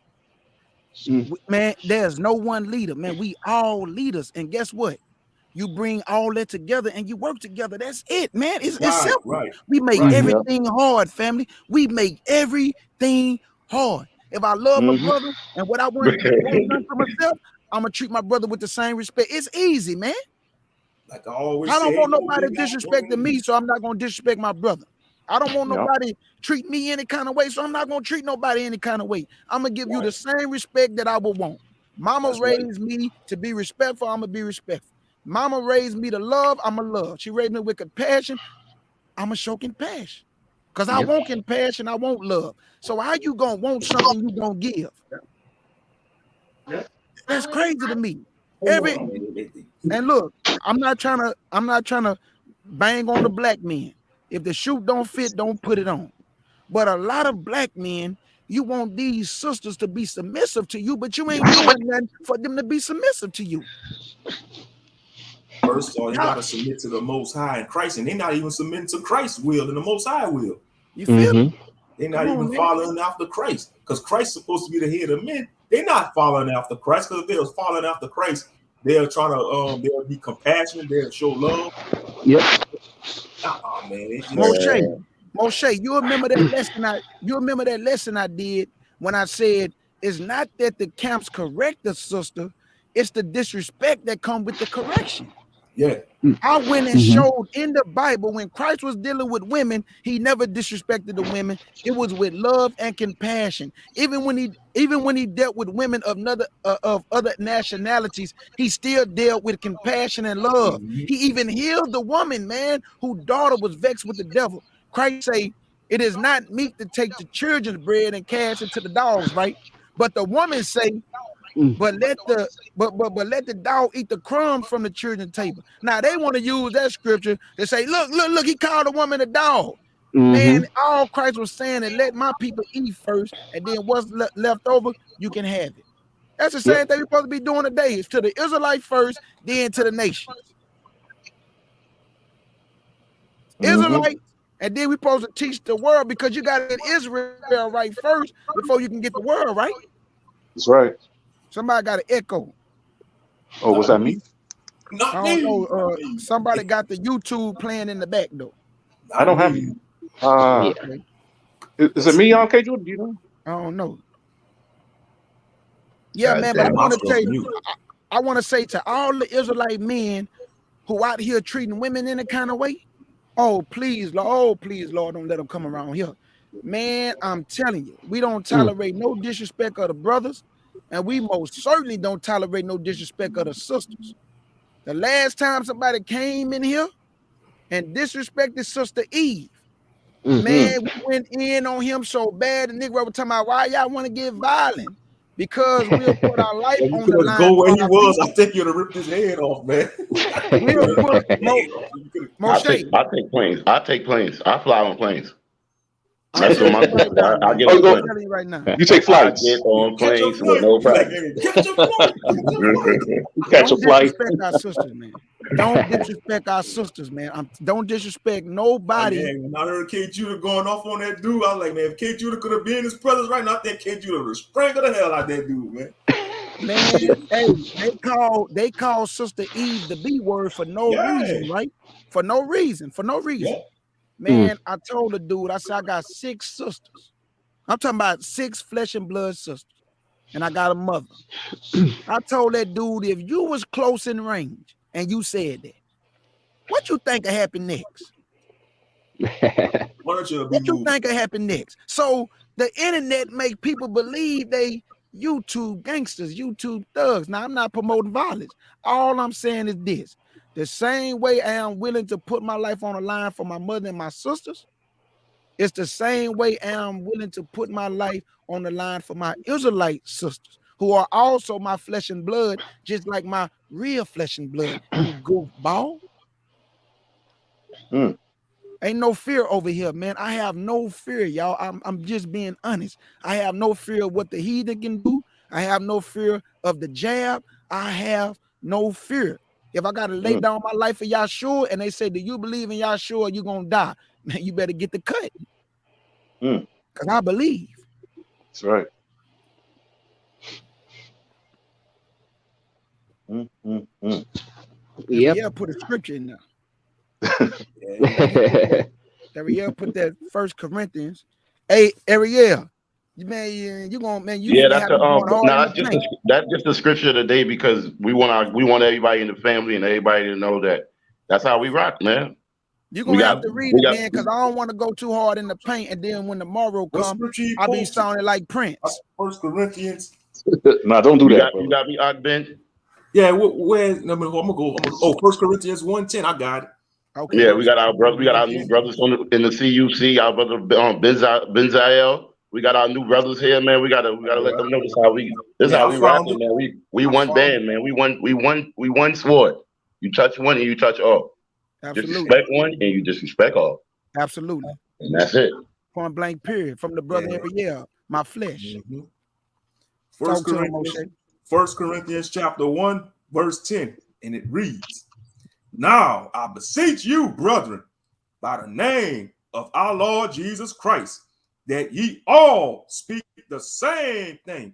Man, there's no one leader, man. We all leaders. And guess what? You bring all that together and you work together. That's it, man. It's Right, simple. right, We make right. everything hard, family. We make everything hard. If I love my brother and what I want done for myself, I'm gonna treat my brother with the same respect. It's easy, man. Like I always I don't say, want nobody disrespecting me, so I'm not gonna disrespect my brother. I don't want nobody treat me any kind of way, so I'm not gonna treat nobody any kind of way. I'm gonna give you the same respect that I would want. Mama raised me to be respectful. I'm gonna be respectful. Mama raised me to love. I'm gonna love. She raised me with compassion. I'm gonna show compassion. Because I want compassion, I want love. So how you gonna want something you gonna give? That's crazy to me. And look, I'm not trying to bang on the black men. If the shoe don't fit, don't put it on. But a lot of black men, you want these sisters to be submissive to you, but you ain't doing nothing for them to be submissive to you. First of all, you gotta submit to the Most High in Christ, and they're not even submitting to Christ's will and the Most High will. You feel me? They're not even following after Christ, because Christ's supposed to be the head of men. They're not following after Christ, because if they was following after Christ, they're trying to they'll be compassionate, they'll show love. Man. Moshe, you remember that lesson I did when I said it's not that the camps correct the sister, it's the disrespect that come with the correction. Yeah. I went and showed in the Bible when Christ was dealing with women, he never disrespected the women. It was with love and compassion. Even when he dealt with women of other nationalities, he still dealt with compassion and love. He even healed the woman, man, whose daughter was vexed with the devil. Christ say, it is not meet to take the children's bread and cast it to the dogs, right? But the woman say, but let the dog eat the crumbs from the children's table. Now they want to use that scripture to say, look, he called a woman a dog. Man, all Christ was saying is let my people eat first, and then what's left over, you can have it. That's the same thing we're supposed to be doing today. It's to the Israelite first, then to the nations. Israelites, and then we're supposed to teach the world, because you got to get Israel right first before you can get the world right. That's right. Somebody got an echo. Oh, what's that mean? I don't know. Somebody got the YouTube playing in the back though. I don't have you. Is it me on K. Jordan? Do you know? I don't know. Yeah, man, but I want to tell you, I want to say to all the Israelite men who out here treating women in a kind of way, oh please, Lord, don't let them come around here. Man, I'm telling you, we don't tolerate no disrespect of the brothers, and we most certainly don't tolerate no disrespect of the sisters. The last time somebody came in here and disrespected Sister Eve, man, we went in on him so bad. The nigga was talking about why y'all want to get violent, because we'll put our life on the line. Go where he was. I think you'd have ripped his head off, man. We'll put I take planes. I fly on planes. That's what my sister. I get on planes. Right now. You take flights. I get on planes with no problem. Catch a flight. Don't disrespect our sisters, man. Don't disrespect our sisters, man. Don't disrespect nobody. When I heard K. Judah going off on that dude, I was like, man, if K. Judah could have been in his presence right now, I think K. Judah would have strangled the hell out of that dude, man. Man, hey, they call Sister Eve the B word for no reason, right? For no reason. Yeah. Man, I told the dude, I said, I got 6 sisters. I'm talking about 6 flesh and blood sisters. And I got a mother. I told that dude, if you was close in range and you said that, what you think will happen next? What you think will happen next? So the internet make people believe they YouTube gangsters, YouTube thugs. Now, I'm not promoting violence. All I'm saying is this. The same way I am willing to put my life on the line for my mother and my sisters, it's the same way I am willing to put my life on the line for my Israelite sisters, who are also my flesh and blood, just like my real flesh and blood. You goofball. Ain't no fear over here, man. I have no fear, y'all. I'm just being honest. I have no fear of what the heathen can do. I have no fear of the jab. I have no fear. If I got to lay down my life for Yahshua and they say, do you believe in Yahshua, you're going to die, man, you better get the cut. Because I believe. That's right. Yep. Yeah, put a scripture in there. Yeah. Ariel put that 1 Corinthians. Hey, Ariel, you Yeah, finna that's have me going hard in the paint. that's just the scripture of the day because we want everybody in the family and everybody to know that that's how we rock, man. You're gonna have to read it then, because I don't want to go too hard in the paint, and then when tomorrow comes, I'll be sounding like Prince. 1 Corinthians. Nah, don't do that. You got me, Ben. Yeah, where? I'm gonna go. 1 Corinthians 1:10. I got it. Okay. Yeah, we got our new brothers in the CUC. Our brother Benzael. We got our new brothers here, man. We gotta let them know this how we rocking, man. We one band, man. We one sword. You touch one and you touch all. Absolutely. Disrespect one and you disrespect all. Absolutely. And that's it. Point blank. Period. From the brother Ariel, my flesh. 1 Corinthians chapter 1, verse 10, and it reads, "Now I beseech you, brethren, by the name of our Lord Jesus Christ, that ye all speak the same thing,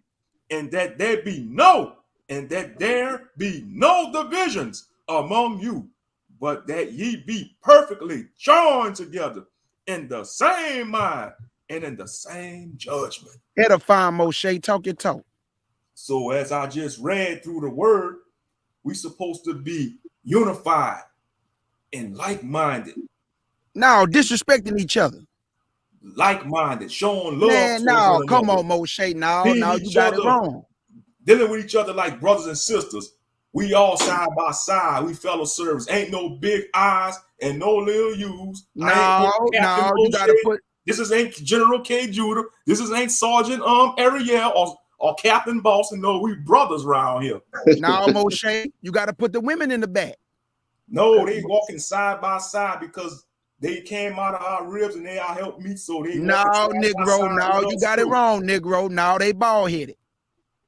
and that there be no divisions among you, but that ye be perfectly joined together in the same mind and in the same judgment." Edifying, Moshe. Talk your talk. So as I just read through the word, we supposed to be unified and like-minded. Now disrespecting each other. Like-minded, showing love. Man, no, come on, Moshe. Now you got it wrong. Dealing with each other like brothers and sisters. We all side by side. We fellow servants. Ain't no big I's and no little U's. No, you gotta put. This ain't General K. Judah. This ain't Sergeant Ariel or Captain Boss. And no, we brothers around here. Now, Moshe, you got to put the women in the back. No, they walking side by side because they came out of our ribs and they are help me. So they no, Negro. No, you got it wrong, Negro. Now they bald headed.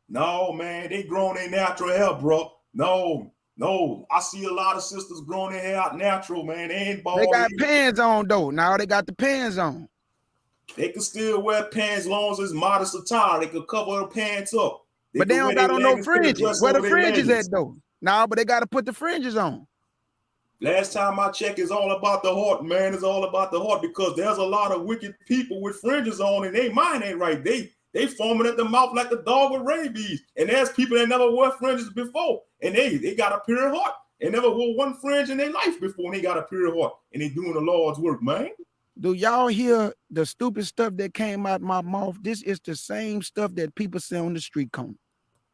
No, man, they growing their natural hair, bro. No. I see a lot of sisters growing their hair out natural, man. They ain't bald. They got pants on though. Now they got the pants on. They can still wear pants as long as it's modest attire. They can cover their pants up. But they don't got on no fringes. Where the fringes at though? No, but they got to put the fringes on. Last time I checked, it's all about the heart, man. It's all about the heart because there's a lot of wicked people with fringes on and they mind ain't right. They foaming at the mouth like a dog with rabies. And there's people that never wore fringes before. And they got a pure heart. They never wore one fringe in their life before and they got a pure heart. And they doing the Lord's work, man. Do y'all hear the stupid stuff that came out my mouth? This is the same stuff that people say on the street corner.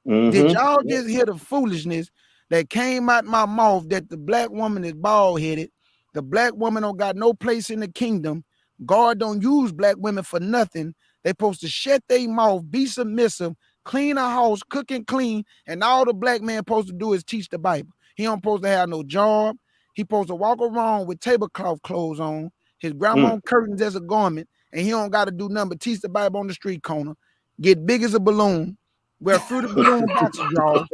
Did y'all just hear the foolishness that came out my mouth that the black woman is bald-headed? The black woman don't got no place in the kingdom. God don't use black women for nothing. They supposed to shut their mouth, be submissive, clean a house, cook and clean, and all the black man supposed to do is teach the Bible. He don't supposed to have no job. He supposed to walk around with tablecloth clothes on, his grandma curtains as a garment, and he don't got to do nothing but teach the Bible on the street corner, get big as a balloon, wear fruited balloon boxes, y'all,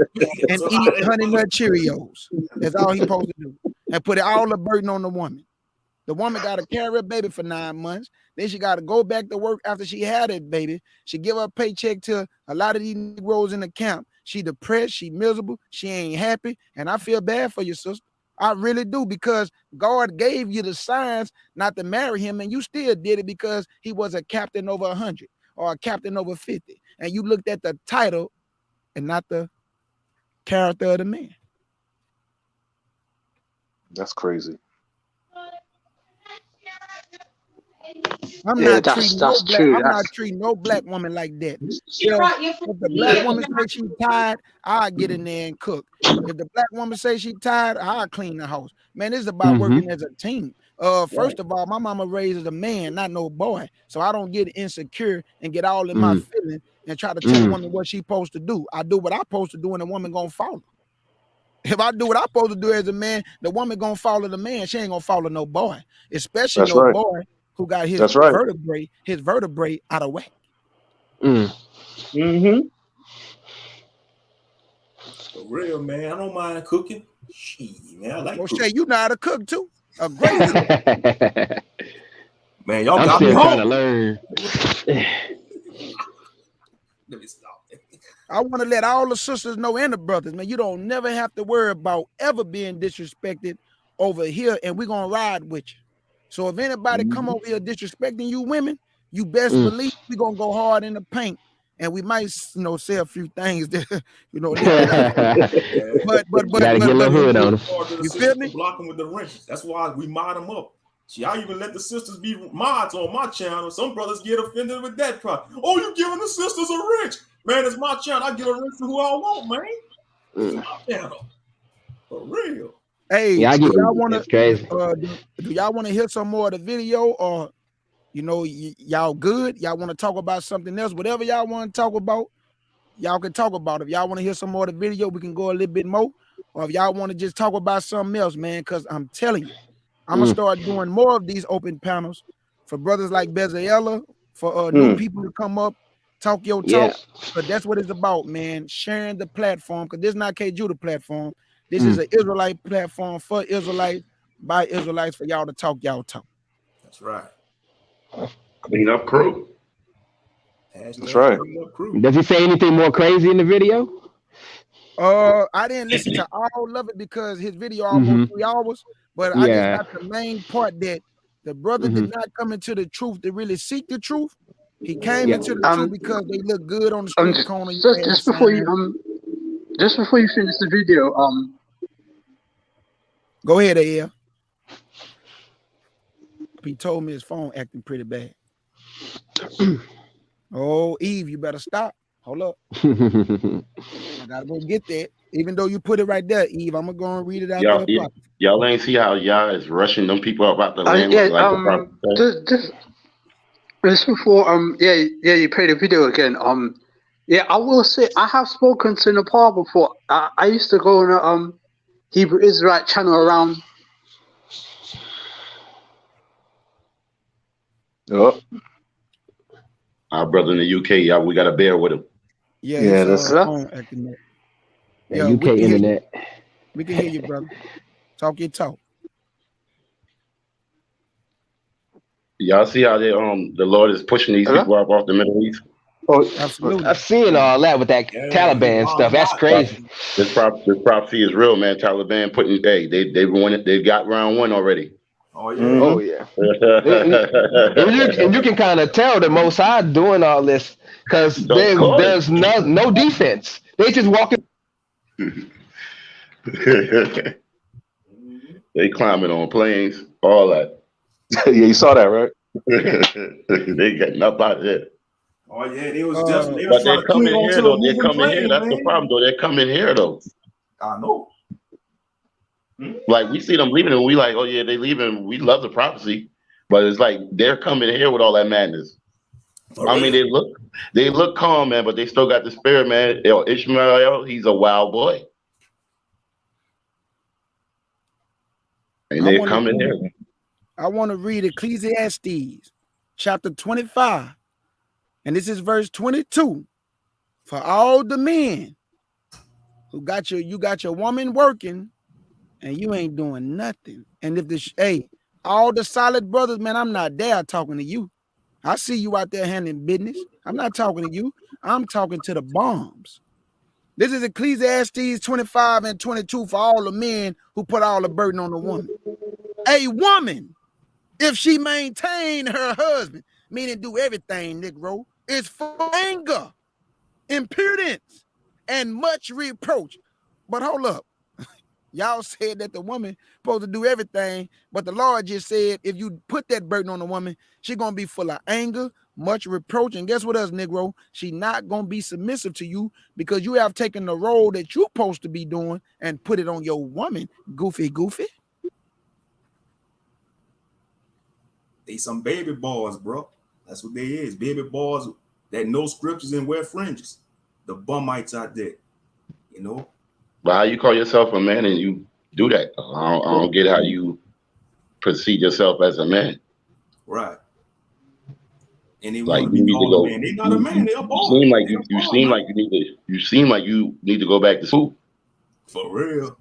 and eat Honey Nut Cheerios. That's all he supposed to do. And put all the burden on the woman. The woman got to carry a baby for 9 months. Then she got to go back to work after she had that baby. She give her paycheck to a lot of these Negroes in the camp. She depressed, she miserable, she ain't happy. And I feel bad for you, sister. I really do, because God gave you the signs not to marry him, and you still did it because he was a captain over 100 or a captain over 50. And you looked at the title and not the character of the man. That's crazy. I'm not treating no black woman like that. If the black woman say she tired, I'll get in there and cook. If the black woman say she tired, I'll clean the house. Man, this is about working as a team. First of all, my mama raised a man, not no boy. So I don't get insecure and get all in my feelings and try to tell a woman what she's supposed to do. I do what I'm supposed to do, and the woman gonna follow. If I do what I'm supposed to do as a man, the woman gonna follow the man. She ain't gonna follow no boy, especially boy who got his vertebrae out of whack. For real, man. I don't mind cooking. Shit, man. I like cooking. You know how to cook too. A great cook. Man, y'all got me trying to learn. Let me stop. I want to let all the sisters know and the brothers, man, you don't never have to worry about ever being disrespected over here, and we're gonna ride with you. So if anybody come over here disrespecting you women, you best believe we're gonna go hard in the paint, and we might, say a few things that a little bit out there. But Gotta get a little hood on them. You feel me? Block them with the wrenches. That's why we mod them up. See, I even let the sisters be mods on my channel. Some brothers get offended with that. Oh, you giving the sisters a wrench? Man, it's my channel. I give a wrench to who I want, man. It's my channel. For real. Hey, yeah, do y'all want to crazy. Do y'all want to hear some more of the video, or y'all good? Y'all want to talk about something else? Whatever y'all want to talk about, y'all can talk about. If y'all want to hear some more of the video, we can go a little bit more. Or if y'all want to just talk about something else, man, because I'm telling you, I'm gonna start doing more of these open panels for brothers like Bezalel, for new people to come up, talk your talk. But that's what it's about, man. Sharing the platform, because this is not K. Judah platform. This is an Israelite platform for Israelites by Israelites, for y'all to talk y'all talk. That's right. Clean up crew. That's right. Does he say anything more crazy in the video? I didn't listen to all of it because his video almost 3 hours. But I just got the main part that the brother did not come into the truth to really seek the truth. He came into the truth because they look good on the street corner. Just before you finish the video, go ahead, AL. He told me his phone acting pretty bad. Oh, Eve, you better stop. Hold up. I gotta go get that. Even though you put it right there, Eve, I'm gonna go and read it out there. Y'all ain't see how y'all is rushing them people about the land. Just before you play the video again. I will say I have spoken to Nepal before. I used to go on a Hebrew Israelite channel around. Oh, our brother in the UK, y'all, we got to bear with him. Yeah, that's phone acting up. Yeah, UK internet. We can hear you, brother. Talk your talk. Y'all see how the Lord is pushing these people up off the Middle East? Oh, absolutely. I've seen all that with that Taliban stuff. That's crazy. This prophecy is real, man. Taliban putting they won it. They got round one already. Oh yeah. Oh yeah. and you can kind of tell the Most High doing all this because there's no defense. They just walking. They climbing on planes, all that. Yeah, you saw that, right? They getting up out there. Oh yeah, they was just. But they're coming here though. They're coming here. That's the problem though. They're coming here though. I know. Like we see them leaving, and we like, oh yeah, they leaving. We love the prophecy, but it's like they're coming here with all that madness. I mean, they look calm, man, but they still got the spirit, man. Ishmael, he's a wild boy, and they're coming here. I want to read Ecclesiastes chapter 25, and this is verse 22. For all the men who you got your woman working, and you ain't doing nothing. And if all the solid brothers, man, I'm not there talking to you. I see you out there handling business. I'm not talking to you. I'm talking to the bombs. This is Ecclesiastes 25 and 22 for all the men who put all the burden on the woman. A woman, if she maintain her husband, meaning do everything, Negro, is for anger, impudence, and much reproach. But hold up. Y'all said that the woman supposed to do everything, but the Lord just said if you put that burden on the woman, she's gonna be full of anger, much reproach, and guess what else, Negro? She not gonna be submissive to you because you have taken the role that you're supposed to be doing and put it on your woman. Goofy. They some baby boys, bro. That's what they is. Baby boys that know scriptures and wear fringes. The bummites out there, you know. But how you call yourself a man and you do that? I don't get how you perceive yourself as a man. Right. And they like want to be called a man. They're not a man. They're a boy. You seem like you need to go back to school. For real.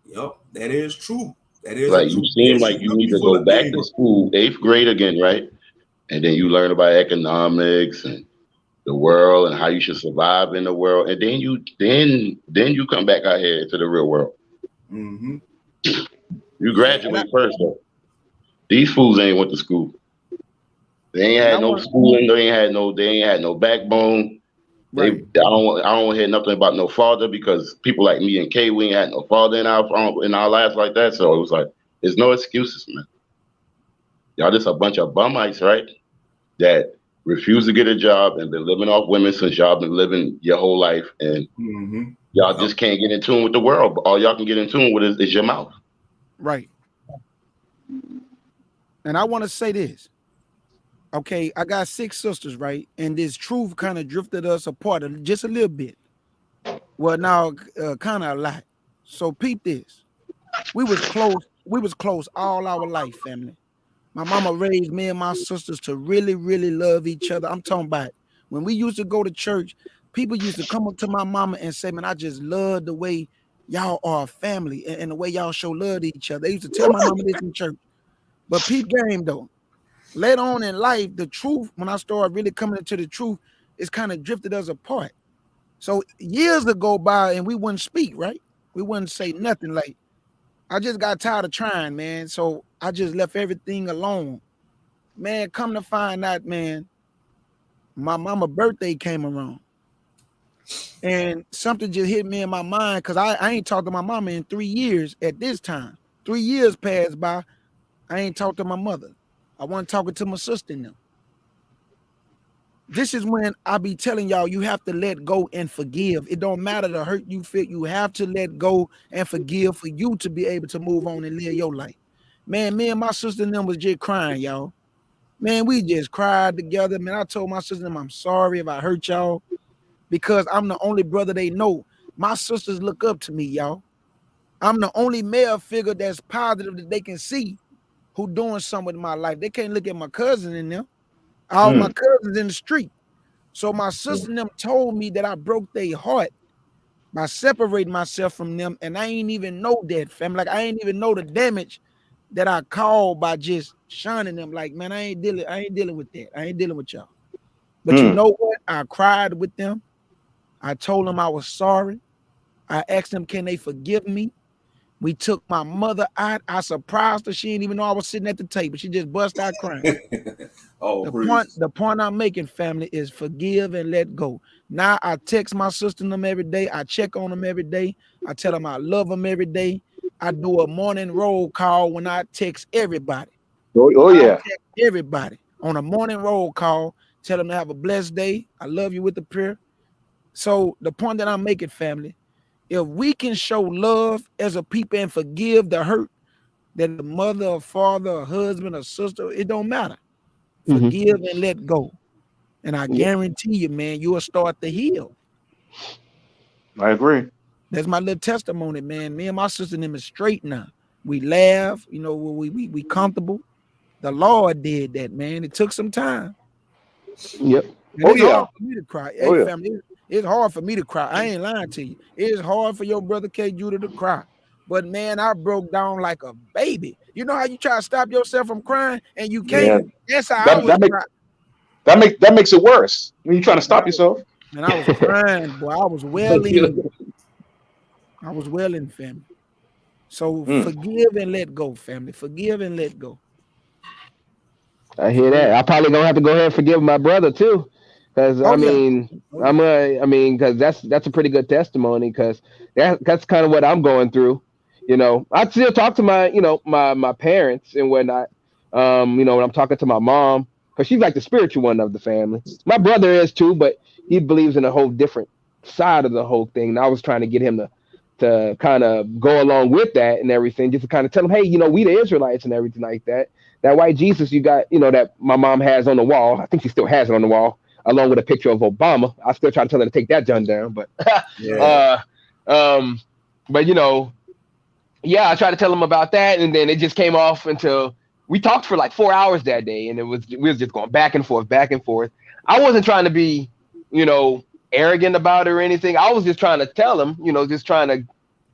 Yep, that is true. That is like you seem like you need to go back to school, 8th grade again, right? And then you learn about economics and the world and how you should survive in the world, and then you come back out here into the real world. Mm-hmm. You graduate first though. These fools ain't went to school. They ain't had no schooling. They ain't had no backbone. I don't want to hear nothing about no father, because people like me and Kay, we ain't had no father in our lives like that. So it was like, there's no excuses, man. Y'all just a bunch of bumites, right? That refuse to get a job and been living off women since y'all been living your whole life, and y'all just can't get in tune with the world. But all y'all can get in tune with is your mouth. Right. And I want to say this. Okay, I got 6 sisters, right? And this truth kind of drifted us apart just a little bit. Well, now kind of a lot. So peep this. We was close all our life, family. My mama raised me and my sisters to really, really love each other. I'm talking about when we used to go to church, people used to come up to my mama and say, man, I just love the way y'all are a family and the way y'all show love to each other. They used to tell my mama this in church. But peep game though. Later on in life, the truth, when I started really coming into the truth, it's kind of drifted us apart. So years would go by and we wouldn't speak, right? We wouldn't say nothing. Like, I just got tired of trying, man. So I just left everything alone. Man, come to find out, man, my mama's birthday came around. And something just hit me in my mind, because I ain't talked to my mama in 3 years at this time. 3 years passed by, I ain't talked to my mother. I wasn't talking to my sister now. This is when I be telling y'all, you have to let go and forgive. It don't matter the hurt you feel. You have to let go and forgive for you to be able to move on and live your life. Man, me and my sister and them was just crying, y'all. Man, we just cried together. Man, I told my sister and them, I'm sorry if I hurt y'all, because I'm the only brother they know. My sisters look up to me, y'all. I'm the only male figure that's positive that they can see who doing something with my life. They can't look at my cousin in them. All my cousins in the street. So my sister and them told me that I broke their heart by separating myself from them, and I ain't even know that, fam. Like, I ain't even know the damage that I caused by just shunning them. Like, man, I ain't dealing with that. I ain't dealing with y'all. But you know what? I cried with them. I told them I was sorry. I asked them, can they forgive me? We took my mother out. I surprised her. She didn't even know I was sitting at the table. She just bust out crying. The point I'm making, family, is forgive and let go. Now I text my sister and them every day. I check on them every day. I tell them I love them every day. I do a morning roll call when I text everybody. I text everybody on a morning roll call. Tell them to have a blessed day. I love you with the prayer. So the point that I'm making, family, if we can show love as a people and forgive the hurt that the mother or father or husband or sister, it don't matter. Forgive and let go. And I guarantee you, man, you will start to heal. I agree. That's my little testimony, man. Me and my sister and them is straight now. We laugh, you know, we comfortable. The Lord did that, man. It took some time. Yep. And it's hard for me to cry. Hey, family, it's hard for me to cry. I ain't lying to you. It's hard for your brother K. Judah to cry. But man, I broke down like a baby. You know how you try to stop yourself from crying and you can't? That's how I was crying. That makes it worse when you're trying to stop yourself. And I was crying, boy. I was wailing. I was wailing, family. So forgive and let go, family. Forgive and let go. I hear that. I probably gonna have to go ahead and forgive my brother too, because because that's a pretty good testimony. Because that's kind of what I'm going through. You know, I still talk to my my parents and whatnot. When I'm talking to my mom, because she's like the spiritual one of the family. My brother is too, but he believes in a whole different side of the whole thing. And I was trying to get him to kind of go along with that and everything, just to kind of tell him, hey, we the Israelites and everything like that. That white Jesus you got, that my mom has on the wall. I think she still has it on the wall, along with a picture of Obama. I still try to tell her to take that John down, but I tried to tell him about that, and then it just came off until we talked for like 4 hours that day, and we was just going back and forth. I wasn't trying to be, arrogant about it or anything. I was just trying to tell him, just trying to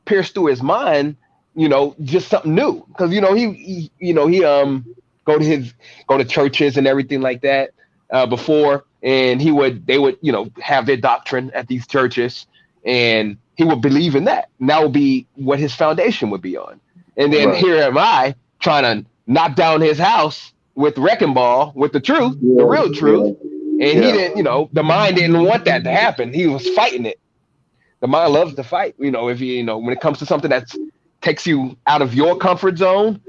pierce through his mind, just something new, because he go to churches and everything like that. before, and they would have their doctrine at these churches, and he would believe in that. And that would be what his foundation would be on. And then here am I trying to knock down his house with wrecking ball, with the truth, the real truth. And he didn't, the mind didn't want that to happen. He was fighting it. The mind loves to fight. If when it comes to something that takes you out of your comfort zone,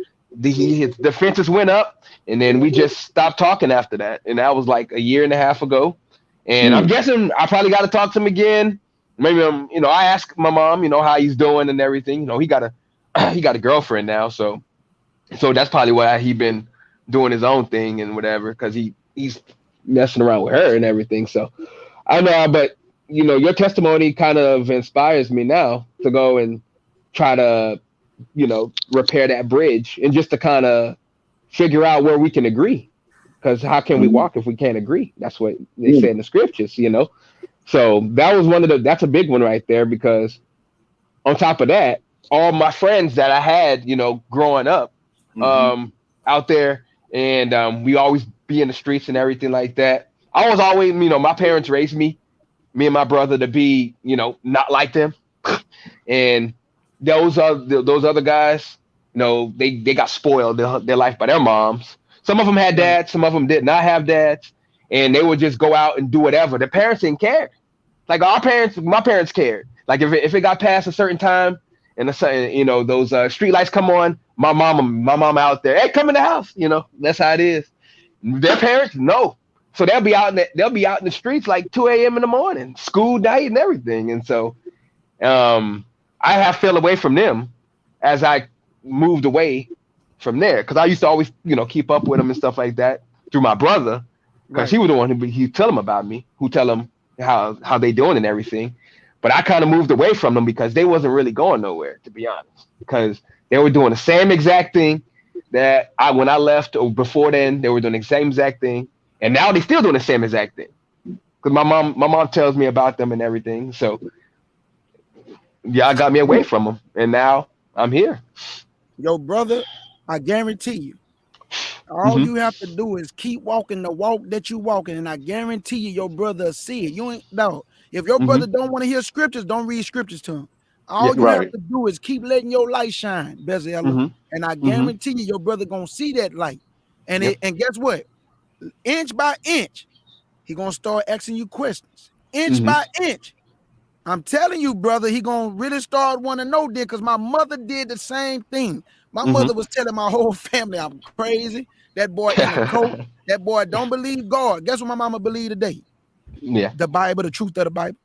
his defenses went up, and then we just stopped talking after that. And that was like a year and a half ago. And I'm guessing I probably got to talk to him again. Maybe I asked my mom, how he's doing and everything. He got a girlfriend now, so that's probably why he been doing his own thing and whatever, because he's messing around with her and everything. So I know, but your testimony kind of inspires me now to go and try to repair that bridge, and just to kind of figure out where we can agree, because how can we walk if we can't agree? That's what they say in the scriptures, So that was that's a big one right there, because on top of that, all my friends that I had, growing up out there, and we always be in the streets and everything like that. I was always, my parents raised me and my brother to be, not like them. And those other guys, they got spoiled their life by their moms. Some of them had dads, some of them did not have dads, and they would just go out and do whatever. Their parents didn't care. Like my parents cared. Like if it got past a certain time, and those street lights come on, my mama out there, hey, come in the house. That's how it is. Their parents, no. So they'll be out in the streets like 2 a.m. in the morning, school night and everything. And so I have fell away from them as I moved away from there, because I used to always, keep up with them and stuff like that through my brother, because he was the one who tell them about me, who tell them how they doing and everything. But I kind of moved away from them because they wasn't really going nowhere, to be honest, because they were doing the same exact thing that when I left, or before then, they were doing the same exact thing. And now they still doing the same exact thing, because my mom tells me about them and everything. So y'all got me away from them, and now I'm here. Yo, brother, I guarantee you, all you have to do is keep walking the walk that you walking, and I guarantee you, your brother will see it. You ain't no. If your brother don't want to hear scriptures, don't read scriptures to him. All you have to do is keep letting your light shine, Bezalel, and I guarantee you, your brother gonna see that light. And and guess what? Inch by inch, he gonna start asking you questions. Inch by inch. I'm telling you, brother, he gonna really start wanting to know this, because my mother did the same thing. My mother was telling my whole family I'm crazy. That boy in a coat. That boy don't believe God. Guess what my mama believe today? Yeah. The Bible, the truth of the Bible.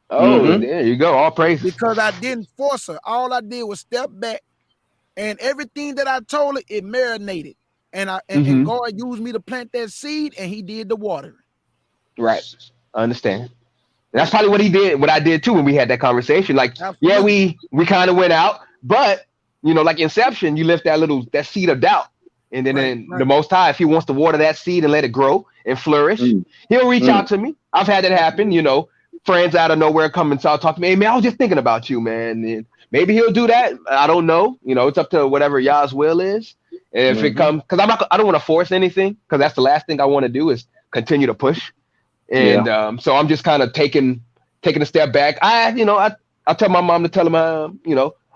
Oh, there you go. All praise. Because I didn't force her. All I did was step back, and everything that I told her, it marinated. And and God used me to plant that seed, and he did the watering. Right. I understand. That's probably what he did, what I did too when we had that conversation. Like, we kind of went out, but like Inception, you lift that seed of doubt. And then the Most High, if he wants to water that seed and let it grow and flourish, he'll reach out to me. I've had that happen, friends out of nowhere come and talk to me. Hey man, I was just thinking about you, man. And maybe he'll do that. I don't know. It's up to whatever Yah's will is. And if it comes, because I don't want to force anything, because that's the last thing I want to do is continue to push. And so I'm just kind of taking a step back. I tell my mom to tell him,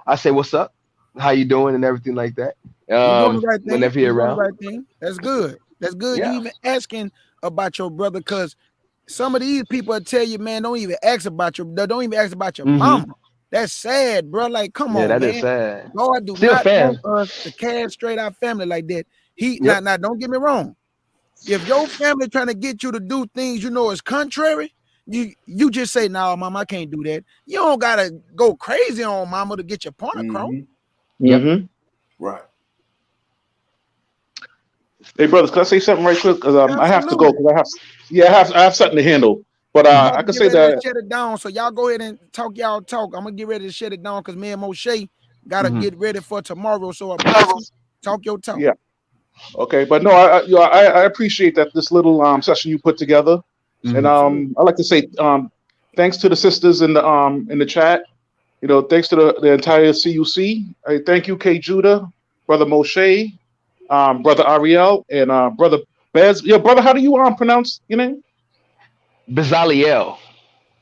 I say, what's up? How you doing? And everything like that. You're doing the right thing. Whenever you're around. Right thing. That's good. That's good. You even asking about your brother, because some of these people will tell you, man, don't even ask about your mama. That's sad, bro. Like, come on, that man. Is sad. God do not want us to castrate our family like that. Now, don't get me wrong. If your family trying to get you to do things is contrary, you just say, no, mama, I can't do that. You don't gotta go crazy on mama to get your point across. Right. Hey, brothers, can I say something right quick? Because I have to go. Because I have something to handle. But I can say that. Shut it down. So y'all go ahead and talk y'all talk. I'm gonna get ready to shut it down, because me and Moshe gotta get ready for tomorrow. So talk your talk. Yeah. Okay, but no, I appreciate that this little session you put together, and I like to say thanks to the sisters in the chat. Thanks to the entire CUC. Thank you, K. Judah, Brother Moshe, Brother Ariel, and Brother Bez, your brother, how do you pronounce your name? Bezaliel.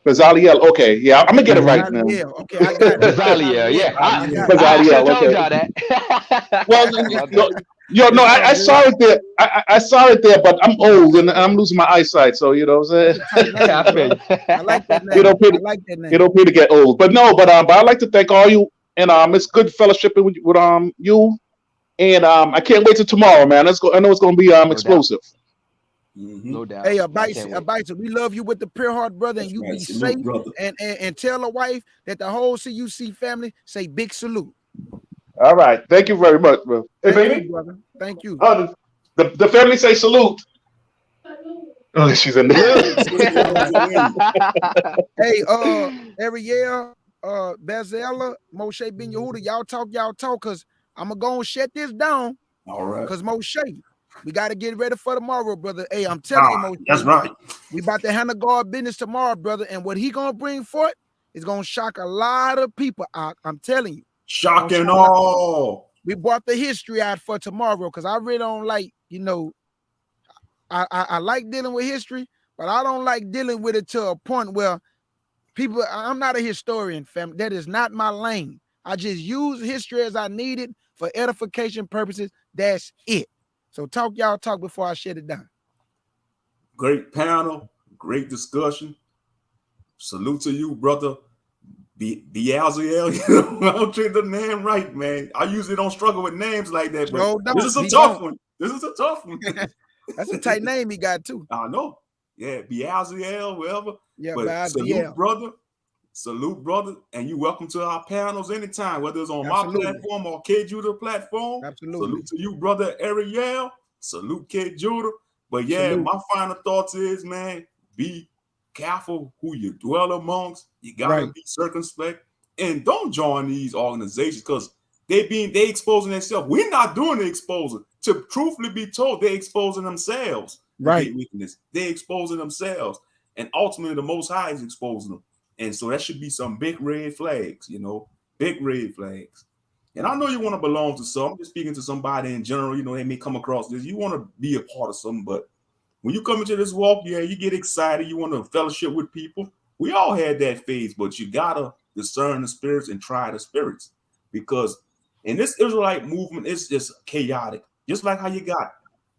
Bezaliel. Okay, yeah, I'm gonna get it right now. Okay, I got it. Bezaliel, yeah. I should Bezaliel. have told Okay. y'all that. Well, no, I saw it there. I saw it there, but I'm old and I'm losing my eyesight. So you know what I'm saying. I feel you. I like that name. You don't pay I like that name. You don't pay to get old, but I'd like to thank all you, and it's good fellowshipping with you, and I can't wait till tomorrow, man. I know it's gonna be explosive. No doubt. Hey, Abaisa, we love you with the pure heart, brother, and you be safe. And tell the wife that the whole CUC family say big salute. All right, thank you very much, bro. Hey, Thank baby, you, brother. Thank you. The family say salute. Oh, she's in there. Hey, Ariel, Bezella, Moshe Ben Yehuda, y'all talk, cause I'm gonna go and shut this down. All right. Cause Moshe, we gotta get ready for tomorrow, brother. Hey, I'm telling you, Moshe, that's right. We about to handle God business tomorrow, brother, and what he gonna bring forth is gonna shock a lot of people out. I'm telling you. Shocking all. We brought the history out for tomorrow because I really don't like, I like dealing with history, but I don't like dealing with it to a point where people, I'm not a historian, fam. That is not my lane. I just use history as I need it for edification purposes. That's it. So y'all talk before I shut it down. Great panel, great discussion. Salute to you, brother. Beaziel, I don't treat the name right, man. I usually don't struggle with names like that, but this is a tough one. This is a tough one. That's a tight name he got too. I know. Yeah, Beaziel, whatever. Yeah, but salute, brother, and you welcome to our panels anytime, whether it's on my platform or K Judah platform. Absolutely. Salute to you, brother Ariel. Salute K Judah. But yeah, my final thoughts is, man, be careful who you dwell amongst. You gotta be circumspect, and don't join these organizations because they exposing themselves. We're not doing the exposing. To truthfully be told, they're exposing themselves. Right. Weakness. They're exposing themselves, and ultimately the Most High is exposing them. And so that should be some big red flags, big red flags. And I know you want to belong to some. I'm just speaking to somebody in general. They may come across this. You want to be a part of something, but when you come into this walk, you get excited. You want to fellowship with people. We all had that phase, but you gotta discern the spirits and try the spirits, because in this Israelite movement, it's just chaotic. Just like how you got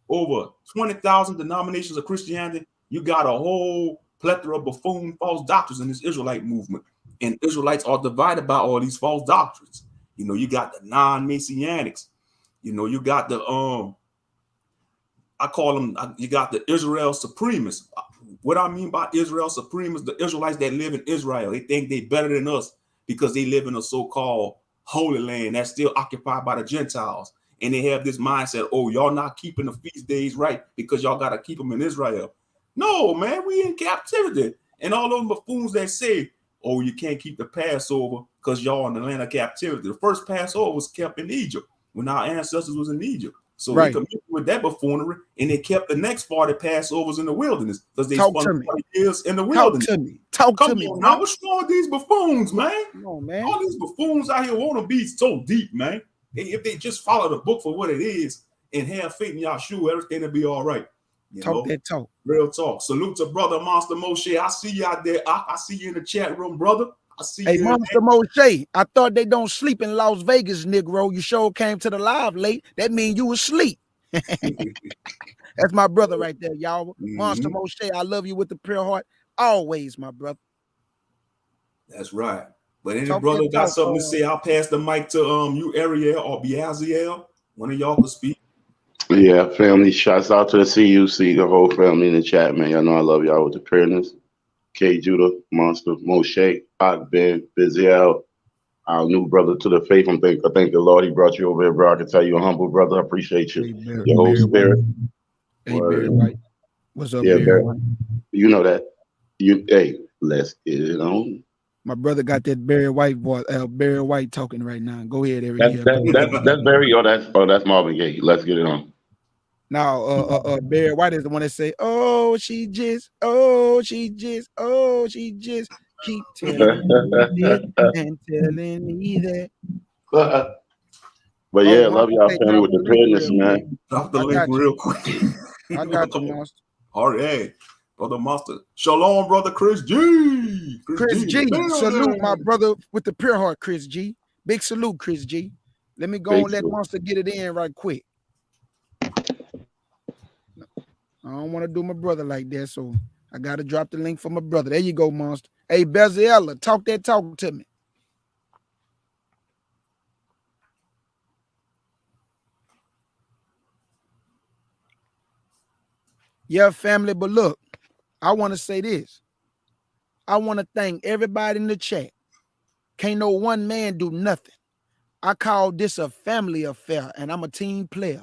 over 20,000 denominations of Christianity, you got a whole plethora of buffoon false doctrines in this Israelite movement, and Israelites are divided by all these false doctrines. You got the non-Messianics. You got the I call them, you got the Israel supremists. What I mean by Israel supremists, the Israelites that live in Israel, they think they're better than us because they live in a so-called holy land that's still occupied by the Gentiles. And they have this mindset, oh, y'all not keeping the feast days right because y'all got to keep them in Israel. No, man, we in captivity. And all those buffoons that say, oh, you can't keep the Passover because y'all in the land of captivity. The first Passover was kept in Egypt when our ancestors was in Egypt. So they committed with that buffoonery, and they kept the next 40 Passovers in the wilderness because they spent 40 years in the wilderness. Talk to me. Now, what's wrong with these buffoons, man? Come on, man. All these buffoons out here want to be so deep, man. If they just follow the book for what it is and have faith in Yahshua, everything will be all right. That talk. Real talk. Salute to brother Monster Moshe. I see you out there. I see you in the chat room, brother. I see Hey, you. Monster Moshe, I thought they don't sleep in Las Vegas, Negro. You sure came to the live late. That means you was asleep. That's my brother right there, y'all. Monster Moshe, I love you with the pure heart. Always, my brother. That's right. But any brother got something to say, I'll pass the mic to you, Ariel or Beaziel. One of y'all can speak. Yeah, family. Shouts out to the CUC, the whole family in the chat, man. Y'all know I love y'all with the pureness. K Judah, Monster, Moshe, Hot Ben, Biziel, our new brother to the faith. I thank the Lord he brought you over here, bro. I can tell you a humble brother. I appreciate you. Your whole spirit. Hey, Barry White. What's up, yeah, Barry White? You know that. Hey, let's get it on. My brother got that Barry White voice. Barry White talking right now. Go ahead, Ariel. That's Barry. That's Marvin Gaye. Let's get it on. Now, Barry White is the one that say, "Oh, she just keep telling me this and telling me that." But yeah, love y'all family with the goodness, man. Drop the link real quick. I got you, Monster. All right, brother Monster. Shalom, brother Chris G. Chris G. Salute my brother with the pure heart, Chris G. Big salute, Chris G. Let me go and let Monster get it in right quick. I don't want to do my brother like that, so I got to drop the link for my brother. There you go, Monster. Hey, Bezalel, talk that talk to me. Yeah, family, but look, I want to say this. I want to thank everybody in the chat. Can't no one man do nothing. I call this a family affair, and I'm a team player.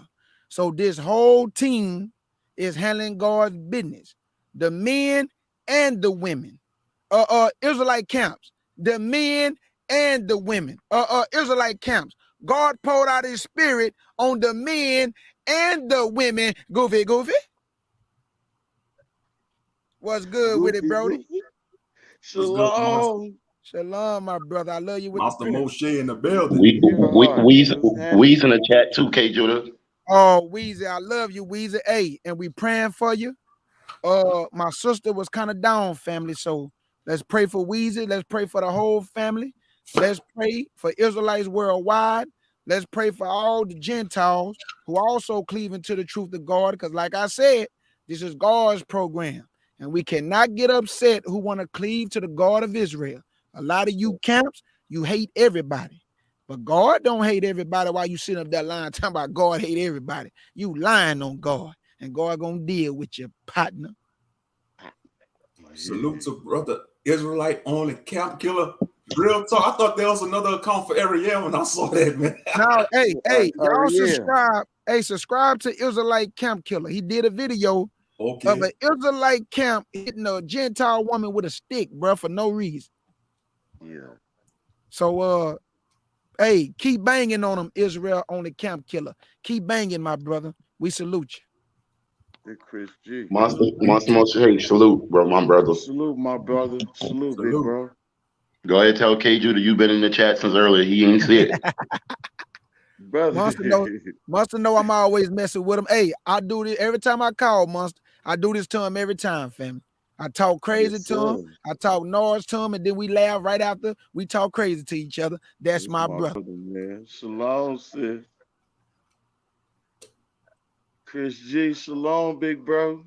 So this whole team is handling God's business. The men and the women. Israelite camps. The men and the women. Israelite camps. God poured out his spirit on the men and the women. Goofy. What's good with it, Brody? Shalom. Shalom, my brother. I love you with Master the Moshe in the building. We's in the chat too, K. Judah. Oh, Weezy, I love you, Weezy. Hey, and we praying for you. My sister was kind of down, family. So let's pray for Weezy. Let's pray for the whole family. Let's pray for Israelites worldwide. Let's pray for all the Gentiles who also cleaving to the truth of God. Because like I said, this is God's program. And we cannot get upset who want to cleave to the God of Israel. A lot of you camps, you hate everybody. But God don't hate everybody while you sitting up there lying, talking about God hate everybody. You lying on God. And God gonna deal with your partner. Salute to brother Israelite only camp killer. Real talk. I thought there was another account for Ariel when I saw that, man. Now, hey, y'all subscribe. Hey, subscribe to Israelite Camp Killer. He did a video of an Israelite camp hitting a Gentile woman with a stick, bro, for no reason. Yeah. So, hey, keep banging on him, Israel only camp killer. Keep banging, my brother. We salute you. Hey, Chris G. Monster Moshe, salute, bro, my brother. Salute, my brother. Salute, big bro. Go ahead, tell K. Judah you've been in the chat since earlier. He ain't see it. Brother. Monster know I'm always messing with him. Hey, I do this every time I call Monster. I do this to him every time, family. I talk crazy to him. I talk noise to him, and then we laugh right after we talk crazy to each other. That's my brother. Man. Shalom, sis. Chris G, shalom, big bro.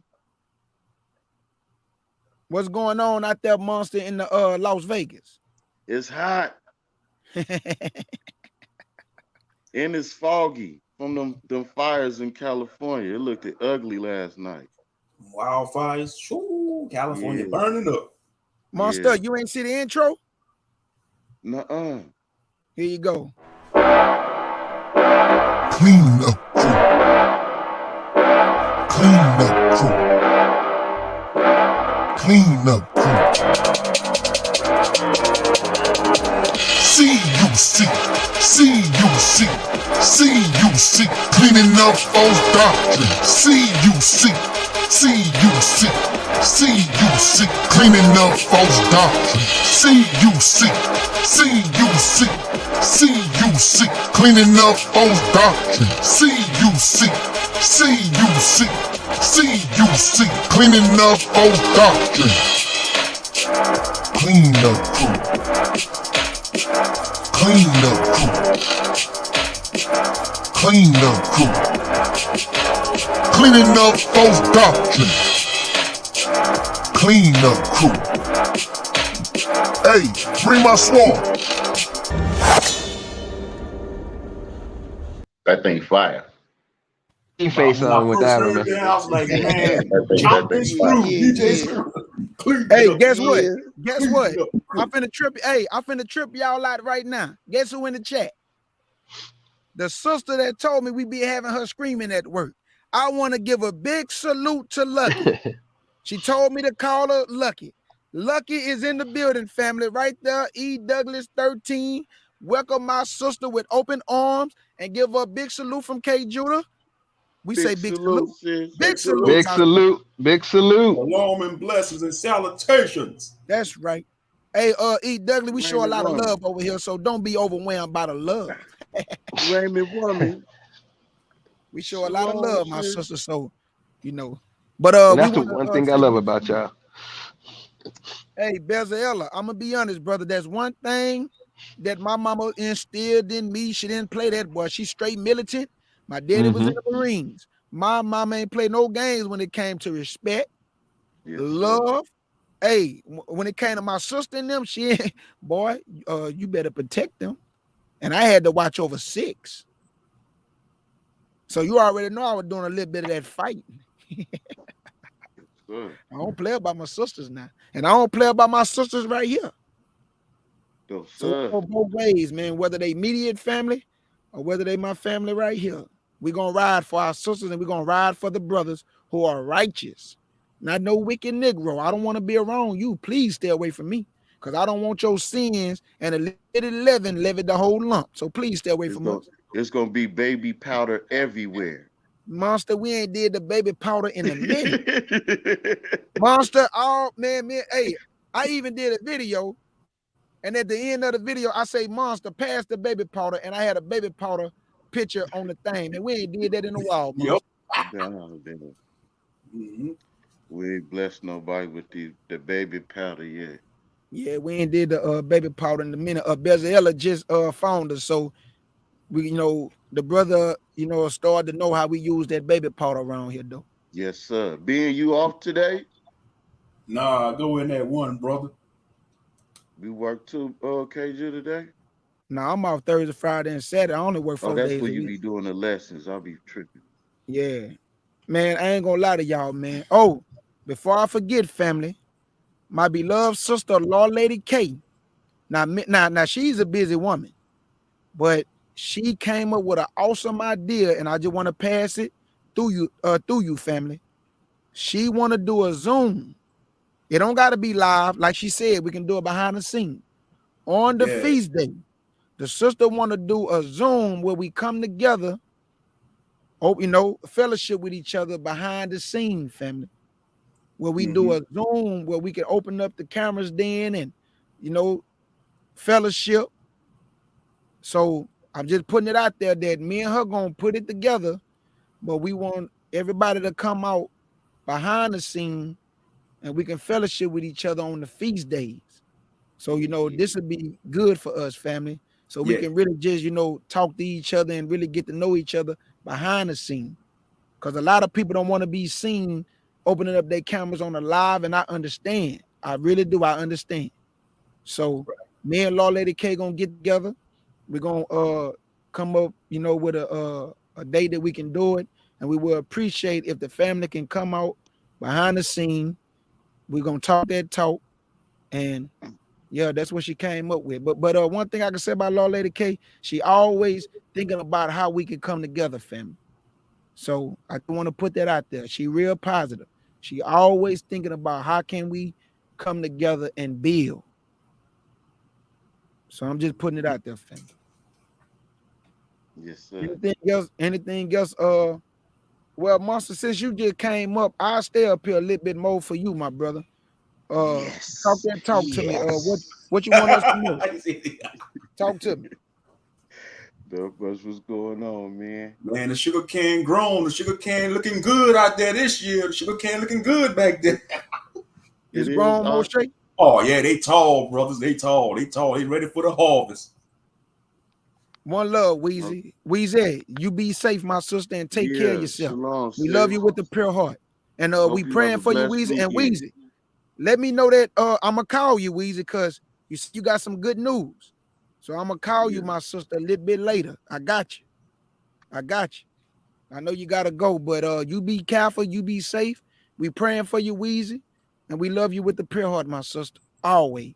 What's going on out there, Monster, in the Las Vegas? It's hot. And it's foggy from them fires in California. It looked ugly last night. Wildfires. Shoo, California burning up. Monster, you ain't see the intro? Nuh-uh. Here you go. Clean up crew. Clean up crew. Clean up crew. C-U-C. C-U-C. C-U-C. Cleaning up false doctrine. C-U-C. C-U-C. C-U-C. Cleaning up false doctrine. C-U-C. C-U-C. C-U-C. Cleaning up false doctrine. C-U-C. C-U-C. C-U-C. Cleaning up false doctrine. Clean up crew. Clean up crew. Clean up crew. Cleaning up false doctrine. Clean up crew. Hey, bring my sword. That thing fire. He face on with that one. I was like, man, chop this through. Hey, guess what? Guess what? I'm finna trip. Hey, I'm finna trip y'all out right now. Guess who in the chat? The sister that told me we be having her screaming at work. I want to give a big salute to Lucky. She told me to call her Lucky. Lucky is in the building, family, right there. E. Douglas 13. Welcome my sister with open arms and give her a big salute from K. Judah. We say big salute. Big salute. Big salute. Big salute. Shalom and blessings and salutations. That's right. Hey, E. Douglas, we show a lot of love over here, so don't be overwhelmed by the love. Raymond woman. We show a lot of love, my sister. So you know. But And we that's the want one to thing I love about y'all. hey, Bezalel, I'm gonna be honest, brother. There's one thing that my mama instilled in me. She didn't play that, boy. She's straight militant. My daddy was in the Marines. My mama ain't play no games when it came to respect, love. Hey, when it came to my sister and them, she ain't, boy, you better protect them. And I had to watch over 6. So you already know I was doing a little bit of that fighting. I don't play about my sisters now. And I don't play about my sisters right here. So we go both ways, man, whether they immediate family or whether they my family right here. We're going to ride for our sisters and we're going to ride for the brothers who are righteous. Not no wicked Negro. I don't want to be around you. Please stay away from me because I don't want your sins and a little leaven levied the whole lump. So please stay away from us. It's going to be baby powder everywhere. Monster, we ain't did the baby powder in a minute. Monster, oh, man, hey, I even did a video. And at the end of the video, I say, Monster, pass the baby powder. And I had a baby powder picture on the thing. And we ain't did that in a while, Monster. We ain't blessed nobody with the baby powder yet. Yeah, we ain't did the baby powder in a minute. Bezalel just found us. So, we, the brother, started to know how we use that baby powder around here, though. Yes, sir. Being you off today? Nah, go in that one, brother. We work too, KJ, today? Nah, I'm off Thursday, Friday, and Saturday. I only work 4 days that's where a you week. be doing the lessons. I'll be tripping. Yeah. Man, I ain't gonna lie to y'all, man. Oh, before I forget, family, my beloved sister, Law Lady K. Now, she's a busy woman, but she came up with an awesome idea, and I just want to pass it through you, family. She want to do a Zoom. It don't got to be live, like she said. We can do it behind the scene on the feast day. The sister want to do a Zoom where we come together, fellowship with each other behind the scene, family. Where we do a Zoom where we can open up the cameras then and, fellowship. So I'm just putting it out there that me and her gonna put it together, but we want everybody to come out behind the scene and we can fellowship with each other on the feast days. So, this would be good for us, family. So we can really just, talk to each other and really get to know each other behind the scene. Because a lot of people don't want to be seen opening up their cameras on the live, and I understand. I really do. I understand. So me and Law Lady K gonna get together. We're gonna come up, with a day that we can do it, and we will appreciate if the family can come out behind the scene. We're gonna talk that talk, and yeah, that's what she came up with. But one thing I can say about Law Lady K, she always thinking about how we can come together, family. So I want to put that out there. She real positive. She always thinking about how can we come together and build. So I'm just putting it out there, family. Yes, sir. Anything else? Well, Monster, since you just came up, I'll stay up here a little bit more for you, my brother. Talk to me. What you want us to know? Talk to me. What's going on, man? Man, the sugar cane grown. The sugar cane looking good out there this year. The sugar cane looking good back there. It's grown, Moshe? Oh, yeah, they tall, brothers. They tall. They ready for the harvest. One love, Weezy. Weezy, you be safe, my sister, and take care of yourself. Shalom, we love you with the pure heart. And we praying for you, Weezy. And Weezy, let me know that I'm going to call you, Weezy, because you got some good news. So I'm going to call you, my sister, a little bit later. I got you. I know you got to go, but you be careful. You be safe. We praying for you, Weezy. And we love you with the pure heart, my sister. Always.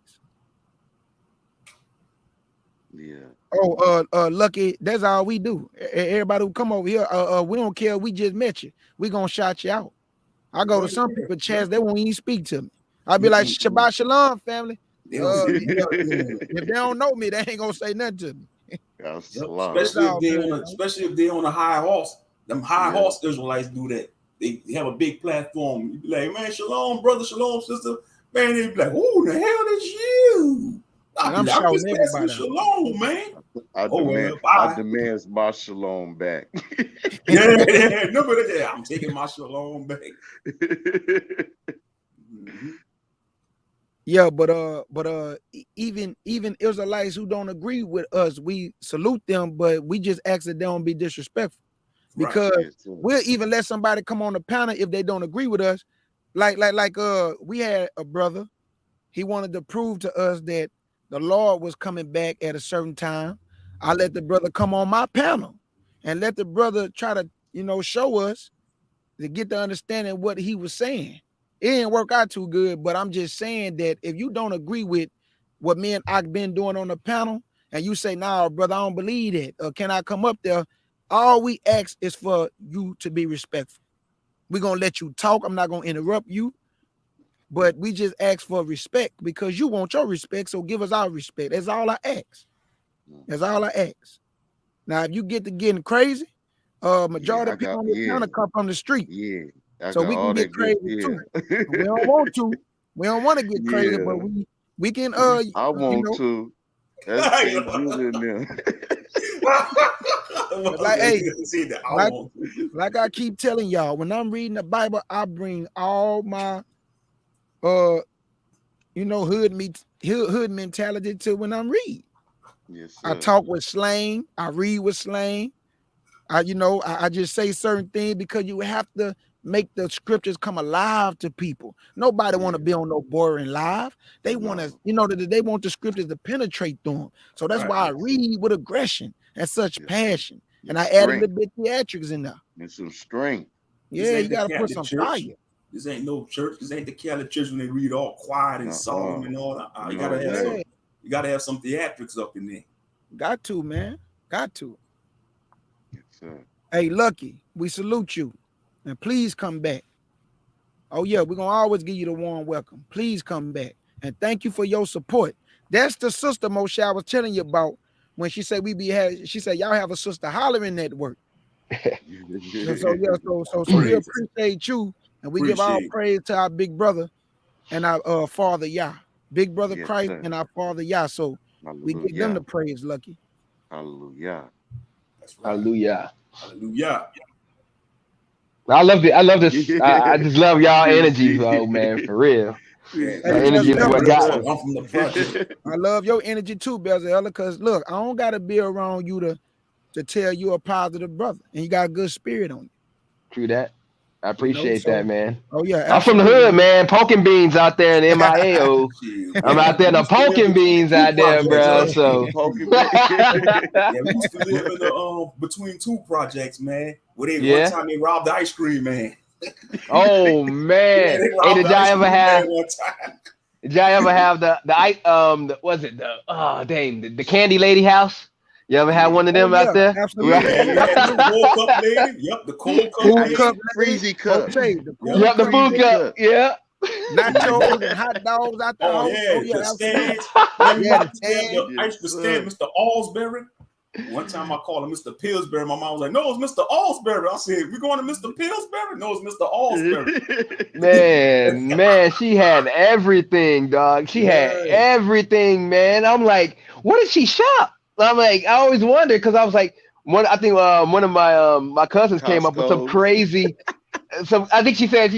Yeah. Oh, Lucky, that's all we do. Everybody who come over here, we don't care. We just met you. We gonna shout you out. I go to some people chats, they won't even speak to me. I'll be like, Shabbat Shalom, family. If they don't know me, they ain't gonna say nothing to me. Especially if they on a high horse. Them high horse Israelites do that. They have a big platform. You be like, man, Shalom, brother, Shalom, sister. Man, they be like, who the hell is you? I I'm just shouting passed me everybody out. shalom, man. I Oh, demand, well, bye. I demand my shalom back. Yeah, remember that? Yeah, I'm taking my shalom back. Yeah, but even Israelites who don't agree with us, we salute them, but we just ask that they don't be disrespectful. Because Right. we'll even let somebody come on the panel if they don't agree with us. Like we had a brother, he wanted to prove to us that the Lord was coming back at a certain time. I let the brother come on my panel and let the brother try to, show us to get the understanding of what he was saying. It didn't work out too good, but I'm just saying that if you don't agree with what me and I've been doing on the panel, and you say, "Nah, brother, I don't believe it," or "Can I come up there?" All we ask is for you to be respectful. We're gonna let you talk. I'm not gonna interrupt you, but we just ask for respect because you want your respect. So give us our respect. That's all I ask. That's all I ask. Now, if you get to getting crazy, majority of people on this panel come from the street. Yeah. I So got we can all get that good. crazy too. Yeah. We don't want to. We don't want to get crazy, Yeah. but we can I want to. That's King Judah in there. Like, hey, like I keep telling y'all, when I'm reading the Bible, I bring all my hood mentality to when I'm reading. Yes, I talk with slang, I read with slang. I just say certain things because you have to make the scriptures come alive to people. Nobody want to be on no boring live. They want to, they want the scriptures to penetrate them. So that's why I read with aggression and such passion. And I add a little bit theatrics in there. And some strength. Yeah, you gotta put some fire. This ain't no church. This ain't the Catholic church when they read all quiet and solemn and all that. You gotta have some theatrics up in there. Got to, man. Got to. Yes, sir. Hey, Lucky, we salute you. And please come back. Oh, yeah, we're gonna always give you the warm welcome. Please come back. And thank you for your support. That's the sister Moshe I was telling you about when she said she said y'all have a sister hollering network. So we appreciate you, and we give all praise to our big brother and our father Yah, big brother Christ, and our father Yah. So we give them the praise, Lucky. Hallelujah. Hallelujah. Hallelujah. I love this. I just love y'all energy, though, man, for real. Hey, energy is what got me. I'm from the project. I love your energy too, Bezalel, because look, I don't gotta be around you to tell you a positive brother, and you got a good spirit on you. True that. I appreciate that, man. Oh yeah, I'm from the hood, man. Poking beans out there in MIAO. I'm out there, the poking beans out there, bro. So yeah, we used to live in the between two projects, man. Where they one time they robbed the ice cream man. Oh man! Hey, did y'all ever have? Did y'all ever have the the candy lady house? You ever had one of them out there? Absolutely. The cold cup lady. Yep, the cold cup. Freezy cup. Yep, the food cup. Yeah. Nachos and hot dogs out there. The stands. The stand, Mr. Allsbury. One time I called him Mr. Pillsbury. My mom was like, "No, it's Mr. Allsbury." I said, "We going to Mr. Pillsbury?" "No, it's Mr. Allsbury." Man, she had everything, dog. She had everything, man. I'm like, what did she shop? I'm like, I always wondered because I was like, one of my cousins came up with some crazy. I think she said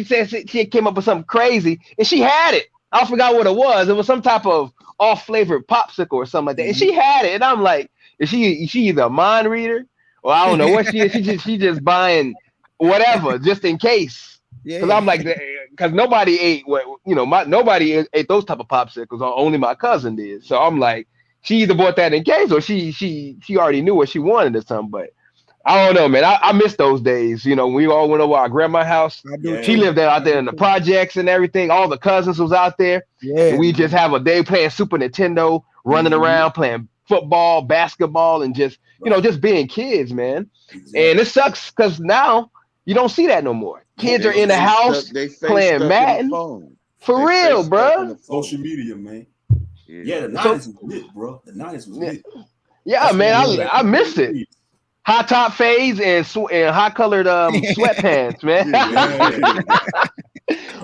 she came up with something crazy, and she had it. I forgot what it was. It was some type of off-flavored popsicle or something like that, and she had it. And I'm like, is she either a mind reader or I don't know what she is. She just buying whatever just in case. Because I'm like, because nobody ate nobody ate those type of popsicles, or only my cousin did. So I'm like, she either bought that in case or she already knew what she wanted or something. But I don't know, man. I miss those days. We all went over our grandma's house. She lived out there in the projects and everything. All the cousins was out there. And we just have a day playing Super Nintendo, running around, playing football, basketball, and just, just being kids, man. And it sucks because now you don't see that no more. Kids are in the house playing Madden. For real, bro. Social media, man. Yeah, the 90s was lit, bro. The 90s was lit. Yeah, man, I miss it. High top fades and high colored sweatpants, man.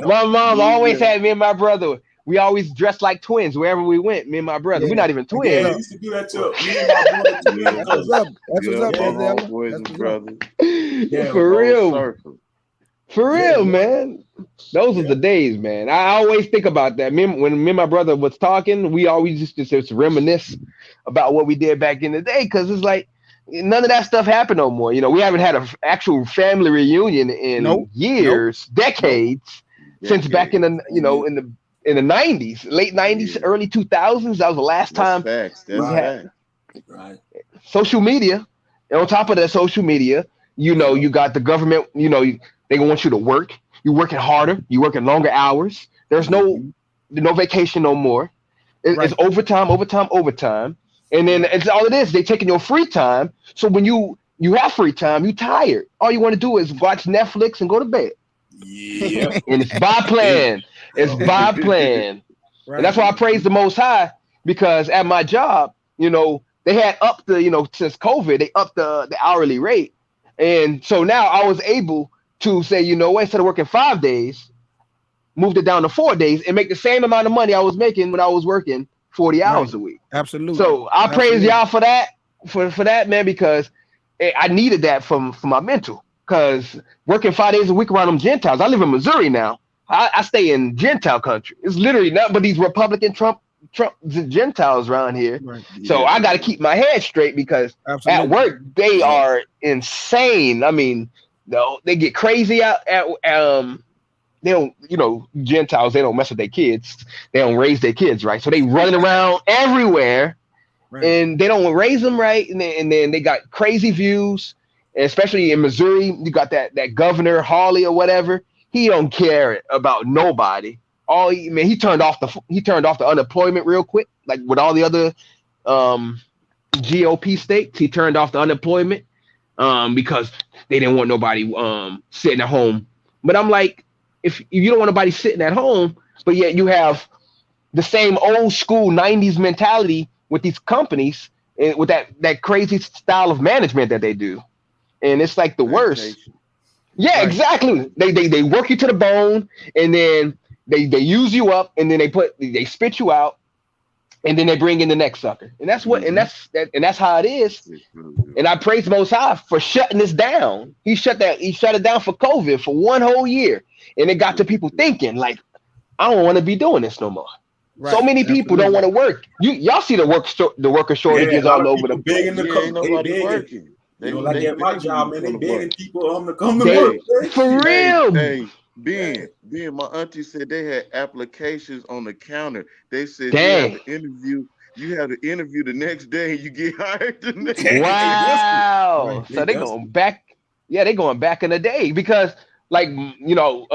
My mom always had me and my brother we always dressed like twins wherever we went. Me and my brother. We're not even twins. Yeah, I used to do that too. Me and my brother, twin That's what's up. That's what's up, Yeah. Denzel. Boys That's and what's up. brothers. Yeah, For Whole real. circle. For real, Yeah. man. Those are the days, man. I always think about that. When me and my brother was talking, we always just reminisce about what we did back in the day, because it's like none of that stuff happened no more. You know, we haven't had an actual family reunion in years, decades, since back in the in the 90s, late 90s, early 2000s. That was the last time Facts. we That's had Right. social media. And on top of that social media, you know, you got the government, you know, they want you to work. You're working harder. You're working longer hours. There's no vacation no more. It's overtime. And then it's all it is. They taking your free time. So when you have free time, you tired. All you want to do is watch Netflix and go to bed. Yeah. And it's by plan. It's by plan. Right. And that's why I praise the Most High, because at my job, you know, they had upped the, you know, since COVID, they upped the hourly rate. And so now I was able to say, you know what, instead of working 5 days, moved it down to 4 days and make the same amount of money I was making when I was working 40 hours a week. Absolutely. So I praise y'all for that, for that, man, because I needed that for my mental. Because working 5 days a week around them Gentiles, I live in Missouri now. I stay in Gentile country. It's literally nothing but these Republican Trump Gentiles around here. Right. So I got to keep my head straight, because at work they are insane. I mean, they get crazy out at they don't, you know, Gentiles, they don't mess with their kids. They don't raise their kids right. So they running around everywhere, and they don't raise them right. And then they got crazy views, and especially in Missouri, you got that Governor Hawley or whatever. He don't care about nobody. He turned off the unemployment real quick, like with all the other GOP states. He turned off the unemployment because they didn't want nobody sitting at home. But I'm like, if you don't want nobody sitting at home, but yet you have the same old school 90s mentality with these companies and with that crazy style of management that they do, and it's like the worst. Yeah, exactly. They work you to the bone, and then they use you up, and then they spit you out, and then they bring in the next sucker. And that's what and that's how it is. And I praise Most High for shutting this down. He shut it down for COVID for 1 whole year. And it got to people thinking, like, I don't want to be doing this no more. Right. So many people don't want to work. Y'all see the worker shortages all over the place. Nobody working. You know, like at my job, man, they begging people to come to work. For real. Hey, Ben, my auntie said they had applications on the counter. They said you have to interview the next day and you get hired the next day. Wow. So they going back. Yeah, they going back in the day, because like, you know,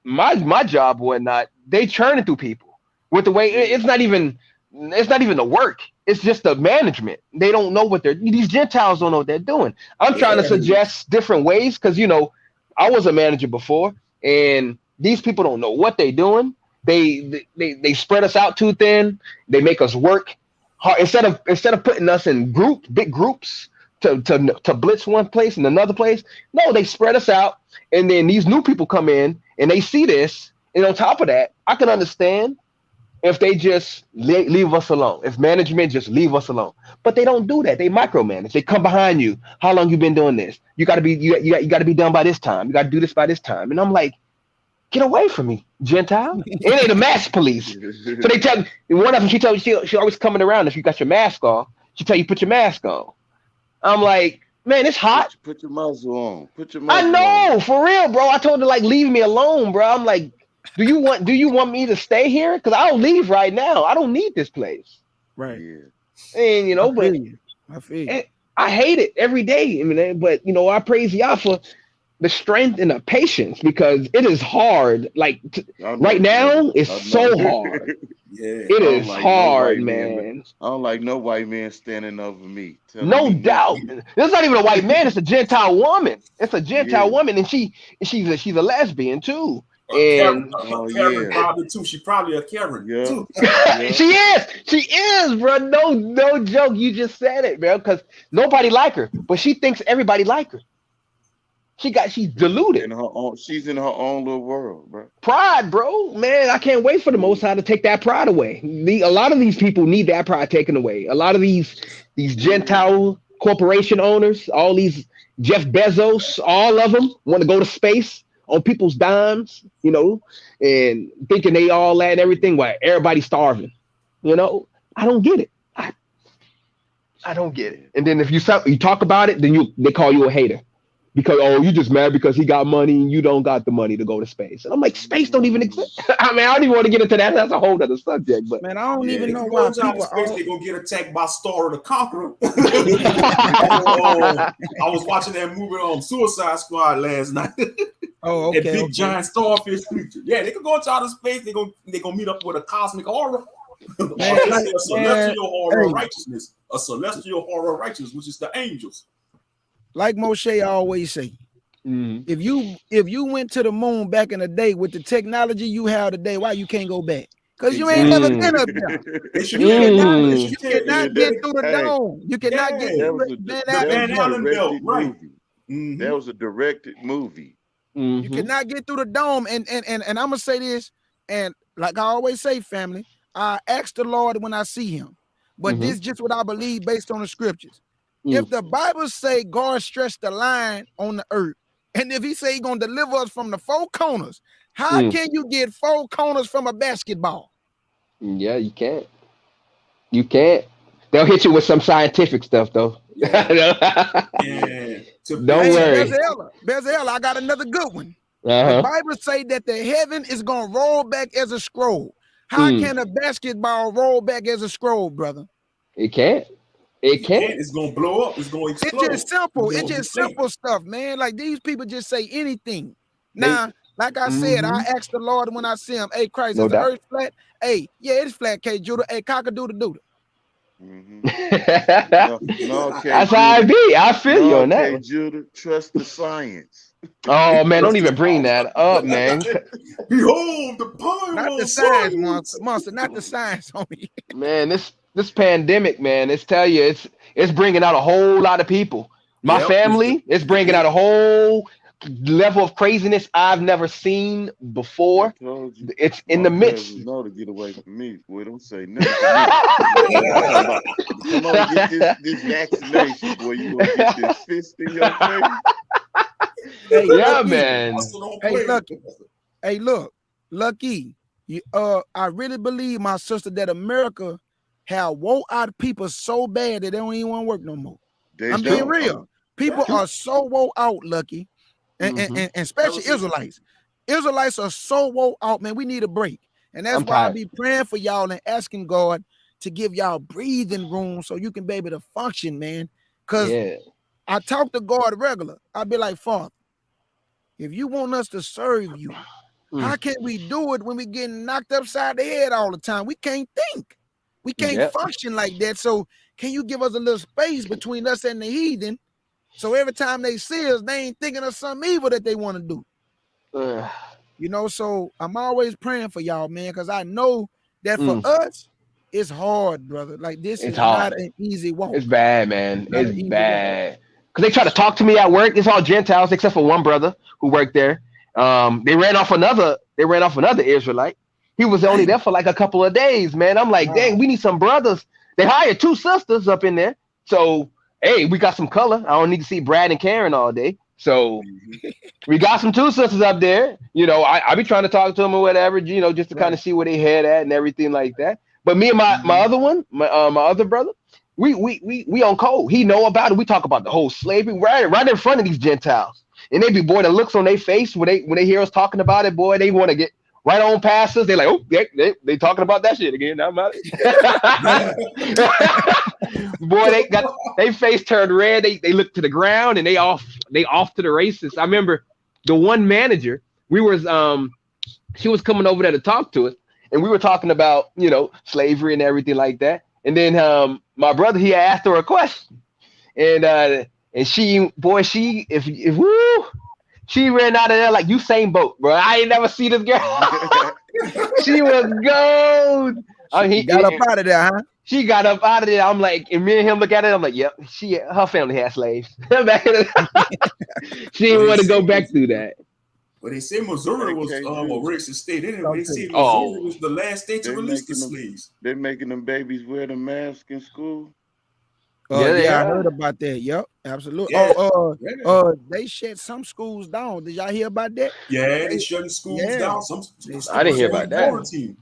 my job or whatnot, they churning through people with the way it's not even the work. It's just the management. They don't know these Gentiles don't know what they're doing. I'm trying to suggest different ways, because, you know, I was a manager before, and these people don't know what they're doing. They spread us out too thin. They make us work hard instead of putting us in big groups to blitz one place and another place. No, they spread us out, and then these new people come in and they see this. And on top of that, I can understand if they just leave us alone, if management just leave us alone, but they don't do that. They micromanage. They come behind you. How long you been doing this? You got to be done by this time. You got to do this by this time. And I'm like, get away from me, Gentile. It ain't a mask police. So they tell one of them. She told you she always coming around. If you got your mask on, she tell you put your mask on. I'm like, man, it's hot. Put your muzzle on. Put your muzzle on. I know, on. for real, bro. I told her, like, leave me alone, bro. I'm like, do you want me to stay here? Because I'll leave right now. I don't need this place. Right. Yeah. And, you know, I feel you. I hate it every day. I mean, but, you know, I praise y'all for the strength and the patience, because it is hard. Like right now, it's so hard. It is hard, man. I don't like no white man standing over me. No doubt. It's not even a white man. It's a Gentile woman. It's a Gentile woman, and she's a lesbian too. And Karen probably too. She probably a Karen too. She is, bro. No joke. You just said it, bro. Because nobody like her, but she thinks everybody like her. She's deluded. She's in her own little world, bro. Pride, bro. Man, I can't wait for the Most High to take that pride away. A lot of these people need that pride taken away. A lot of these Gentile corporation owners, all these Jeff Bezos, all of them want to go to space on people's dimes, you know, and thinking they all that and everything while everybody's starving. You know, I don't get it. I don't get it. And then if you talk about it, then they call you a hater. Because, oh, you just mad because he got money and you don't got the money to go to space. And I'm like, space don't even exist. I mean, I don't even want to get into that. That's a whole other subject. But man, I don't even know why people space, they're going to get attacked by Star the Conqueror. I was watching that movie on Suicide Squad last night. Oh, okay. That big giant starfish creature. Yeah, they could go into outer space. They're going to meet up with a cosmic horror. Man, a celestial horror of righteousness. A celestial horror of righteousness, which is the angels. Like Moshe always say, if you went to the moon back in the day with the technology you have today, why you can't go back? Because you ain't never been up there. You cannot get through the dome. You cannot get through the Van Allen belt, right? That was a directed movie. You cannot get through the dome. And I'm gonna say this, and like I always say, family, I ask the Lord when I see him, but this is just what I believe based on the scriptures. If the Bible say God stretched the line on the earth, and if he say he's gonna deliver us from the four corners, how can you get four corners from a basketball? Yeah, you can't. You can't. They'll hit you with some scientific stuff though. Don't worry. Bezalel, I got another good one. The Bible say that the heaven is gonna roll back as a scroll. How can a basketball roll back as a scroll, brother? It can't. It can't. It's gonna blow up. It's gonna explode. It's just simple. It's just simple stuff, man. Like these people just say anything. Now, like I said, I asked the Lord when I see him, hey, Christ, is the earth flat? Hey, yeah, it's flat, K. Judah. Hey, cock-a-doodle-doodle. That's how I be. I feel you on that. Okay, Judah, trust the science. Oh man, don't even bring that up, man. Behold the power. Not the science, monster. Not the science, homie. Man, this pandemic, man, it's bringing out a whole lot of people. My family, it's bringing out a whole level of craziness I've never seen before. It's in the midst. No, to get away from me, boy, don't say nothing. Come on, get this vaccination, boy. You gonna get this fist in your face. Hey, yeah, Lucky. man. Hey, look, Lucky. I really believe, my sister, that America have woke out people so bad that they don't even want to work no more. I'm being real. People are so woke out, Lucky, and especially Israelites. Israelites are so woke out, man. We need a break, and that's why I be praying for y'all and asking God to give y'all breathing room so you can be able to function, man. Because I talk to God regular. I be like, Father, if you want us to serve you, how can we do it when we getting knocked upside the head all the time? We can't think. We can't function like that. So can you give us a little space between us and the heathen? So every time they see us, they ain't thinking of something evil that they want to do. You know, so I'm always praying for y'all, man, because I know that for us, it's hard, brother. Like this is not an easy walk. It's bad, man. It's bad. Because they try to talk to me at work. It's all Gentiles except for one brother who worked there. They ran off another Israelite. He was only there for like a couple of days, man. I'm like, dang, we need some brothers. They hired 2 sisters up in there. So, hey, we got some color. I don't need to see Brad and Karen all day. So we got some 2 sisters up there. You know, I be trying to talk to them or whatever, you know, just to kind of see where they head at and everything like that. But me and my other one, my other brother, we on code. He know about it. We talk about the whole slavery right in front of these Gentiles. And they be, boy, the looks on their face when they hear us talking about it, boy, they want to get right on past us. They like, oh, they talking about that shit again. Now I'm out. Boy, they got their face turned red. They look to the ground and they off to the races. I remember the one manager, she was coming over there to talk to us, and we were talking about, you know, slavery and everything like that. And then my brother, he asked her a question, and she ran out of there like Usain Bolt, bro. I ain't never seen this girl. She was gold. He got up out of there, huh? She got up out of there. I'm like, and me and him look at it. I'm like, yep, her family had slaves. She didn't want to go back through that. But they say Missouri was a racist state anyway. They say Missouri was the last state to release the slaves. They're making them babies wear the mask in school. Yeah, I heard about that. Yep, absolutely. Yeah. They shut some schools down. Did y'all hear about that? Yeah, they shutting schools down. I didn't hear about that. Quarantine.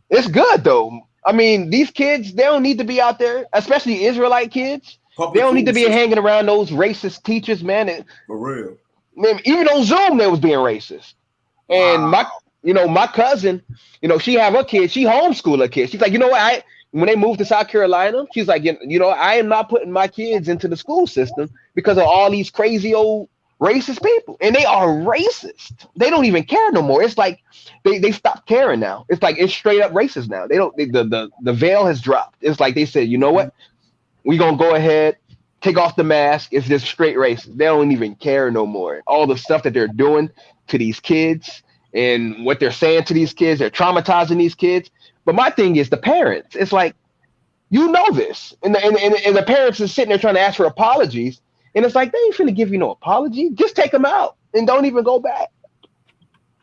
It's good though. I mean, these kids, they don't need to be out there, especially Israelite kids. They don't need to be hanging around those racist teachers, man. For real. Man, even on Zoom, they was being racist. And my cousin, she have her kids. She homeschool her kids. She's like, you know what? When they moved to South Carolina, she's like, I am not putting my kids into the school system because of all these crazy old racist people. And they are racist. They don't even care no more. It's like they stopped caring now. It's like it's straight up racist now. The veil has dropped. It's like they said, you know what? We're gonna go ahead, take off the mask. It's just straight racist. They don't even care no more. All the stuff that they're doing to these kids and what they're saying to these kids, they're traumatizing these kids. But my thing is the parents. It's like, you know this. And the parents are sitting there trying to ask for apologies. And it's like, they ain't finna give you no apology. Just take them out and don't even go back.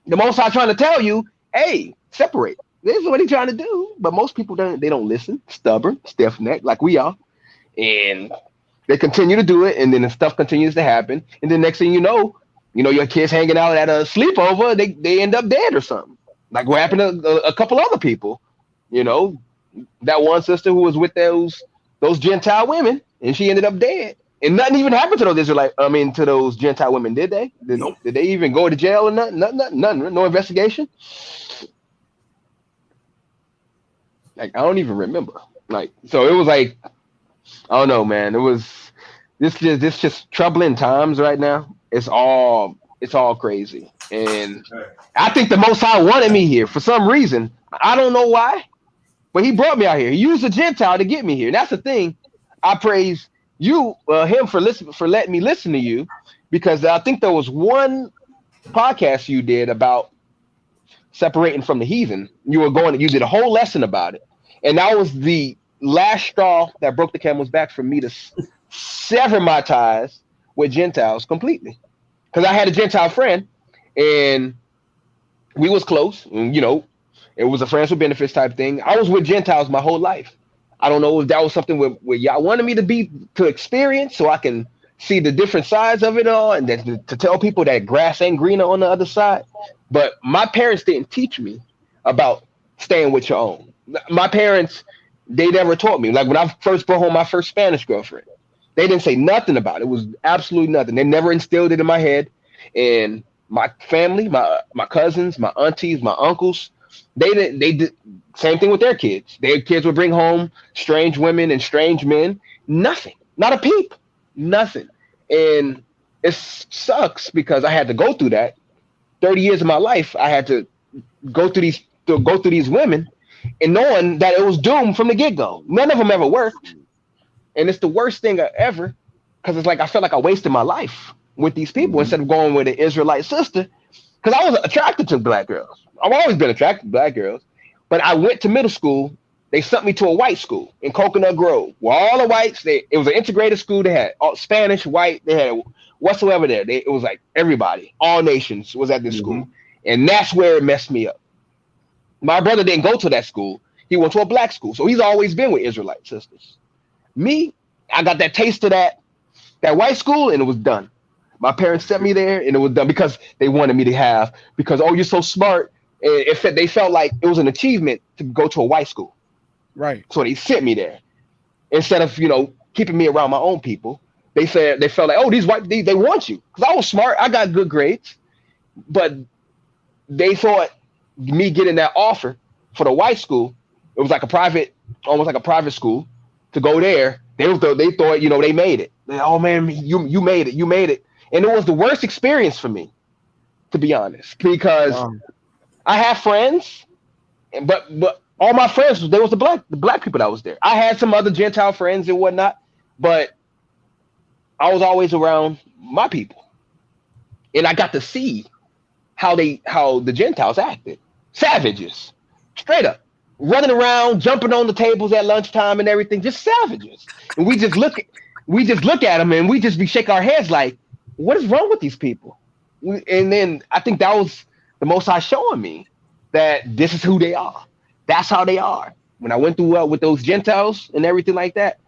The Most High trying to tell you, hey, separate. This is what he's trying to do. But most people don't listen. Stubborn, stiff-necked, like we are. And they continue to do it, and then the stuff continues to happen. And then next thing you know, your kids hanging out at a sleepover, they end up dead or something. Like what happened to a couple other people. That one sister who was with those Gentile women, and she ended up dead. And nothing even happened to those to those Gentile women, did they? Did they even go to jail or nothing? Nothing. No investigation. Like, I don't even remember. Like, so it was like, I don't know, man. It was this just troubling times right now. It's all crazy. And I think the Most High wanted me here for some reason. I don't know why, but he brought me out here. He used a Gentile to get me here. And that's the thing. I praise him for letting me listen to you, because I think there was one podcast you did about separating from the heathen. You did a whole lesson about it. And that was the last straw that broke the camel's back for me to sever my ties with Gentiles completely. Because I had a Gentile friend, and we was close. And, it was a friends with benefits type thing. I was with Gentiles my whole life. I don't know if that was something where y'all wanted me to experience, so I can see the different sides of it all, and then to tell people that grass ain't greener on the other side. But my parents didn't teach me about staying with your own. My parents, they never taught me. Like when I first brought home my first Spanish girlfriend, they didn't say nothing about it. It was absolutely nothing. They never instilled it in my head. And my family, my cousins, my aunties, my uncles, they did same thing with their kids. Their kids would bring home strange women and strange men. Nothing. Not a peep. Nothing. And it sucks because I had to go through that. 30 years of my life, I had to go through these women, and knowing that it was doomed from the get-go. None of them ever worked. And it's the worst thing ever, because it's like I felt like I wasted my life with these people instead of going with an Israelite sister, because I was attracted to black girls. I've always been attracted to black girls. But I went to middle school. They sent me to a white school in Coconut Grove, where all the whites, it was an integrated school. They had Spanish, white, they had whatsoever there. It was like everybody, all nations was at this school. And that's where it messed me up. My brother didn't go to that school. He went to a black school. So he's always been with Israelite sisters. Me, I got that taste of that white school, and it was done. My parents sent me there, and it was done because they wanted me to have, because, oh, you're so smart. And they felt like it was an achievement to go to a white school. Right. So they sent me there. Instead of, keeping me around my own people, they felt like, oh, these white, they want you. Because I was smart. I got good grades. But they thought me getting that offer for the white school, it was like almost like a private school, to go there. They thought, they made it. Oh man, you made it. And it was the worst experience for me, to be honest, because I have friends, but all my friends, there was the black people that was there. I had some other Gentile friends and whatnot, but I was always around my people, and I got to see how the Gentiles acted. Savages, straight up. running around, jumping on the tables at lunchtime and everything, just savages. And we just look at them and we just be shaking our heads like, what is wrong with these people? And then I think that was the Most High showing me that this is who they are. That's how they are. When I went through with those Gentiles and everything like that,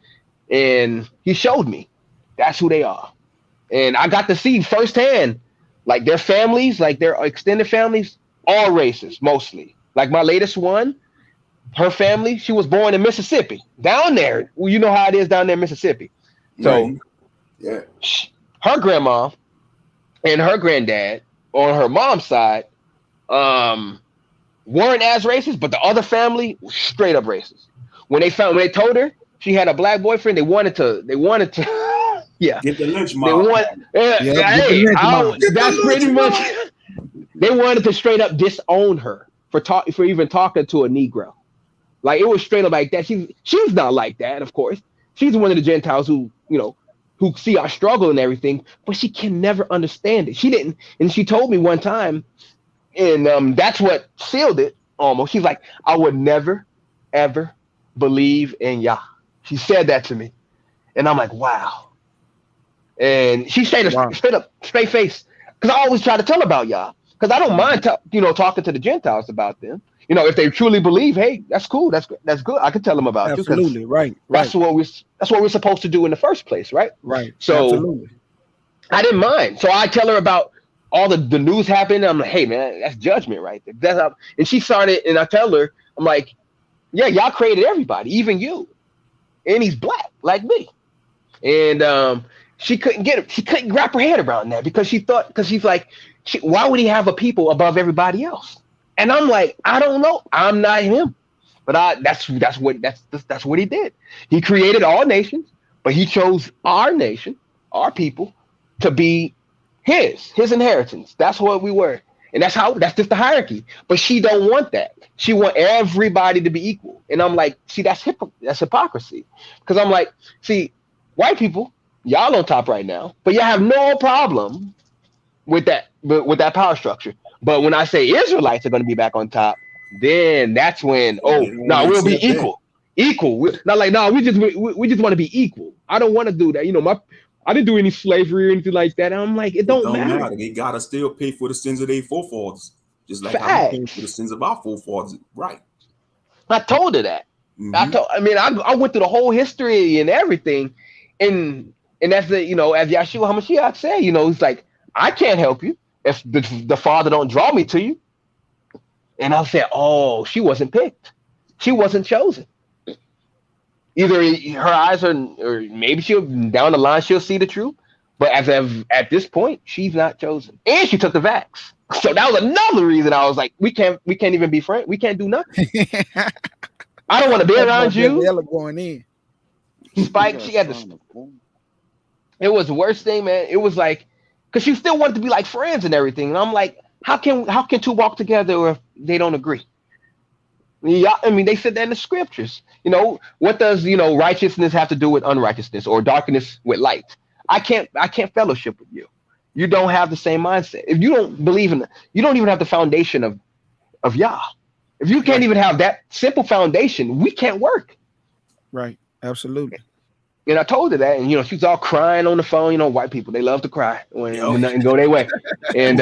and he showed me that's who they are. And I got to see firsthand, like their families, like their extended families, all races, mostly. Like my latest one, her family, she was born in Mississippi, down there. Well, you know how it is down there in Mississippi. So Right. Yeah. her grandma and her granddad on her mom's side weren't as racist, but the other family was straight up racist. When they told her she had a black boyfriend, they wanted to yeah. Get the lynch They mob. want that's pretty much they wanted to straight up disown her for even talking to a Negro. Like it was straight up like that. She's not like that, of course. She's one of the Gentiles who, who see our struggle and everything, but she can never understand it. She didn't, and she told me one time, and that's what sealed it almost. She's like, I would never, ever believe in Yah. She said that to me. And I'm like, wow. And she straight face. Because I always try to tell her about Yah. Because I don't mind talking to the Gentiles about them. If they truly believe, hey, that's cool. That's good. I can tell them about you. Absolutely, right. That's what we're supposed to do in the first place, right? Right. So absolutely. I didn't mind. So I tell her about all the news happening. I'm like, hey man, that's judgment right there. That's how, and she started, and I tell her, I'm like, yeah, y'all created everybody, even you. And he's black, like me. And she couldn't get it. She couldn't wrap her head around that because she's like, why would he have a people above everybody else? And I'm like, I don't know. I'm not him. But that's what he did. He created all nations, but he chose our nation, our people, to be his inheritance. That's what we were. And that's just the hierarchy. But she don't want that. She want everybody to be equal. And I'm like, see, that's hypocrisy. Because I'm like, see, white people, y'all on top right now, but y'all have no problem with that power structure. But when I say Israelites are going to be back on top, then that's when we'll be equal. Equal. Not like we just want to be equal. I don't want to do that. I didn't do any slavery or anything like that. And I'm like, it don't matter. They gotta still pay for the sins of their forefathers, just like how we pay for the sins of our forefathers. Right. I told her that. Mm-hmm. I went through the whole history and everything, and that's as Yahshua HaMashiach said, it's like, I can't help you if the Father don't draw me to you. And I said, oh, she wasn't picked. She wasn't chosen. Either her eyes or maybe she'll down the line she'll see the truth. But at this point, she's not chosen. And she took the vax. So that was another reason I was like, we can't even be friends. We can't do nothing. I don't want to be around you. Going in. Spike, she had this. It was the worst thing, man. It was like, because she still wanted to be like friends and everything. And I'm like, how can two walk together if they don't agree? Yeah, they said that in the scriptures. What does righteousness have to do with unrighteousness, or darkness with light? I can't fellowship with you. You don't have the same mindset. If you don't believe you don't even have the foundation of Yah. If you can't even have that simple foundation, we can't work. Right. Absolutely. And I told her that, and she's all crying on the phone. White people, they love to cry when nothing go their way. And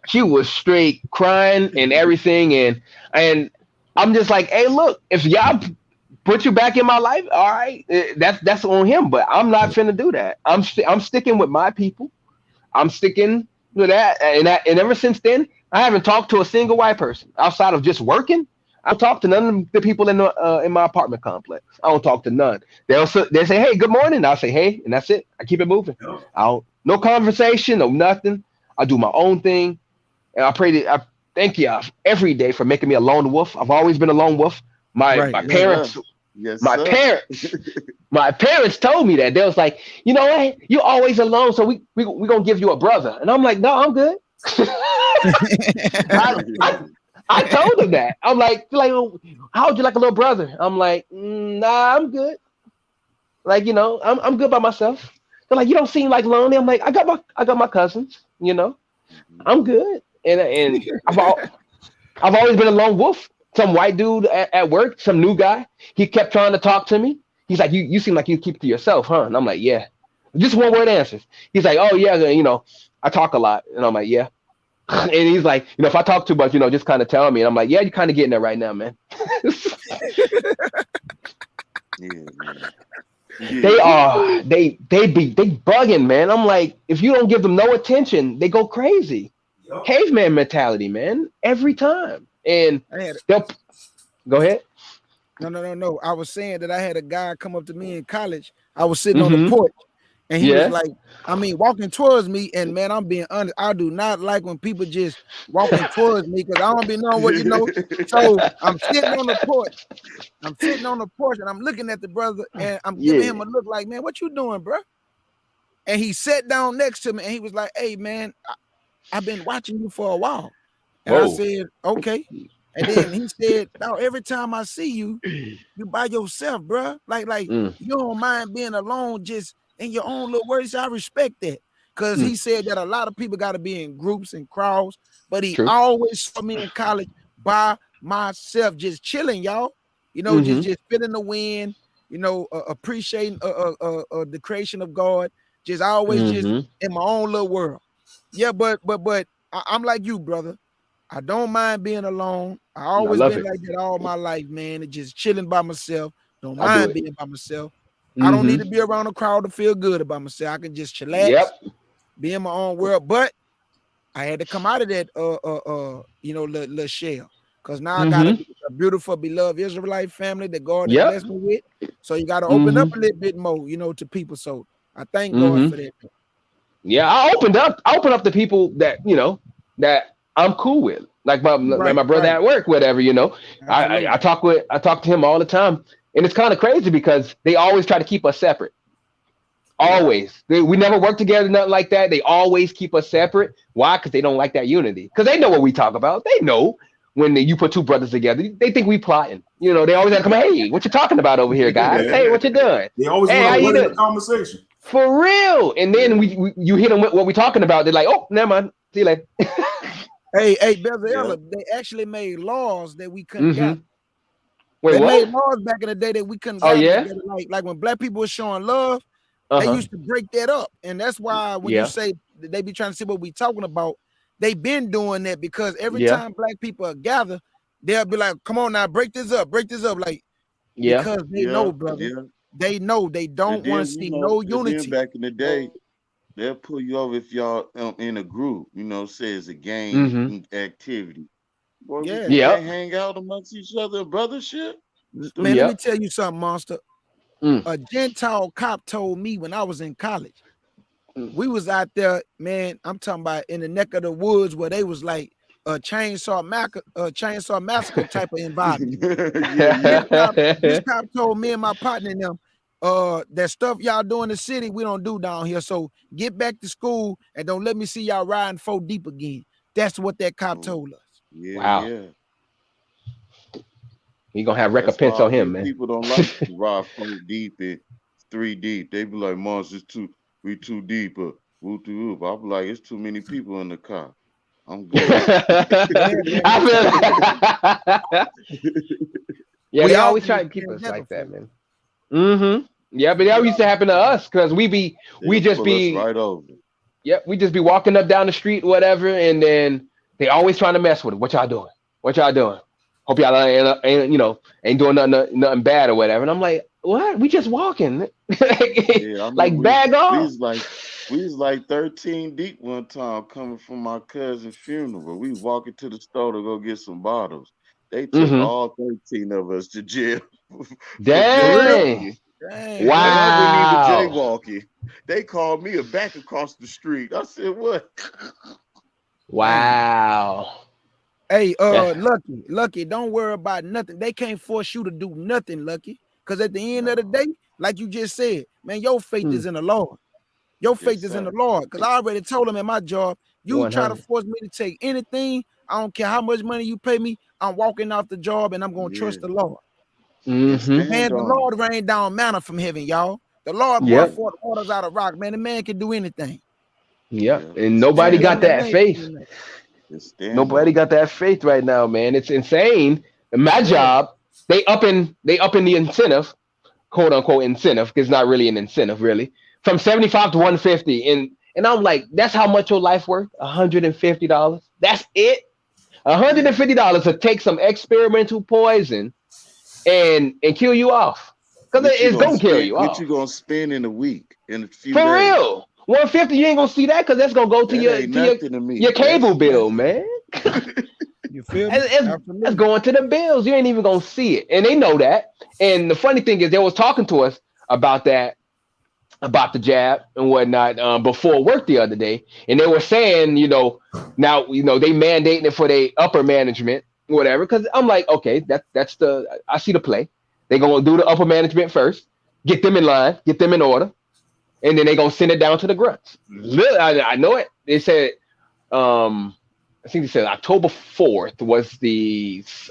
she was straight crying and everything, and I'm just like, hey, look, if y'all put you back in my life, all right, that's on him, but I'm not finna do that. I'm sticking with my people. I'm sticking with that, and ever since then, I haven't talked to a single white person outside of just working. I don't talk to none of the people in my apartment complex. I don't talk to none. They say, hey, good morning. I'll say, hey, and that's it. I keep it moving. No conversation, no nothing. I do my own thing. And I thank you every day for making me a lone wolf. I've always been a lone wolf. My parents, my parents told me that. They was like, hey, you're always alone, so we gonna give you a brother. And I'm like, no, I'm good. I told them that. I'm like, how would you like a little brother? I'm like, nah, I'm good. Like, I'm good by myself. They're like, you don't seem like lonely. I'm like, I got my cousins. I'm good. And I've always been a lone wolf. some white dude at work, some new guy. He kept trying to talk to me. He's like, you seem like you keep it to yourself, huh? And I'm like, yeah. Just one word answers. He's like, oh yeah, I talk a lot. And I'm like, yeah. And he's like, if I talk too much, just kind of tell me. And I'm like, yeah, you're kind of getting there right now, man. Yeah, man. They bugging, man. I'm like, if you don't give them no attention, they go crazy. Yep. Caveman mentality, man, every time. And they'll go ahead. No. I was saying that I had a guy come up to me in college. I was sitting on the porch, and he was like, walking towards me. And man, I'm being honest, I do not like when people just walking towards me because I don't be knowing what So I'm sitting on the porch. And I'm looking at the brother, and I'm giving him a look like, man, what you doing, bro? And he sat down next to me, and he was like, hey, man, I've been watching you for a while. And I said, okay. And then he said, now every time I see you, you by yourself, bro. Like you don't mind being alone, just in your own little words. I respect that. Because he said that a lot of people got to be in groups and crowds, but he always saw me in college by myself, just chilling, y'all. Just feeling the wind, appreciating the creation of God. Just always just in my own little world. Yeah, but I'm like you, brother. I don't mind being alone. I always been like that all my life, man. And just chilling by myself. Don't mind being by myself. I don't need to be around a crowd to feel good about myself. I can just chillax, be in my own world. But I had to come out of that little shell. Because now I got a beautiful, beloved Israelite family that God has blessed me with. So you got to open up a little bit more, to people. So I thank God for that. Yeah, I opened up to people that that I'm cool with, like my brother at work, whatever. I talk to him all the time, and it's kind of crazy because they always try to keep us separate. Always, we never work together, nothing like that. They always keep us separate. Why? Because they don't like that unity. Because they know what we talk about. They know when you put two brothers together, they think we plotting. They always have to come. Hey, what you talking about over here, guys? Hey, what you doing? They always want to win the conversation. For real. And then you hit them with what we're talking about. They're like, oh, never mind. See you later. Hey, Bezalel, they actually made laws that we couldn't gather. Wait, they what? made laws back in the day that we couldn't gather together. Like when black people were showing love, they used to break that up. And that's why when you say they be trying to see what we talking about, they been doing that because every time black people gather, they'll be like, come on now, break this up. Like, because they know, brother. They know they don't want to see no unity. Back in the day, they'll pull you over if y'all in a group, say it's a gang activity. Boy, we can't hang out amongst each other, brothership. Man, let me tell you something, Monster. A Gentile cop told me when I was in college, we was out there, man. I'm talking about in the neck of the woods where they was like a chainsaw massacre type of environment. This cop told me and my partner and them, that stuff y'all do in the city, we don't do down here. So get back to school and don't let me see y'all riding 4 deep again. That's what that cop told us. Wow. You gonna have recompense on him, man. People don't like to ride 4 deep and 3 deep. They be like, "Monsters, we too deep." I be like, "It's too many people in the car. I'm good." I feel yeah, they always try to keep us like that, man. Yeah, but that used to happen to us because we just be right over. Yep, we just be walking up down the street, whatever, and then they always trying to mess with it. What y'all doing? Hope y'all ain't doing nothing bad or whatever. And I'm like, what? We just walking. Bag off. We was like 13 deep one time coming from my cousin's funeral. We walking to the store to go get some bottles. They took all 13 of us to jail. Dang. Wow. I wasn't even jaywalking. They called me back across the street. I said, what? Wow. Hey, Lucky, don't worry about nothing. They can't force you to do nothing, Lucky. Because at the end of the day, like you just said, man, your faith is in the Lord. Your faith is in the Lord. Because I already told him at my job, you 100. Try to force me to take anything, I don't care how much money you pay me, I'm walking off the job and I'm going to trust the Lord. Man, the Lord rained down manna from heaven, y'all. The Lord brought forth waters out of rock. Man, the man can do anything. And nobody got that faith. Nobody got that faith right now, man. It's insane My job, they up in the incentive, quote unquote incentive, because it's not really an incentive, really, from 75 to 150. And I'm like, that's how much your life worth? $150. That's it? $150 to take some experimental poison and kill you off. Because it's gonna kill you off. What you gonna spend in a week, in a few For days? real. 150, you ain't gonna see that because that's gonna go to your cable bill, man. You feel me? That's going to the bills. You ain't even gonna see it, and they know that. And the funny thing is, they was talking to us about that, about the jab and whatnot, before work the other day, and they were saying, now they mandating it for their upper management, whatever. Because I'm like, okay, that's I see the play. They gonna do the upper management first, get them in line, get them in order, and then they gonna send it down to the grunts. I know it. They said, I think they said October 4th was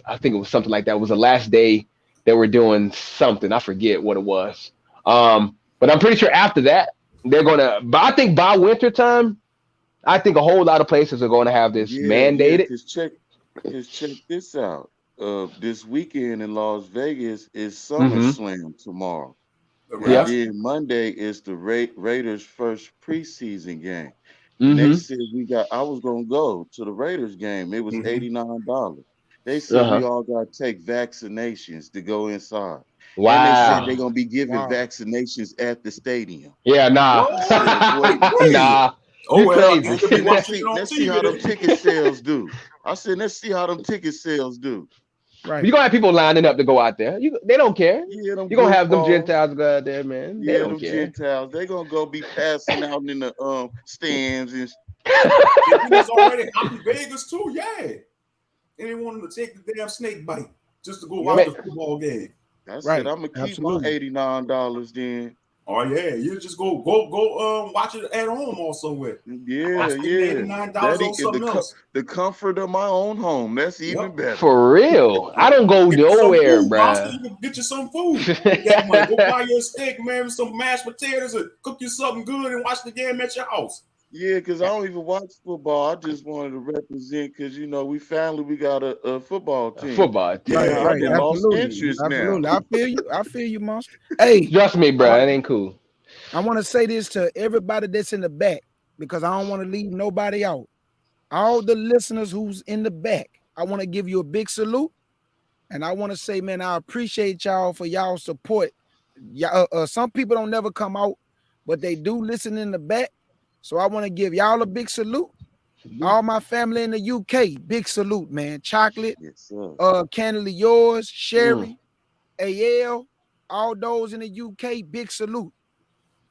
I think it was something like that. It was the last day they were doing something. I forget what it was. But I'm pretty sure after that, they're gonna. But I think by winter time, I think a whole lot of places are going to have this mandated. Just check this out. This weekend in Las Vegas is SummerSlam tomorrow. And then Monday is the Raiders' first preseason game. And they said I was gonna go to the Raiders game. It was $89. They said we all gotta take vaccinations to go inside. Wow. And they said they're gonna be giving vaccinations at the stadium. Yeah, nah. Nah. Oh, well, let's see how them ticket sales do. I said, let's see how them ticket sales do. Right. You're gonna have people lining up to go out there. They don't care. Yeah, you're gonna have them Gentiles go out there, man. They don't care. Gentiles. They're gonna go be passing out in the stands and It's already out in Vegas too, yeah. And they want them to take the damn snake bite just to go watch the football game. That's it. I'm gonna keep my $89 then. Oh yeah, you just go watch it at home or somewhere. Yeah. $89 on something else. The comfort of my own home. That's even better. For real. I don't go nowhere, bro. You can get you some food. That money. Go buy your steak, man, with some mashed potatoes and cook you something good and watch the game at your house. Yeah, because I don't even watch football. I just wanted to represent because we got a football team. Yeah, right. Absolutely. I feel you, monster. Hey, trust me, bro. It ain't cool. I want to say this to everybody that's in the back because I don't want to leave nobody out. All the listeners who's in the back, I want to give you a big salute, and I want to say, man, I appreciate y'all for y'all support. Some people don't never come out, but they do listen in the back. So I want to give y'all a big salute. All my family in the UK, big salute, man. Chocolate, Candidly Yours, Sherry, AL, all those in the UK, big salute.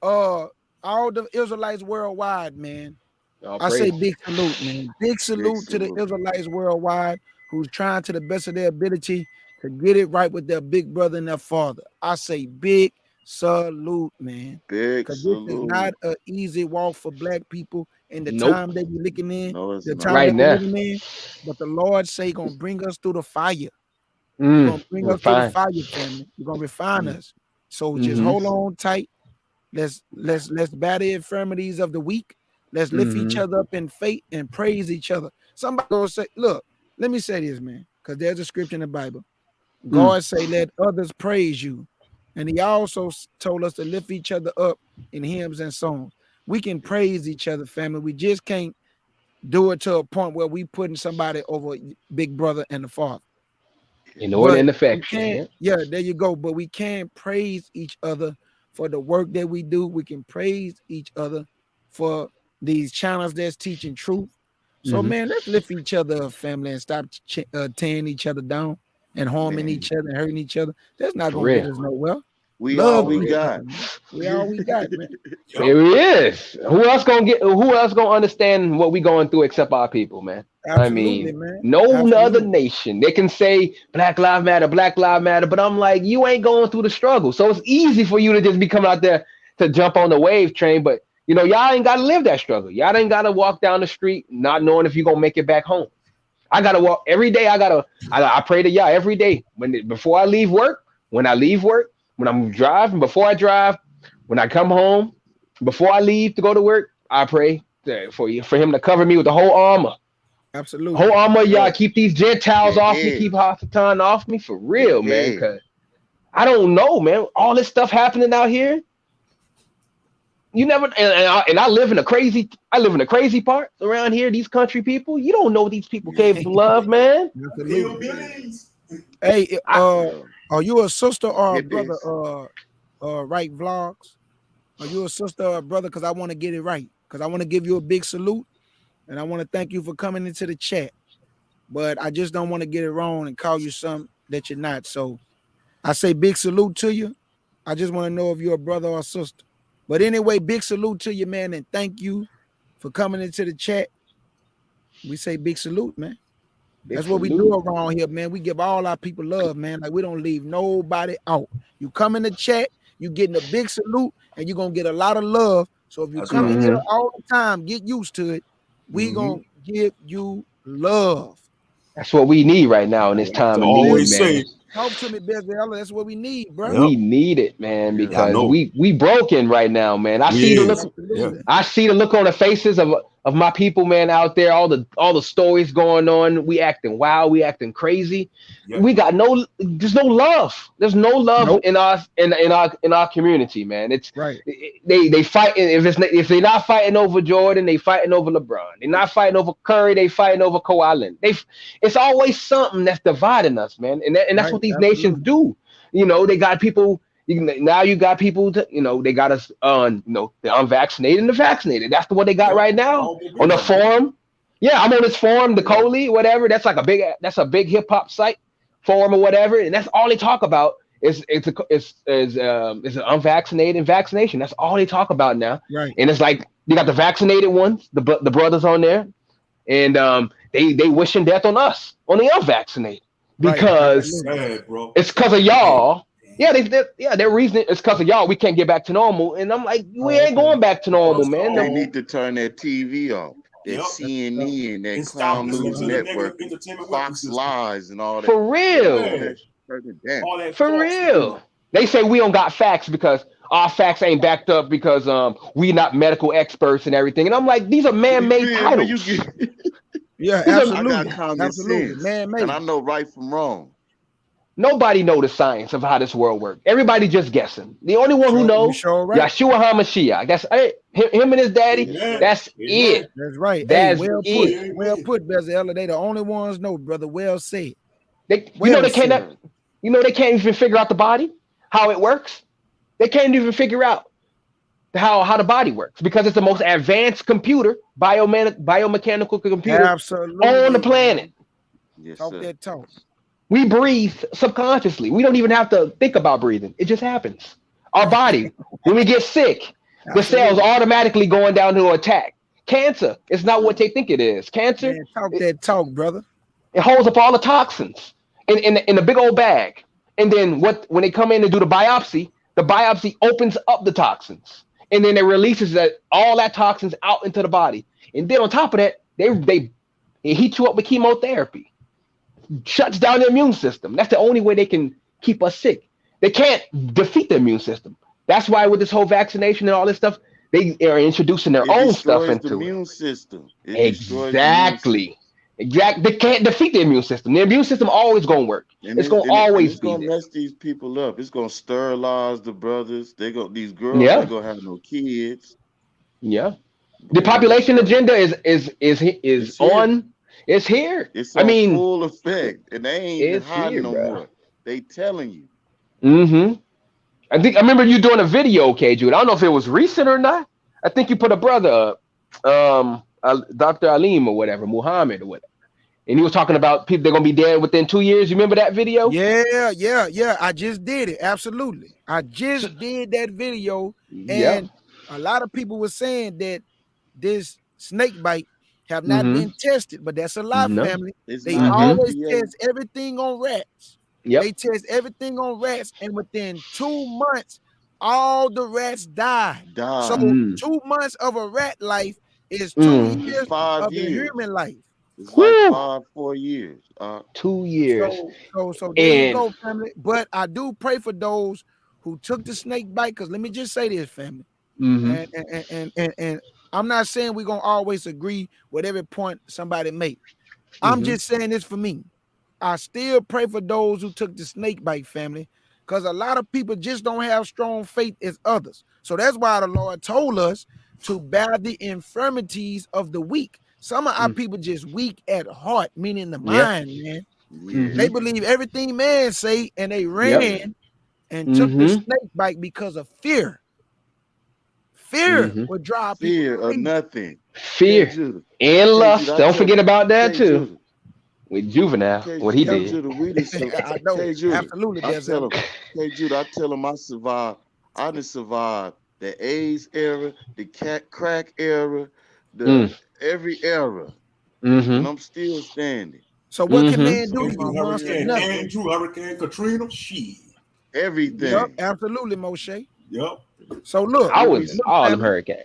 All the Israelites worldwide, man. I say big salute, man. Big salute to the Israelites worldwide who's trying to the best of their ability to get it right with their big brother and their father. I say big salute, man. Because this is not an easy walk for black people in the time they be looking in, the time right they now. be living in. But the Lord say gonna bring us through the fire. He's gonna bring us through the fire, family. He's gonna refine us. So just hold on tight. Let's bear the infirmities of the weak. Let's lift each other up in faith and praise each other. Somebody gonna say, look, let me say this, man, because there's a scripture in the Bible. God say, let others praise you. And he also told us to lift each other up in hymns and songs. We can praise each other, family. We just can't do it to a point where we putting somebody over big brother and the father. In order and affection. Yeah, there you go. But we can praise each other for the work that we do. We can praise each other for these channels that's teaching truth. So, man, let's lift each other up, family, and stop tearing each other down and harming each other and hurting each other. That's not going to get us nowhere. We all we got. We all we got, man. Here he is. Who else gonna understand what we going through except our people, man? Absolutely, man. No other nation. They can say Black Lives Matter, but I'm like, you ain't going through the struggle. So it's easy for you to just be coming out there to jump on the wave train, but y'all ain't gotta live that struggle. Y'all ain't gotta walk down the street not knowing if you're gonna make it back home. I gotta walk every day. I pray to y'all every day before I leave work, when I leave work, when I'm driving, before I drive, when I come home, before I leave to go to work, I pray for him to cover me with the whole armor Absolutely. Whole armor, y'all. Yeah. Keep these Gentiles The off me. edge. Keep Hasatan off me for The real, man. edge. Cause I don't know, man. All this stuff happening out here. You never and I live in a crazy part around here. These country people, you don't know what these people capable of, man. Hillbillies. Hey, Yeah. are you a sister or a brother? Hippies. Right vlogs. Are you a sister or a brother? Because I want to get it right. Because I want to give you a big salute, and I want to thank you for coming into the chat. But I just don't want to get it wrong and call you something that you're not. So I say big salute to you. I just want to know if you're a brother or a sister. But anyway, big salute to you, man, and thank you for coming into the chat. We say big salute, man. That's what we do around here, man. We give all our people love, man. Like we don't leave nobody out. You come in the chat, you getting a big salute, and you're gonna get a lot of love. So if you come in here all the time, get used to it. We gonna give you love. That's what we need right now in this time of need, man. Talk to me, Bezella. That's what we need, bro. We need it, man, because we broken right now, man. I see the look on the faces of my people, man, out there. All the stories going on. We acting wild. We acting crazy. We got there's no love. There's no love in our community, man. It's right. They fight if they're not fighting over Jordan, they fighting over LeBron. They're not fighting over Curry. They fighting over Kawhi. It's always something that's dividing us, man. And that's what these nations do. You know, they got people. Now you got people. They got us on. The unvaccinated and the vaccinated. That's what they got right now on the forum. Yeah, I'm on this forum, the Coley, whatever. That's like a big hip hop site forum or whatever, and that's all they talk about is unvaccinated and vaccination. That's all they talk about now. Right. And it's like you got the vaccinated ones, the brothers on there, and they wishing death on us, on the unvaccinated, because it's because of y'all. Yeah, their reason is because of y'all. We can't get back to normal, and I'm like, we ain't going back to normal, man. They need to turn that TV off. That CNN, that Clown News Network, Fox Lies, and all that. For real. For real. They say we don't got facts because our facts ain't backed up because we not medical experts and everything. And I'm like, these are man-made titles. Yeah, absolutely. I got common sense, man-made. and I know right from wrong. Nobody know the science of how this world works. Everybody just guessing. The only one who knows, Yahshua HaMashiach. That's him and his daddy. That's it. That's right. That's well it. Put. Well put, Bezella. They the only ones know, brother. Well said. They can't even figure out the body, how it works. They can't even figure out how the body works because it's the most advanced computer, biomechanical computer on the planet. Yes, talk that talk. We breathe subconsciously. We don't even have to think about breathing. It just happens. Our body, when we get sick, the cells automatically going down to attack. Cancer, it's not what they think it is. Cancer, talk that talk, brother. It holds up all the toxins in a big old bag. And then when they come in and do the biopsy opens up the toxins. And then it releases all that toxins out into the body. And then on top of that, they heat you up with chemotherapy. Shuts down the immune system. That's the only way they can keep us sick. They can't defeat the immune system. That's why with this whole vaccination and all this stuff, they are introducing their own stuff into the immune system. Exactly. They can't defeat the immune system. The immune system always gonna work. It's gonna mess these people up. It's gonna sterilize the brothers. These girls ain't gonna have no kids. Yeah. The population agenda is on. It's here. It's on full effect, and they ain't hiding no more. They telling you. Mm-hmm. I remember you doing a video, KJ. I don't know if it was recent or not. I think you put a brother up, Dr. Alim or whatever, Muhammad or whatever, and he was talking about people they're gonna be dead within 2 years. You remember that video? Yeah. I just did it. Absolutely. I just did that video, and a lot of people were saying that this snake bite have not been tested, but that's a lie, family. They always test everything on rats. They test everything on rats, and within 2 months, all the rats die. So 2 months of a rat life is 2 years of a human life. It's like 4 years. 2 years. So there you go, family. But I do pray for those who took the snake bite, because let me just say this, family. And I'm not saying we're gonna always agree with every point somebody make, I'm just saying this for me. I still pray for those who took the snake bite, family, because a lot of people just don't have strong faith as others. So that's why the Lord told us to bear the infirmities of the weak. Some of our people just weak at heart, meaning the mind, man. They believe everything man say, and they ran and took the snake bite because of fear. Fear would drive people Fear or crazy. nothing. Fear and lust. Don't forget about that too. With Juvenile, what he did. Judah, we done I know, Judah, absolutely. I tell him, Judah, I tell him I done survived the AIDS era, the crack era, the every era. And I'm still standing. So what can man do to you, monster? Hurricane Nothing. Andrew, Hurricane Katrina, shit. Everything. Yep, absolutely, Moshe. Yep. So look, I was all them hurricanes.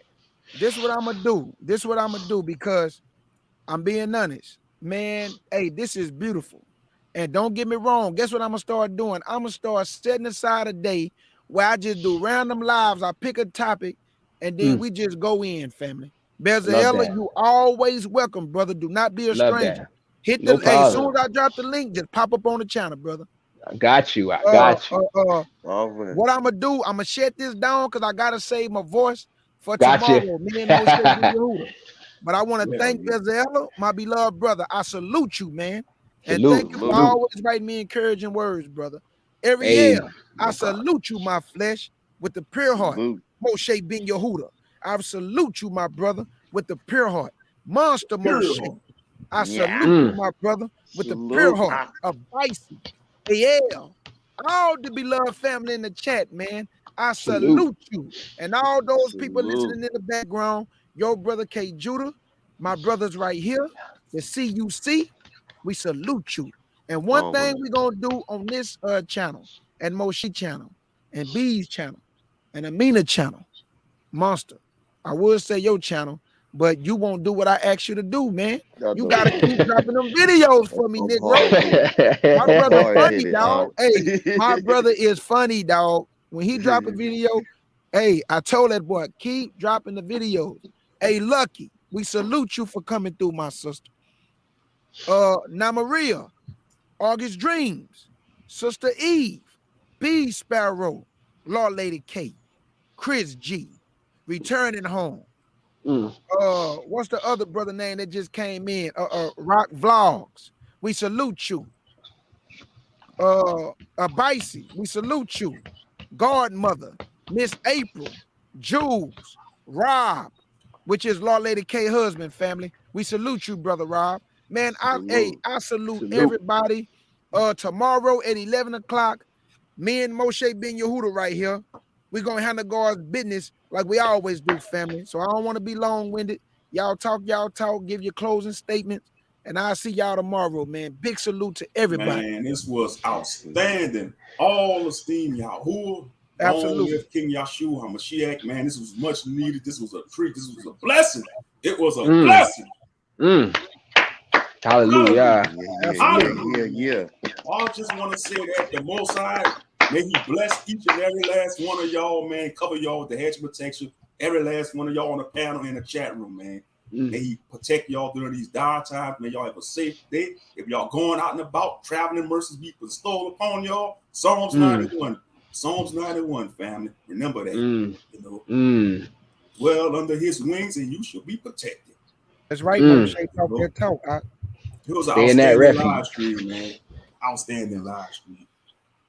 This is what I'm gonna do. This is what I'm gonna do because I'm being honest. Man, hey, this is beautiful. And don't get me wrong. Guess what I'm gonna start doing? I'm gonna start setting aside a day where I just do random lives. I pick a topic and then we just go in, family. Bezalel, you always welcome, brother. Do not be a stranger. Hit the as soon as I drop the link, just pop up on the channel, brother. I got you. I got you. What I'm gonna do, I'm gonna shut this down because I gotta save my voice for Gotcha. tomorrow. Me and Moshe But I want to thank Bezalel, my beloved brother. I salute you, man. And thank you for always writing me encouraging words, brother. Every year, I salute you, my flesh, with the pure heart. Moshe Ben Yehuda. I salute you, my brother, with the pure heart. Monster Moshe. I salute you, my brother, with the pure heart of Bison. Yeah. All the beloved family in the chat, man. I salute you. And all those people listening in the background, your brother K. Judah, my brothers right here, the CUC, we salute you. And one thing we're going to do on this channel, and Moshe channel, and B's channel, and Amina channel, Monster, I would say your channel, but you won't do what I asked you to do, man. You got to keep dropping them videos for me, Negro. My brother funny, dog. Hey, my brother is funny, dog. When he drop a video, hey, I told that boy, keep dropping the videos. Hey, Lucky, we salute you for coming through, my sister. Namaria, August Dreams, Sister Eve, B Sparrow, Law Lady K, Chris G, Returning Home. What's the other brother name that just came in? Rock Vlogs. We salute you. Bicey, we salute you. Godmother, Miss April, Jules, Rob, which is Law Lady K husband family. We salute you, brother Rob. Man, I salute everybody. Tomorrow at 11 o'clock, me and Moshe Ben Yehuda right here. We're gonna handle God's business like we always do, family. So I don't want to be long-winded. Y'all talk, give your closing statements, and I'll see y'all tomorrow, man. Big salute to everybody. Man, this was outstanding. All esteem Yahweh. Absolutely. Long live King Yahshua HaMashiach. Man, this was much needed. This was a treat. This was a blessing. It was a blessing. Hallelujah. Yeah. I just want to say that the Most High, may He bless each and every last one of y'all, man. Cover y'all with the hedge of protection. Every last one of y'all on the panel in the chat room, man. May He protect y'all during these dire times. May y'all have a safe day. If y'all going out and about, traveling, mercies be bestowed upon y'all. Psalms 91. Psalms 91, family. Remember that. You know. Dwell under His wings, and you shall be protected. That's right, Moshe. Talk that talk. It was an outstanding live stream, man. Outstanding live stream.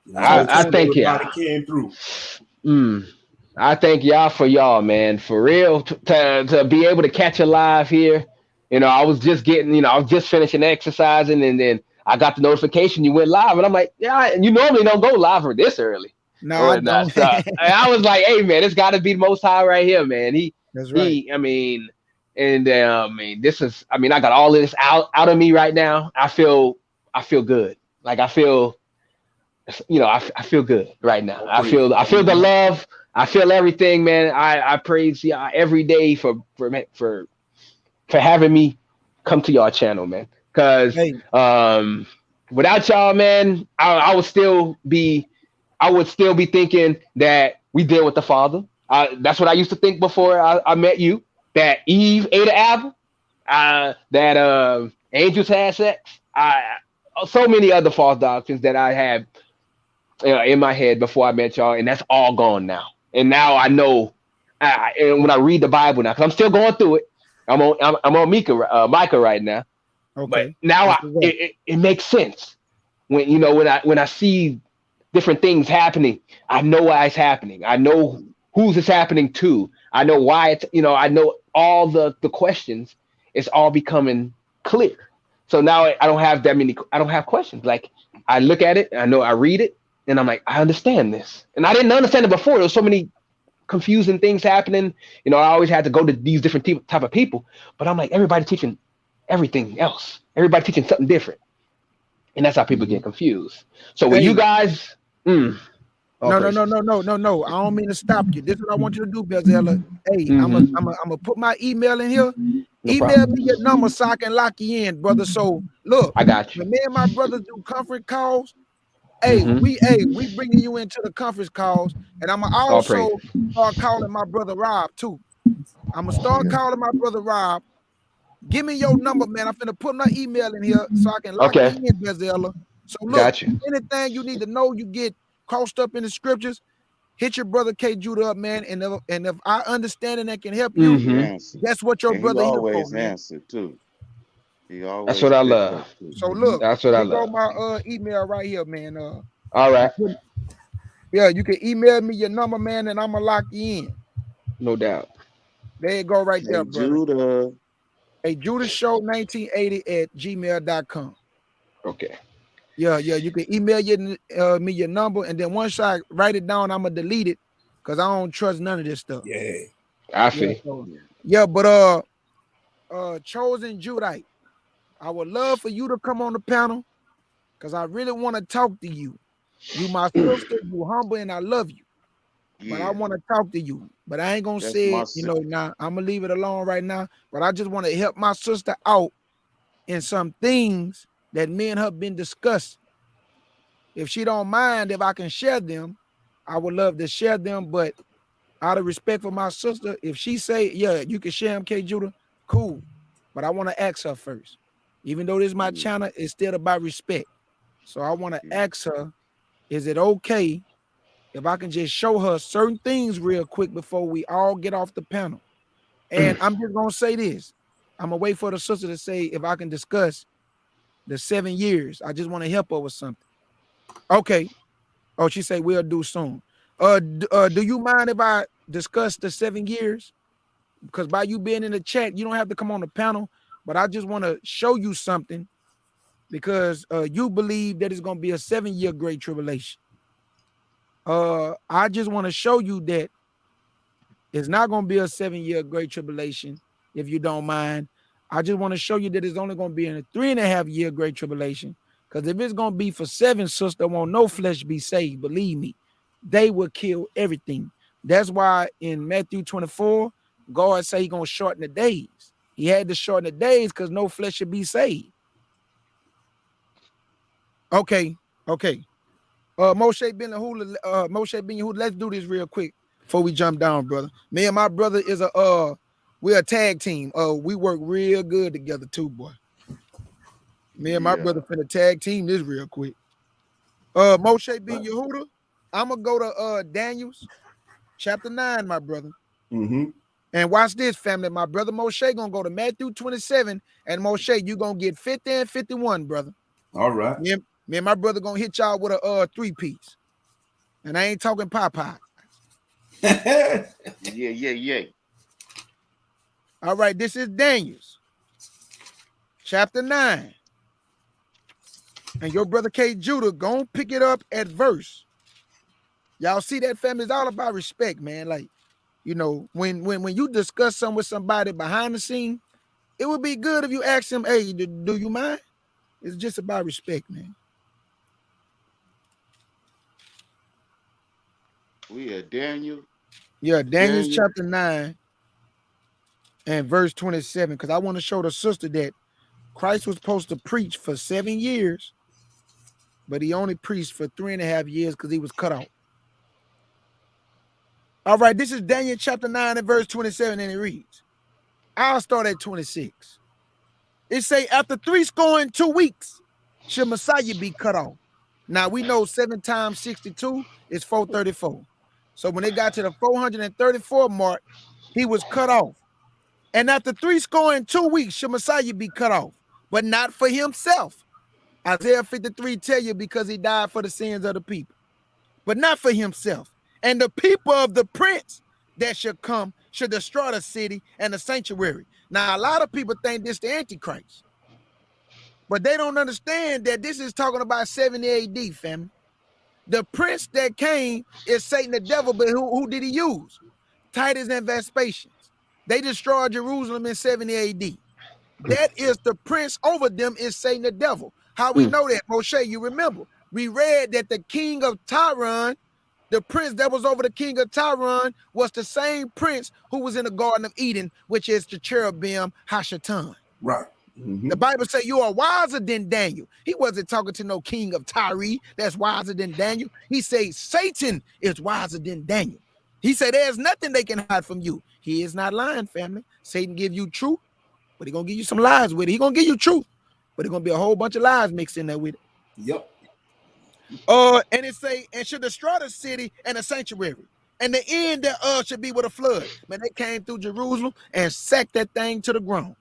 You know, I thank y'all. Came through. I thank y'all for y'all, man. For real, to be able to catch a live here. You know, I was just finishing exercising, and then I got the notification you went live, and I'm like, yeah, you normally don't go live for this early. No, I don't. So, I was like, hey, man, it's got to be the Most High right here, man. That's right. This is, I got all of this out of me right now. I feel good. Like I feel good right now. I feel the love. I feel everything, man. I praise y'all every day for having me come to y'all channel, man. Because without y'all, man, I would still be thinking that we deal with the Father. That's what I used to think before I met you. That Eve ate an apple. That angels had sex. So many other false doctrines that I had in my head before I met y'all, and that's all gone now. And now I know. And when I read the Bible now, because I'm still going through it. I'm on Micah right now. Okay. But now it makes sense when I see different things happening. I know why it's happening. I know who's it's happening to. I know why it's I know all the questions. It's all becoming clear. So now I don't have that many. I don't have questions. Like I look at it, I know I read it, and I'm like, I understand this, and I didn't understand it before. There was so many confusing things happening. I always had to go to these different type of people, but I'm like, everybody teaching everything else. Everybody teaching something different, and that's how people get confused. So when you guys, no. I don't mean to stop you. This is what I want you to do, Bezella. Hey, I'm gonna put my email in here. No Email problem. me your number so I can lock you in, brother. So look, I got you. when me and my brothers do conference calls, we bringing you into the conference calls, and I'm also start calling my brother Rob too. I'm gonna start calling my brother Rob. Give me your number, man. I'm finna put my email in here so I can lock you in, Bezella. So look, anything you need to know, you get crossed up in the scriptures, hit your brother K Judah up, man. And if I understand and that can help you, that's what your brother here for, man. Answer too. He always. That's what I love. So look, that's what I love. My email right here, man. All right. Yeah, you can email me your number, man, and I'm gonna lock you in. No doubt. There you go, right there, brother. Judah. Hey, Judah Show 1980 at gmail.com. Okay. Yeah, you can email me your number, and then once I write it down, I'm gonna delete it because I don't trust none of this stuff. Yeah, I see. But Chosen Judite, I would love for you to come on the panel because I really want to talk to you. You my sister, you humble, and I love you. But I want to talk to you. But I ain't gonna say it, now. I'm gonna leave it alone right now. But I just want to help my sister out in some things that me and her been discussing. If she don't mind, if I can share them, I would love to share them. But out of respect for my sister, if she say, yeah, you can share them, K Judah, cool. But I want to ask her first. Even though this is my channel, it's still about respect. So I want to ask her, is it okay if I can just show her certain things real quick before we all get off the panel? And I'm just gonna say this. I'm gonna wait for the sister to say if I can discuss the 7 years. I just want to help her with something. Okay. Oh, she said we'll do soon. Do you mind if I discuss the 7 years? Because by you being in the chat, you don't have to come on the panel, but I just want to show you something because you believe that it's going to be a 7-year great tribulation. I just want to show you that it's not going to be a 7-year great tribulation, if you don't mind. I just want to show you that it's only going to be in a 3.5-year great tribulation. Because if it's going to be for 7, sister, won't no flesh be saved. Believe me, they will kill everything. That's why in Matthew 24, God say He's going to shorten the days. He had to shorten the days because no flesh should be saved. Okay. Moshe Ben Yehuda, let's do this real quick before we jump down, brother. Me and my brother is we're a tag team. We work real good together too, boy. Me and my brother finna tag team this real quick. Moshe Ben Yehuda, I'm gonna go to Daniel's chapter 9, my brother. And watch this, family. My brother Moshe gonna go to Matthew 27, and Moshe, you gonna get 50 and 51, brother. All right. Me and my brother gonna hit y'all with a 3-piece. And I ain't talking Popeye. Yeah. All right, this is Daniel's chapter 9. And your brother K Judah gonna pick it up at verse. Y'all see that, family? It's all about respect, man. Like, when you discuss something with somebody behind the scene, it would be good if you ask them, hey, do you mind? It's just about respect, man. We are Daniel. Yeah, Daniel's chapter 9 and verse 27. Because I want to show the sister that Christ was supposed to preach for 7 years, but he only preached for 3.5 years because he was cut off. All right, this is Daniel chapter 9 and verse 27, and it reads, I'll start at 26. It say after 62 weeks, should Messiah be cut off. Now we know 7 times 62 is 434. So when they got to the 434 mark, he was cut off. And after 62 weeks, should Messiah be cut off, but not for himself. Isaiah 53 tell you because he died for the sins of the people, but not for himself. And the people of the prince that should come should destroy the city and the sanctuary. Now, a lot of people think this the Antichrist, but they don't understand that this is talking about 70 AD, family. The prince that came is Satan the devil, but who did he use? Titus and Vespasian. They destroyed Jerusalem in 70 AD. That is the prince over them is Satan the devil. How we know that, Moshe? You remember, we read that the king of Tyron, the prince that was over the king of Tyron, was the same prince who was in the Garden of Eden, which is the cherubim Hashatan. Right. The Bible says you are wiser than Daniel. He wasn't talking to no king of Tyre that's wiser than Daniel. He said Satan is wiser than Daniel. He said there's nothing they can hide from you. He is not lying, family. Satan give you truth, but he's going to give you some lies with it. He's going to give you truth, but it's going to be a whole bunch of lies mixed in there with it. Yep. And it say, and should destroy the city and the sanctuary. And the end thereof should be with a flood. Man, they came through Jerusalem and sacked that thing to the ground.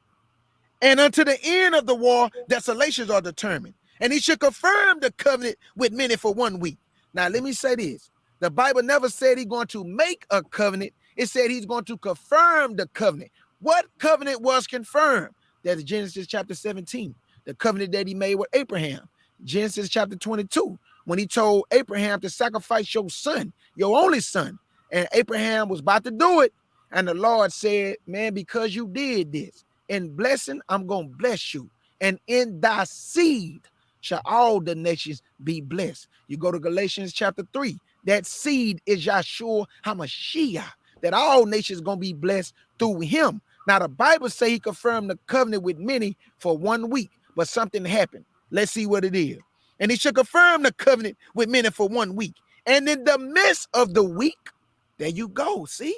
And unto the end of the war, desolations are determined. And he should confirm the covenant with many for 1 week. Now, let me say this. The Bible never said he's going to make a covenant. It said he's going to confirm the covenant. What covenant was confirmed? That's Genesis chapter 17, the covenant that he made with Abraham. Genesis chapter 22, when he told Abraham to sacrifice your son, your only son. And Abraham was about to do it. And the Lord said, man, because you did this, in blessing, I'm going to bless you. And in thy seed shall all the nations be blessed. You go to Galatians chapter 3. That seed is Yahshua HaMashiach, that all nations going to be blessed through him. Now, the Bible say he confirmed the covenant with many for 1 week, but something happened. Let's see what it is. And he should confirm the covenant with many for 1 week. And in the midst of the week, there you go. See,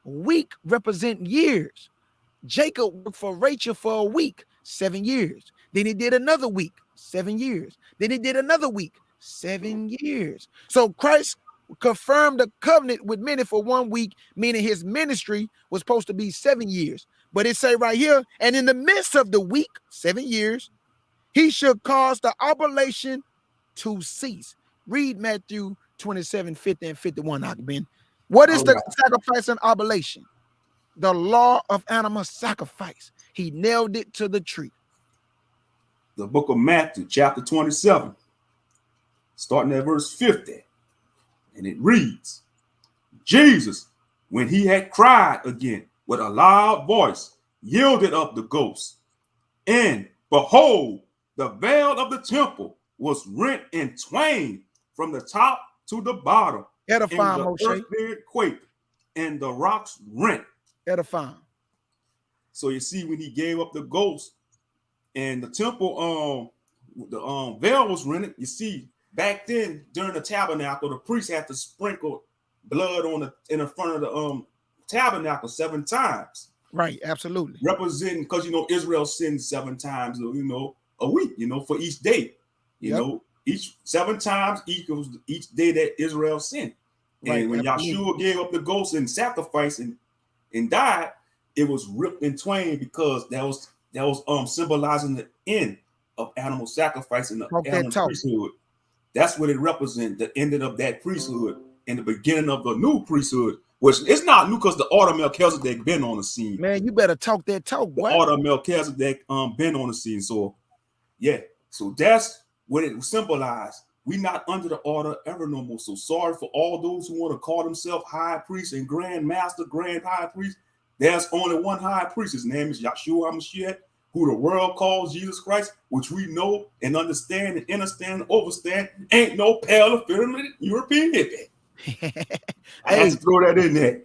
week represent years. Jacob worked for Rachel for a week, 7 years. Then he did another week, 7 years. Then he did another week, 7 years. So Christ confirmed the covenant with many for 1 week, meaning his ministry was supposed to be 7 years. But it say right here, and in the midst of the week, 7 years, he should cause the oblation to cease. Read Matthew 27, 50 and 51, Akben. What is the sacrifice and oblation? The law of animal sacrifice. He nailed it to the tree. The book of Matthew, chapter 27, starting at verse 50. And it reads, Jesus, when he had cried again with a loud voice, yielded up the ghost. And behold, the veil of the temple was rent in twain from the top to the bottom. Edifying, and the earth did quake, and the rocks rent. Edifying. So you see, when he gave up the ghost and the temple, the veil was rented. You see, back then during the tabernacle, the priest had to sprinkle blood on in the front of the tabernacle 7 times. Right, absolutely. Representing, because Israel sins 7 times, a week, for each day. You know, each 7 times equals each day that Israel sinned. And when Yahshua gave up the ghost and sacrificed and died, it was ripped in twain because that was symbolizing the end of animal sacrifice and the animal priesthood. That's what it represents, the ending of that priesthood and the beginning of the new priesthood, which it's not new because the order of Melchizedek been on the scene. Man, you better talk that talk. The order of Melchizedek been on the scene. So yeah, so that's what it symbolized. We not under the order ever no more. So sorry for all those who want to call themselves high priest and grand master, grand high priest. There's only one high priest. His name is Yahshua HaMashiach, who the world calls Jesus Christ, which we know and understand and understand and overstand. Ain't no pale effeminate European hippie. I had to throw that in there.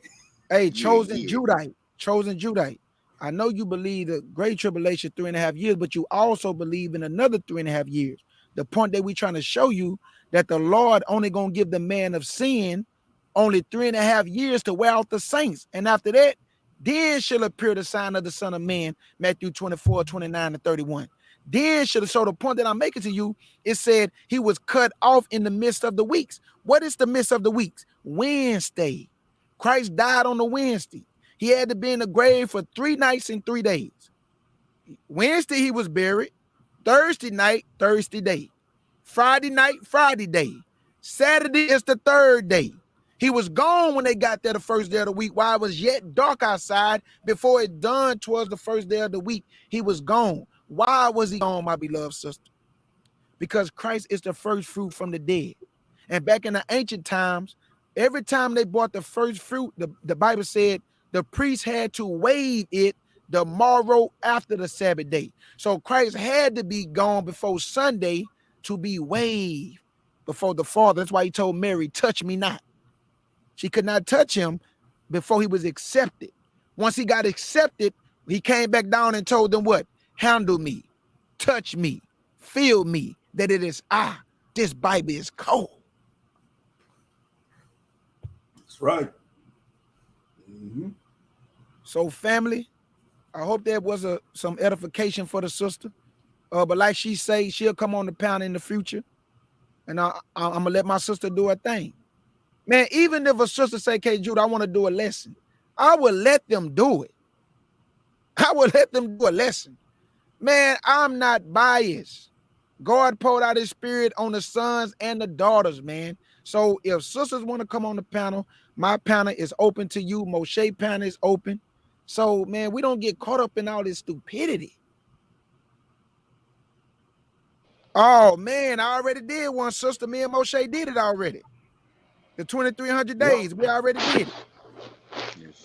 Hey, chosen Judite. I know you believe the great tribulation 3.5 years, but you also believe in another 3.5 years. The point that we're trying to show you that the Lord only gonna give the man of sin only 3.5 years to wear out the saints, and after that, Then shall appear the sign of the Son of Man, Matthew 24, 29, and 31. Then shall, so the point that I'm making to you, it said he was cut off in the midst of the weeks. What is the midst of the weeks? Wednesday. Christ died on the Wednesday. He had to be in the grave for 3 nights and 3 days. Wednesday he was buried. Thursday night, Thursday day. Friday night, Friday day. Saturday is the 3rd day. He was gone when they got there the first day of the week while it was yet dark outside before it dawned towards the first day of the week. He was gone. Why was he gone, my beloved sister? Because Christ is the first fruit from the dead. And back in the ancient times, every time they brought the first fruit, the Bible said the priest had to wave it the morrow after the Sabbath day. So Christ had to be gone before Sunday to be waved before the Father. That's why he told Mary, touch me not. She could not touch him before he was accepted. Once he got accepted, he came back down and told them what? Handle me, touch me, feel me, that it is I. This Bible is cold. That's right. So family, I hope that was some edification for the sister. But like she say, she'll come on the panel in the future. And I'm going to let my sister do her thing. Man, even if a sister say, "K. Jude, I want to do a lesson," I will let them do it. I will let them do a lesson. Man, I'm not biased. God poured out his spirit on the sons and the daughters, man. So if sisters want to come on the panel, my panel is open to you. Moshe panel is open. So, man, we don't get caught up in all this stupidity. Oh, man, I already did one, sister. Me and Moshe did it already. The 2,300 days, we already did it.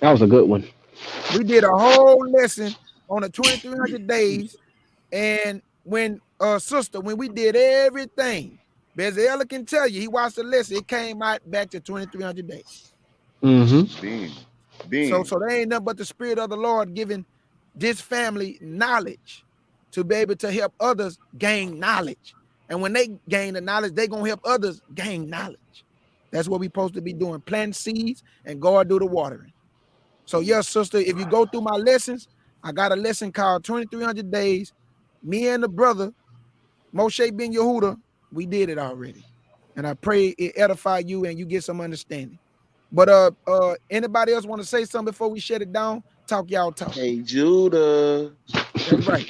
That was a good one. We did a whole lesson on the 2,300 days. And when sister, when we did everything, Bezalel can tell you, he watched the lesson, it came out back to 2,300 days. So there ain't nothing but the Spirit of the Lord giving this family knowledge to be able to help others gain knowledge. And when they gain the knowledge, they're going to help others gain knowledge. That's what we're supposed to be doing, plant seeds and God do the watering. So yes, sister, if you go through my lessons, I got a lesson called 2,300 days. Me and the brother, Moshe Ben Yehuda, we did it already. And I pray it edify you and you get some understanding. But anybody else want to say something before we shut it down? Talk y'all talk. Hey, Judah. That's right.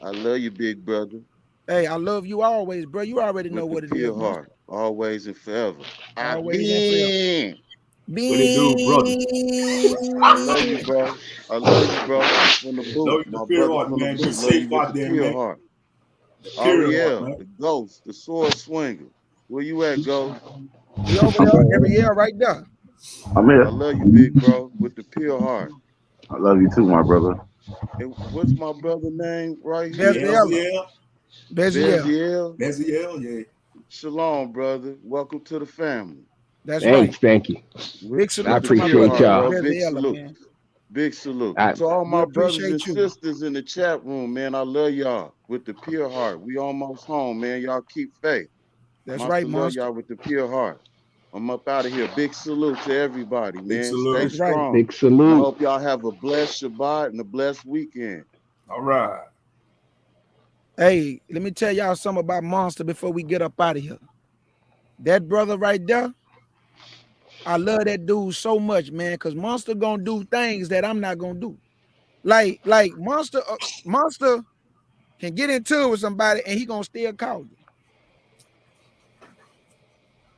I love you, big brother. Hey, I love you always, bro. You already know what it is. Pure heart, always and forever. Always and forever. What it do, brother? I love you, bro. I love you, bro. From the boot. Love you, My pure brother heart, from man. the Be boot. safe Love out you there, with the pure man. heart. Pure Ariel, heart, man. the ghost, the sword swinger. Where you at, Ghost? He over there, Ariel, right there. I'm here. I love you, big bro, with the pure heart. I love you too, my brother. And what's my brother name right here? Beziel. Beziel, yeah. Shalom, brother. Welcome to the family. That's Thanks, right. thank you. Big salute I to my appreciate brother, y'all. Bro. Big Beziel, salute. man. Big salute. I- To all We my brothers and appreciate you. sisters in the chat room, man, I love y'all with the pure heart. We almost home, man. Y'all keep faith. That's Monster right, love Monster. y'all with the pure heart. I'm up out of here. Big salute to everybody, Big man. salute. Stay That's right. strong. Big And I salute. hope y'all have a blessed Shabbat and a blessed weekend. All right. Hey, let me tell y'all something about Monster before we get up out of here. That brother right there, I love that dude so much, man, because Monster gonna do things that I'm not gonna do. Like Monster can get into it with somebody and he gonna still call you.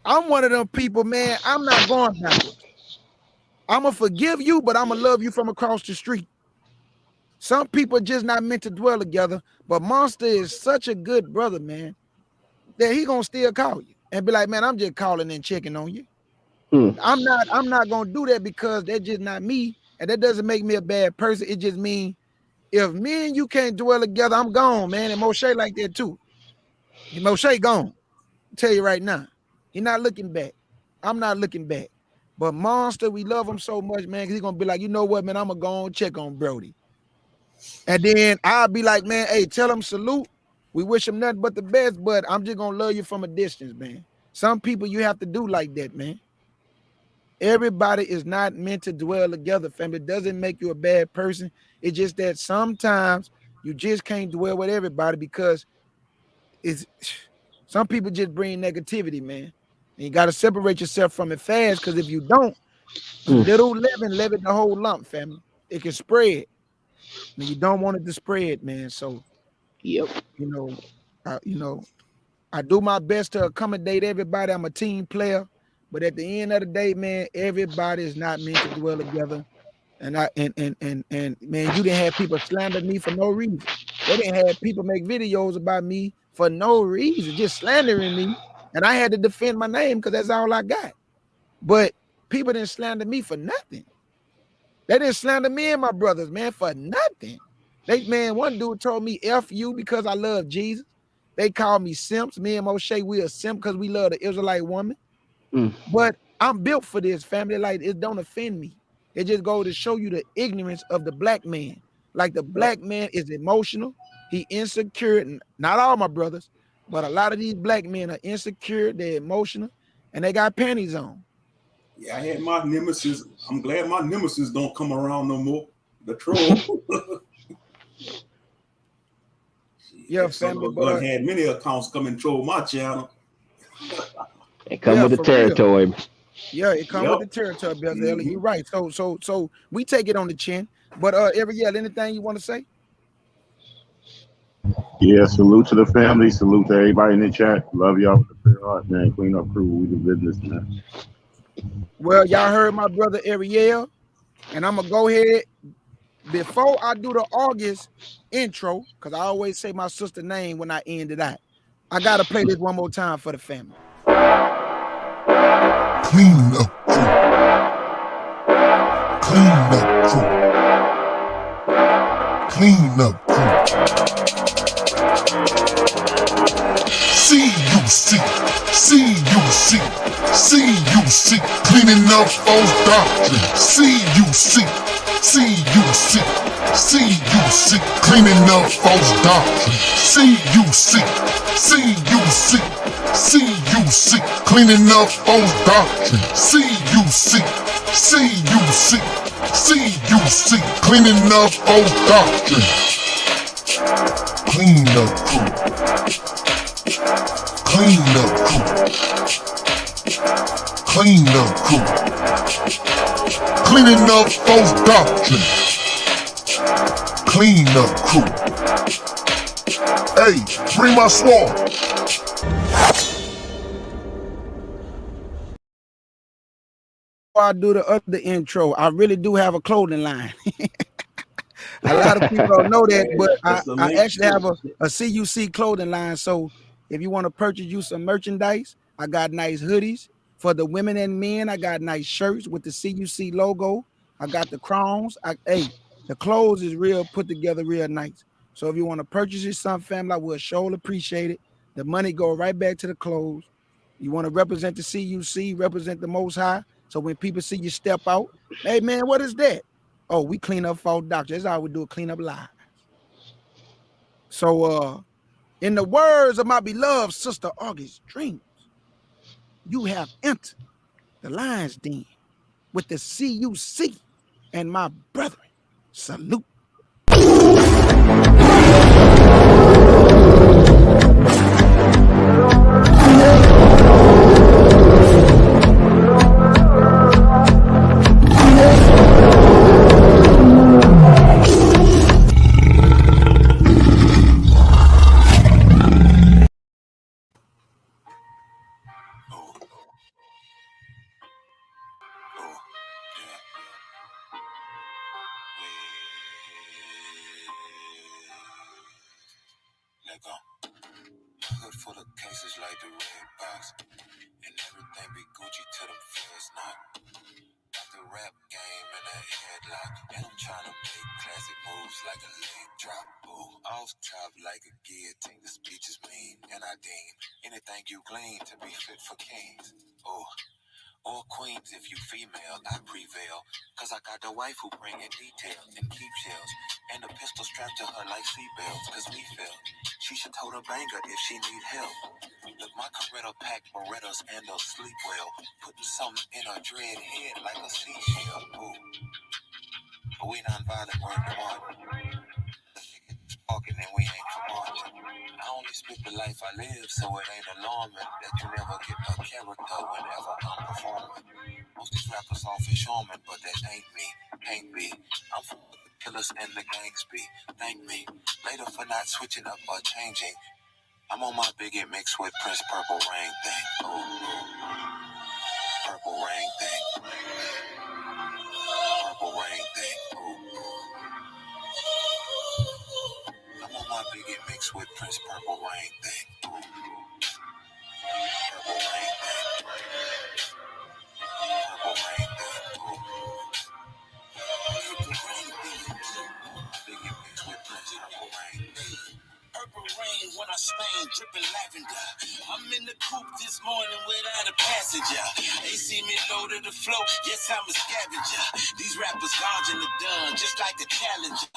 I'm one of them people, man. I'm not going backwards. I'm gonna forgive you, but I'm gonna love you from across the street. Some people just not meant to dwell together, but Monster is such a good brother, man, that he gonna still call you and be like, man, I'm just calling and checking on you. I'm not gonna do that because that's just not me, and that doesn't make me a bad person. It just means if me and you can't dwell together, I'm gone, man. And Moshe like that too. Moshe gone. I'll tell you right now, he not looking back. I'm not looking back. But Monster, we love him so much, man, because he's gonna be like, you know what, man, I'm gonna go and check on Brody. And then I'll be like, man, hey, tell him salute. We wish him nothing but the best, but I'm just gonna love you from a distance, man. Some people you have to do like that, man. Everybody is not meant to dwell together, family. It doesn't make you a bad person. It's just that sometimes you just can't dwell with everybody because it's some people just bring negativity, man. And you got to separate yourself from it fast, because if you don't, a little leaven the whole lump, family. It can spread. And you don't want it to spread, man. So, yep. I do my best to accommodate everybody. I'm a team player. But at the end of the day, man, everybody is not meant to dwell together. And man, you didn't have people slander me for no reason. They didn't have people make videos about me for no reason, just slandering me. And I had to defend my name because that's all I got. But people didn't slander me for nothing. They didn't slander me and my brothers, man, for nothing. One dude told me F you because I love Jesus. They called me simps. Me and Moshe, we a simp because we love the Israelite woman. But I'm built for this, family. Like, it don't offend me. It just goes to show you the ignorance of the black man. Like, the black man is emotional. He insecure. Not all my brothers, but a lot of these black men are insecure. They're emotional, and they got panties on. Yeah, I had my nemesis. I'm glad my nemesis don't come around no more. The troll. Yeah, family. But had many accounts come and troll my channel. It come with the territory. Real. Yeah, it comes with the territory, brother. You're right. So we take it on the chin. But anything you want to say? Yeah, salute to the family. Salute to everybody in the chat. Love y'all with the pure heart, man. Clean up crew. We do business, man. Well, y'all heard my brother Ariel, and I'm gonna go ahead before I do the August intro, because I always say my sister's name when I end it out. I gotta play this one more time for the family. Clean up crew. Clean up crew. Clean up crew. C-U-C, cleaning up false doctrine. C-U-C, cleaning up false doctrine. C-U-C, cleaning up false doctrine. C-U-C, cleaning up false doctrine. Clean up crew. Clean up crew. Clean up crew. Cleaning up false doctrine. Clean up crew. Hey, bring my sword. Before I do the other intro, I really do have a clothing line. A lot of people don't know that, but I actually have a CUC clothing line. So if you want to purchase you some merchandise, I got nice hoodies for the women and men. I got nice shirts with the CUC logo. I got the crowns. The clothes is real put together, real nice. So if you want to purchase your some family, I will surely appreciate it. The money go right back to the clothes. You want to represent the CUC, represent the Most High. So when people see you step out, hey man, what is that? Oh, we clean up false doctrine. That's how we do it, clean up lies. So in the words of my beloved sister August Dreams, you have entered the lion's den with the CUC and my brethren. Salute. Hood full of cases like the red box, and everything be Gucci to them feds not. Got the rap game in a headlock, and I'm trying to make classic moves like a leg drop. Ooh, off top like a guillotine. The speech is mean, and I deem anything you glean to be fit for kings. Ooh. Or queens if you female, I prevail. Cause I got the wife who bring in detail and keep shells. And a pistol strapped to her like seatbelts, cause we failed. She should told her banger if she need help. Look, my Coretta pack Berettas and they'll sleep well. Putting something in her dread head like a seashell. Ooh. But we non-violent, word to Martin. Talking and we ain't for marching. I only spit the life I live, so it ain't alarming that you never get a character whenever I'm performing. Most these rappers all fish shoremen, but that ain't me, can't be. I'm from the killers and the gangs be. Thank me later for not switching up or changing. I'm on my bigot mix with Prince Purple Rain thing. Ooh, Purple Rain thing. Purple Rain thing. Ooh. I'm on my bigot mix with Prince Purple Rain thing. Ooh. Purple Rain thing. Purple Rain thing. Ooh. Purple Rain thing. Bigot mix with Prince Purple Rain thing. Purple rain when I stain, dripping lavender. I'm in the coupe this morning without a passenger. They see me low to the flow, yes, I'm a scavenger. These rappers dodging the dun, just like the challenger.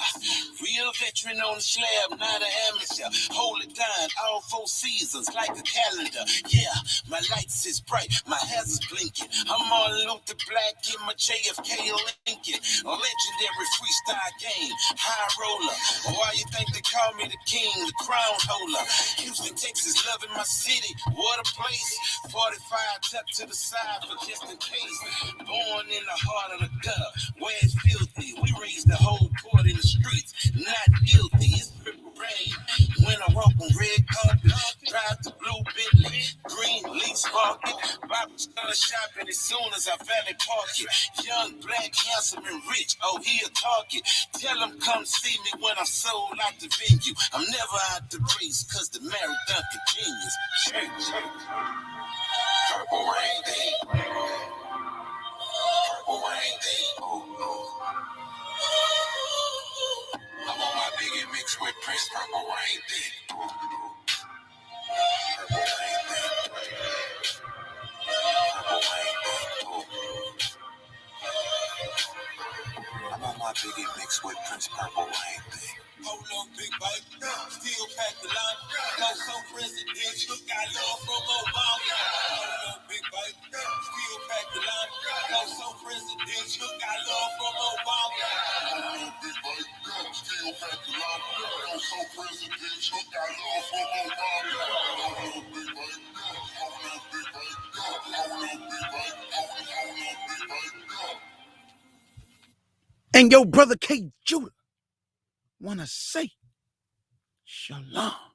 Real veteran on the slab, not an amateur. Hold it down, all 4 seasons, like a calendar. Yeah, my lights is bright, my hazards blinking. I'm on Luther Black in my JFK Lincoln. A legendary freestyle game, high roller. Why you think they call me the king? The crown holder. Houston, Texas, loving my city. What a place. 45 tucked to the side for just in case. Born in the heart of the gutter, where it's filthy. We raise the whole court in the streets, not guilty. It's purple rain. When I walk on red carpet, drive the blue Bentley, green leaf sparking. Bible started shopping as soon as I valet park it. Young, black, handsome, and rich. Oh, he a target. Tell him come see me when I'm sold out the venue. I'm never out the race, cause the marathon continues. Purple rain day. Purple rain day. I'm on my bigot mix with Prince Purple rain day. Purple rain day. Purple rain day. I'm on my bigot mix with Prince Purple rain day. Hold on, big bike, still pack the line. Go so presidential, got love from Obama. Hold on, big bike, still pack the line. Go so presidential, got love from Obama. Hold on, big bike, still pack the line. Go so presidential, got love from Obama. Hold on, big bike, hold on, big bike, hold on, big bike, hold on, big bike. And your brother K. Judah wanna say shalom.